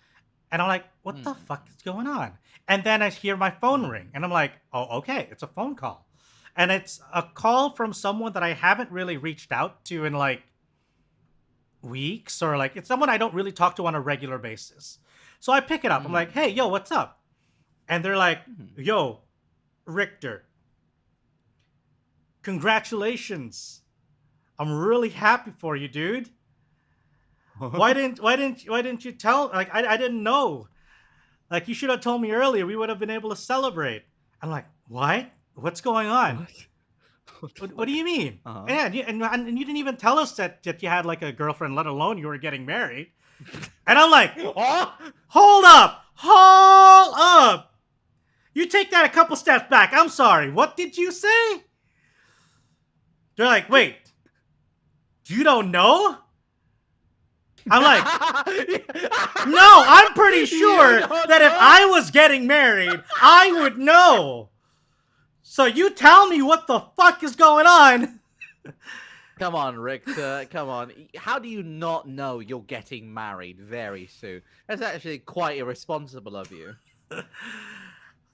and I'm like, what the Hmm. fuck is going on? And then I hear my phone ring, Hmm. and I'm like, oh, okay, it's a phone call. And it's a call from someone that I haven't really reached out to in like weeks, or like it's someone I don't really talk to on a regular basis. So I pick it up. I'm like, hey, yo, Hmm. what's up? And they're like, Hmm. yo, Richter, congratulations. I'm really happy for you, dude. Why didn't you tell, like I didn't know. Like you should have told me earlier. We would have been able to celebrate. I'm like, what? What's going on? What? What the What do fuck? you mean? Uh-huh. And you didn't even tell us that you had like a girlfriend, let alone you were getting married. And I'm like, Oh! hold up, hold up. You take that a couple steps back. I'm sorry. What did you say? They're like, wait, you don't know? I'm like, no, I'm pretty You sure don't that if know? I was getting married, I would know. So you tell me what the fuck is going on. Come on, Richter. Come on. How do you not know you're getting married very soon? That's actually quite irresponsible of you.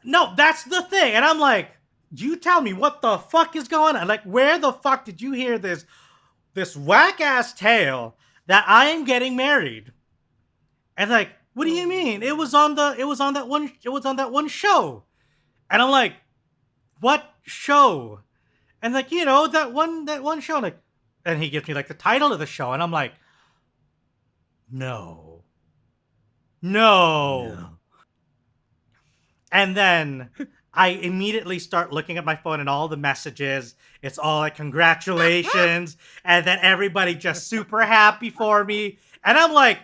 No, that's the thing. And I'm like, you tell me what the fuck is going on. Like, where the fuck did you hear this whack ass tale that I am getting married? And like, what do you mean? Oh. It was on that one show. And I'm like, what show? And like, that one show. Like, and he gives me like the title of the show, and I'm like, no, no. No. And then I immediately start looking at my phone and all the messages. It's all like congratulations, and then everybody just super happy for me. And I'm like,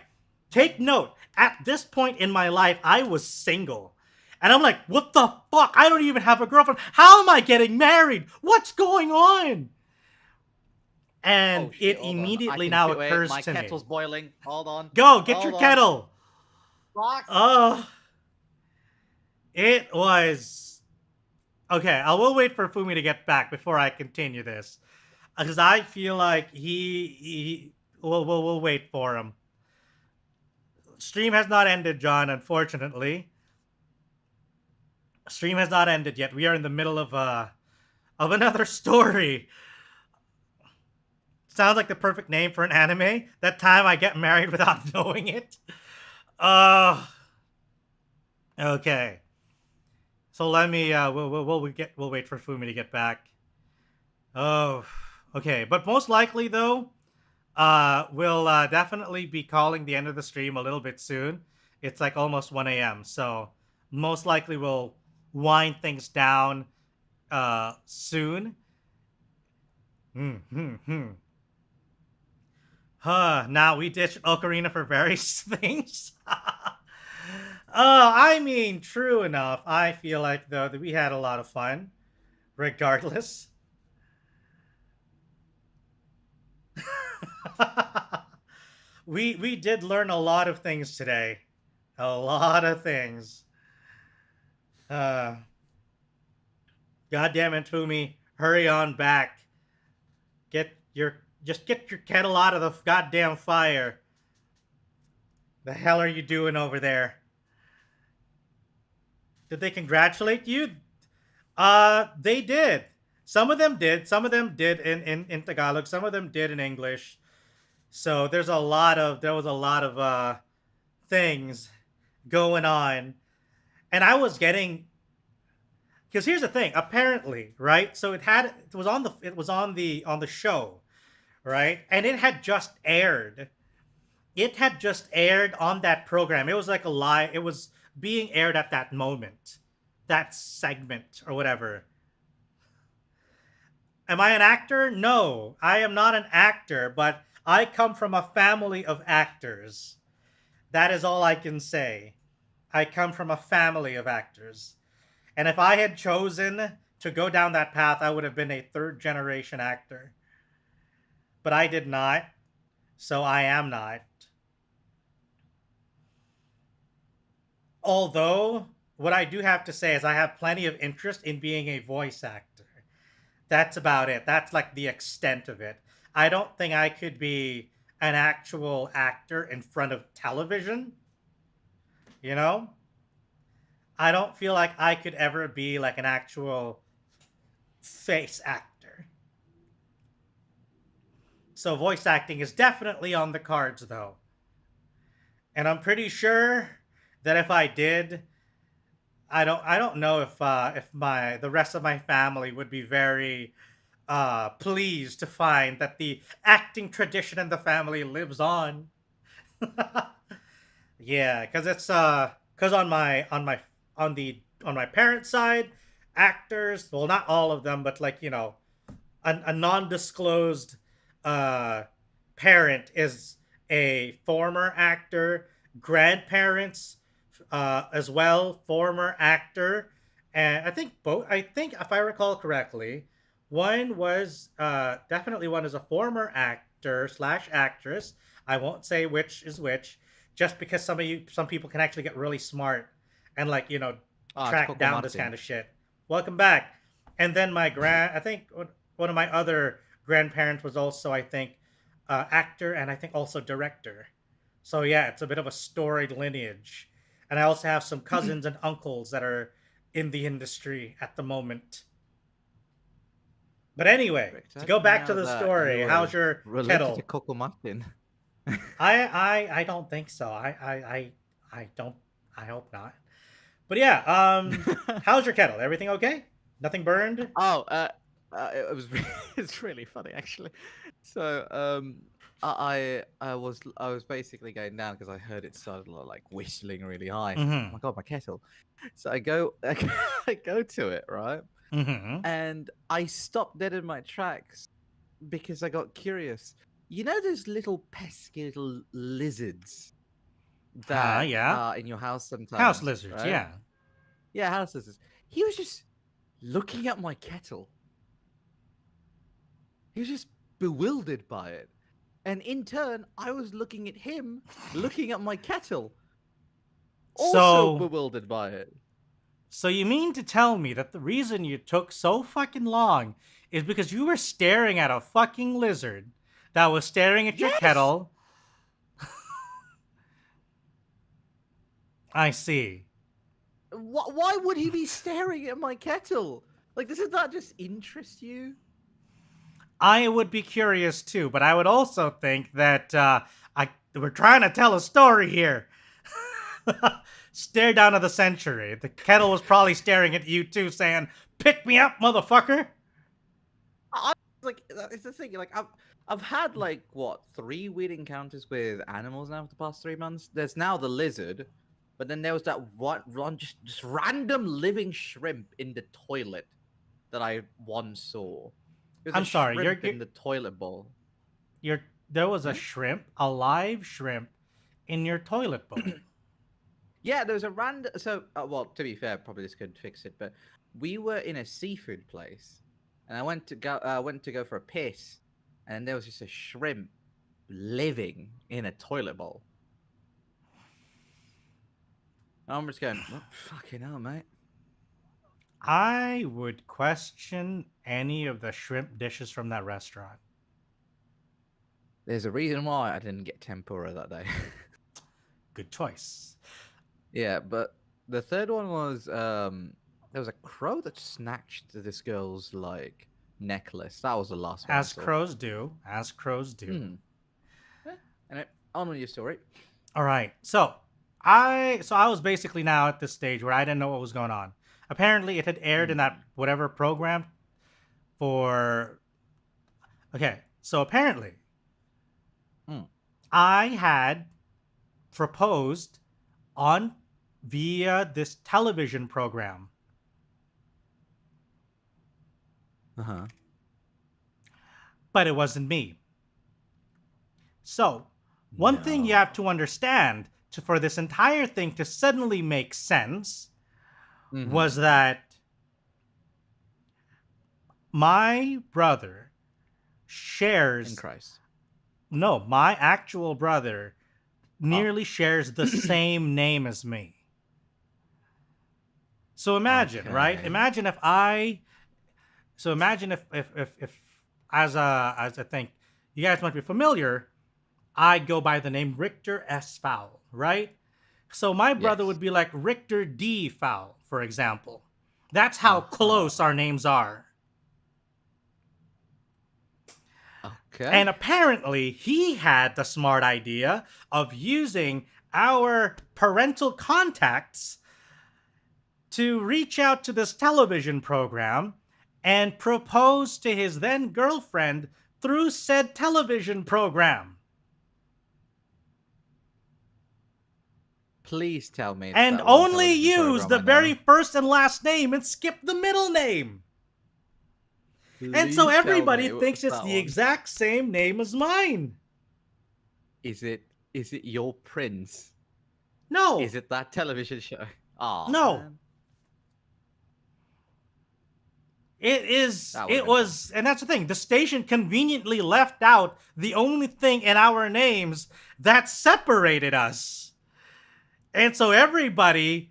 take note. At this point in my life, I was single. And I'm like, what the fuck? I don't even have a girlfriend. How am I getting married? What's going on? And Oh shit, it hold on. I immediately can now feel it. occurs My to me. kettle's boiling. Hold on. Go, get your Hold on. kettle. Fuck. Oh, it was okay. I will wait for Fumi to get back before I continue this, because I feel like he we'll wait for him. Stream has not ended, John. Unfortunately, stream has not ended yet. We are in the middle of another story. Sounds like the perfect name for an anime. That time I get married without knowing it. Okay. So let me we'll wait for Fumi to get back. Oh, okay. But most likely though, we'll definitely be calling the end of the stream a little bit soon. It's like almost 1 a.m. So most likely we'll wind things down soon. Now we ditched Ocarina for various things. I mean, true enough. I feel like though that we had a lot of fun. regardless. We did learn a lot of things today. A lot of things. Uh, Goddamn it, Fumi. Hurry on back. Just get your kettle out of the goddamn fire. The hell are you doing over there? Did they congratulate you? They did. Some of them did. Some of them did in Tagalog. Some of them did in English. So there was a lot of things going on. And I was getting, because here's the thing, apparently, right? So it was on the show, right? And it had just aired. It had just aired on that program. It was like it was being aired at that moment. That segment or whatever. Am I an actor? No, I am not an actor, but I come from a family of actors. That is all I can say. I come from a family of actors. And if I had chosen to go down that path, I would have been a third generation actor. But I did not, so I am not. Although, what I do have to say is I have plenty of interest in being a voice actor. That's about it. That's like the extent of it. I don't think I could be an actual actor in front of television. You know? I don't feel like I could ever be like an actual face actor. So voice acting is definitely on the cards though. And I'm pretty sure that if I did, I don't know if the rest of my family would be very pleased to find that the acting tradition in the family lives on. Yeah, because it's because on my parents' side, actors, well, not all of them, but like, you know, a non-disclosed parent is a former actor, grandparents as well, former actor, and I think if I recall correctly, one was definitely one is a former actor / actress. I won't say which is which, just because some people can actually get really smart and, like, you know, track down this kind of shit. Welcome back. And then I think one of my other grandparents was also, I think, actor and I think also director. So yeah, it's a bit of a storied lineage. And I also have some cousins and uncles that are in the industry at the moment. But anyway, Richter, to go back now to the that story, you're how's your related kettle? to Coco Martin. I don't think so. I don't. I hope not. But yeah, how's your kettle? Everything okay? Nothing burned? Oh, it was it's really funny actually. So I was basically going down because I heard it started like whistling really high. So I was like, oh Mm-hmm. my god, my kettle. So I go I go to it, right? Mm-hmm. And I stopped dead in my tracks because I got curious. You know those little pesky little lizards that Yeah. are in your house House sometimes, lizards, right? yeah. Yeah, house lizards. He was just looking at my kettle. He was just bewildered by it. And in turn, I was looking at him, looking at my kettle, also So bewildered by it. so you mean to tell me that the reason you took so fucking long is because you were staring at a fucking lizard that was staring at your Yes! kettle? I see. Why would he be staring at my kettle? Like, doesn't that just interest you? I would be curious too, but I would also think that we're trying to tell a story here. Stare down of the century. The kettle was probably staring at you too, saying, "Pick me up, motherfucker." I like it's the thing. Like I've had like what 3 weird encounters with animals now for the past 3 months. There's now the lizard, but then there was that one just random living shrimp in the toilet that I once saw. There's a I'm sorry. shrimp in the toilet bowl. There was a Hmm? shrimp, a live shrimp, in your toilet bowl. Yeah, there was a random. So, well, to be fair, probably this could fix it. But we were in a seafood place, and I went to go for a piss, and there was just a shrimp living in a toilet bowl. And I'm just going, what fucking hell, mate? I would question any of the shrimp dishes from that restaurant. There's a reason why I didn't get tempura that day. Good choice. Yeah, but the third one was there was a crow that snatched this girl's like necklace. That was the last one. As crows do. As crows do. And on with your story. All right. So I was basically now at this stage where I didn't know what was going on. Apparently, it had aired in that whatever program for. Okay, so apparently, I had proposed via this television program. But it wasn't me. So, one thing you have to understand for this entire thing to suddenly make sense was that my brother shares. In Christ. No, my actual brother nearly shares the same name as me. So imagine, right? Imagine if as I think you guys might be familiar, I go by the name Richter Fowl, right? So my brother would be like Richter D Fowl, for example. That's how close our names are. Okay. And apparently, he had the smart idea of using our parental contacts to reach out to this television program and propose to his then girlfriend through said television program. Please tell me. And only use the very first and last name and skip the middle name. And so everybody thinks it's the exact same name as mine. Is it your prince? No. Is it that television show? Oh, no. Man. It was, and that's the thing. The station conveniently left out the only thing in our names that separated us. And so everybody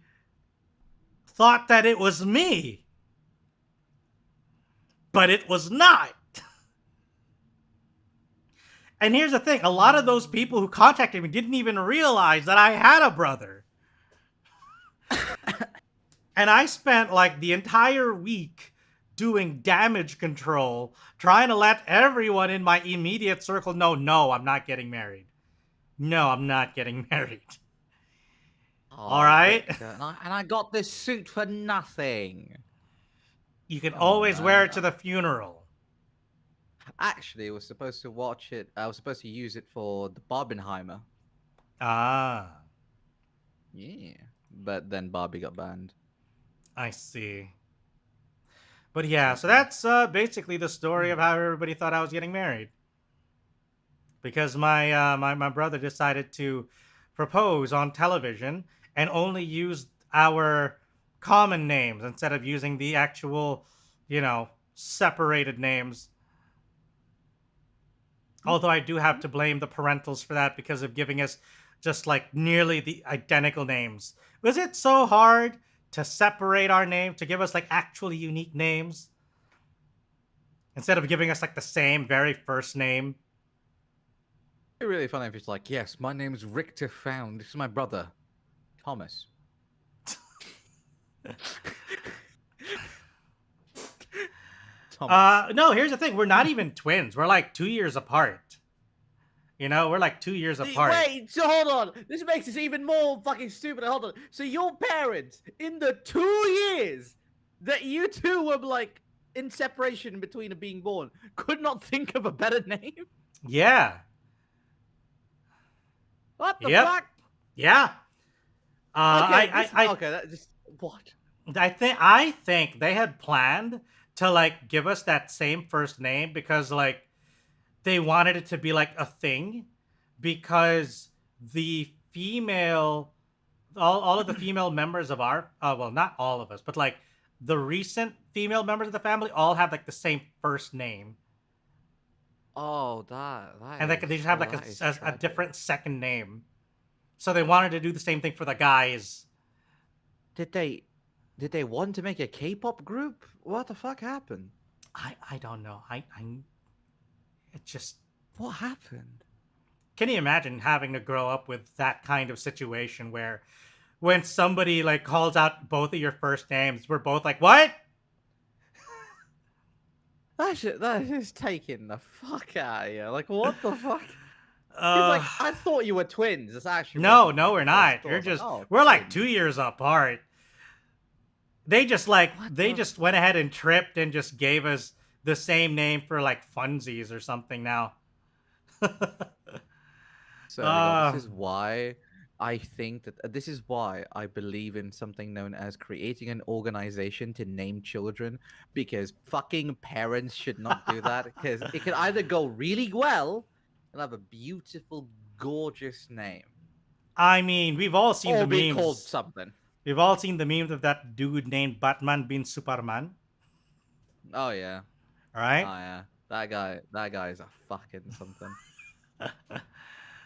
thought that it was me. But it was not. And here's the thing. A lot of those people who contacted me didn't even realize that I had a brother. And I spent like the entire week doing damage control, trying to let everyone in my immediate circle know, no, I'm not getting married. No, I'm not getting married. All right? And I got this suit for nothing. You can always wear it to the funeral. Actually, I was supposed to watch it. I was supposed to use it for the Barbenheimer. Ah. Yeah. But then Barbie got banned. I see. But yeah, so that's basically the story of how everybody thought I was getting married. Because my brother decided to propose on television and only use our common names instead of using the actual, separated names. Although I do have to blame the parentals for that because of giving us just like nearly the identical names. Was it so hard to separate our name, to give us like actually unique names? Instead of giving us like the same very first name? It'd be really funny if it's like, yes, my name is Richter Fowl. This is my brother, Thomas. No, here's the thing. We're not even twins. We're like 2 years apart. We're like 2 years apart. Wait, so hold on. This makes this even more fucking stupid. Hold on. So your parents, in the 2 years that you two were like in separation between being born, could not think of a better name? Yeah. What the fuck? Yeah. Okay, that just what? I think they had planned to like give us that same first name because like they wanted it to be like a thing, because the female all of the female members of our well, not all of us, but like the recent female members of the family all have like the same first name, Oh, that and like is they just have like that is a tragic. different second name. So they wanted to do the same thing for the guys. Did they want to make a K-pop group? What the fuck happened? I don't know. It just. What happened? Can you imagine having to grow up with that kind of situation where when somebody like calls out both of your first names, we're both like, what? That is taking the fuck out of you. Like, what the fuck? It's Uh, like, I thought you were twins. It's actually no, wasn't no, like we're the not. first thought. You're I was like, just oh, we're like twins. 2 years apart. They just like What they the- just went ahead and tripped and just gave us the same name for like funsies or something now. So everyone, this Uh, is why I think that this is why I believe in something known as creating an organization to name children, because fucking parents should not do that, because it can either go really well and have a beautiful, gorgeous name, I mean, we've all seen or the be called memes. something. We've all seen the memes of that dude named Batman being Superman, Oh yeah, oh right? yeah, that guy is a fucking something.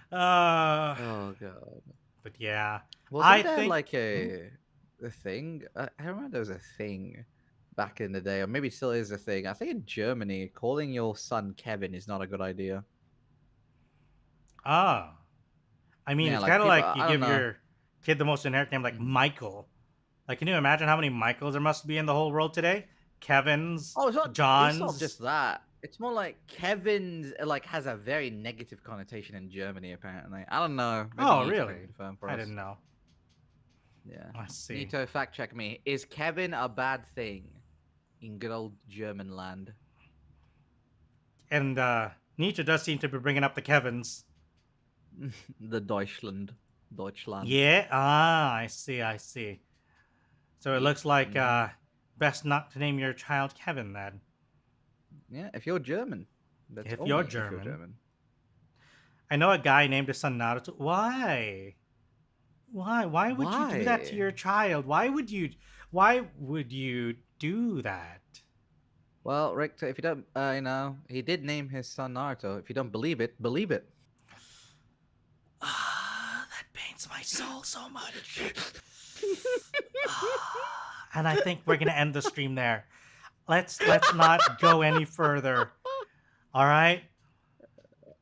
Oh god. But yeah, Wasn't I there think like a thing? I remember there was a thing back in the day, or maybe still is a thing. I think in Germany, calling your son Kevin is not a good idea. ah, I mean, Yeah, it's like kind of people, like you I don't give know. your kid the most generic name, like Mhm. Michael. Like, can you imagine how many Michaels there must be in the whole world today? Kevins, Oh, it's not just Johns. that. It's more like Kevin's like has a very negative connotation in Germany. Apparently, I don't know. Maybe Oh, Nito can really? confirm for I us. didn't know. Yeah, I see. Nito, fact check me. Is Kevin a bad thing in good old German land? And Nietzsche does seem to be bringing up the Kevins. The Deutschland. Yeah. Ah, I see. I see. So it Yeah. looks like Mhm. best not to name your child Kevin then. Yeah, if you're German. That's If you're only if you're German. German. I know a guy named his son Naruto. Why? Why? Why would you do that to Why? your child? Why would you? Why would you do that? Well, Richter, if you don't, he did name his son Naruto. If you don't believe it, believe it. Ah, that pains my soul so much. And I think we're gonna end the stream there. Let's not go any further. All right.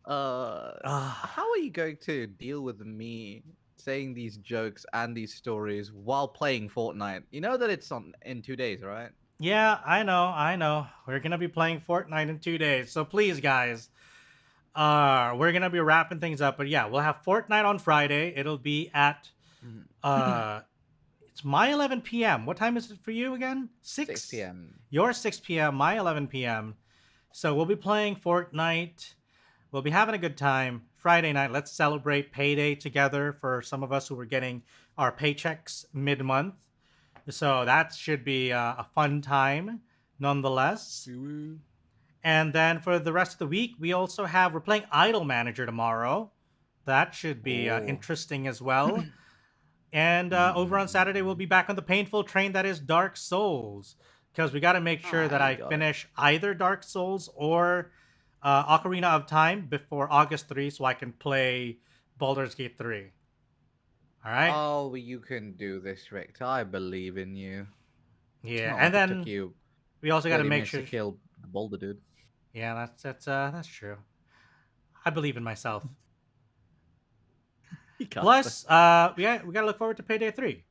Ah, How are you going to deal with me saying these jokes and these stories while playing Fortnite? You know that it's on in 2 days, right? yeah, I know, I know. We're gonna be playing Fortnite in 2 days, so please, guys, we're gonna be wrapping things up. But yeah, we'll have Fortnite on Friday. It'll be at Mhm. uh, it's my 11 p.m. What time is it for you again? 6 p.m. Your 6 p.m. My 11 p.m. So we'll be playing Fortnite. We'll be having a good time. Friday night, let's celebrate payday together for some of us who were getting our paychecks mid-month. So that should be a fun time nonetheless. And then for the rest of the week, we're playing Idol Manager tomorrow. That should be Oh. interesting as well. And over on Saturday, we'll be back on the painful train that is Dark Souls. Because we got to make sure that I I got it. finish either Dark Souls or Ocarina of Time before August 3 so I can play Baldur's Gate 3. All right? Oh, you can do this, Rick. I believe in you. It's Yeah. not And like it took then you we also got to 30 make minutes sure. to kill the boulder dude. Yeah, that's true. I believe in myself. You can't. Plus, we got to look forward to Payday 3.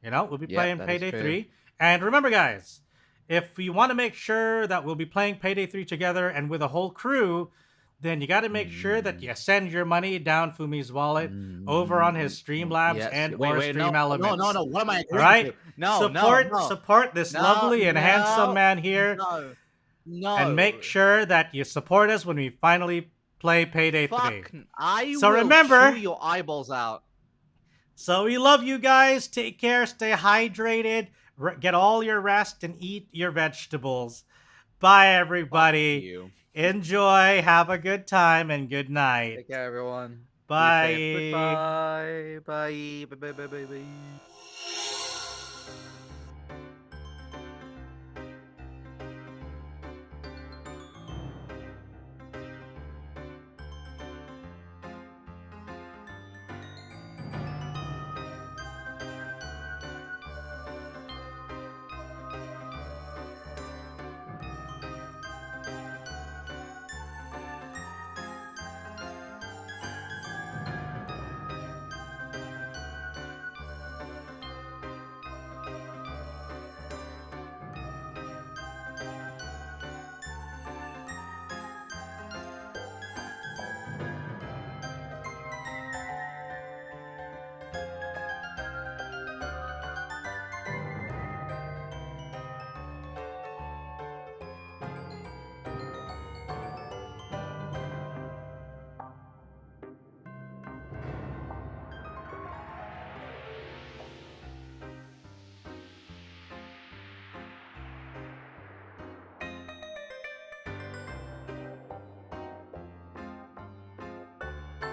You know, we'll be Yeah, playing that is Payday true. 3. And remember, guys, if you want to make sure that we'll be playing Payday 3 together and with a whole crew, then you got to make sure that you send your money down Fumi's wallet over on his Streamlabs Yes. and Wait, or wait, Stream no, Elements. no. What am I All agreeing right? to? No. Support this lovely and handsome man here. No. And make sure that you support us when we finally play Payday 3. Fuck, I So will remember- chew your eyeballs out. So we love you guys. Take care. Stay hydrated. Get all your rest and eat your vegetables. Bye, everybody. Fuck you. Enjoy. Have a good time and good night. Take care, everyone. Be safe. Bye. Goodbye. Bye. Bye. Bye. Bye. Bye. Bye.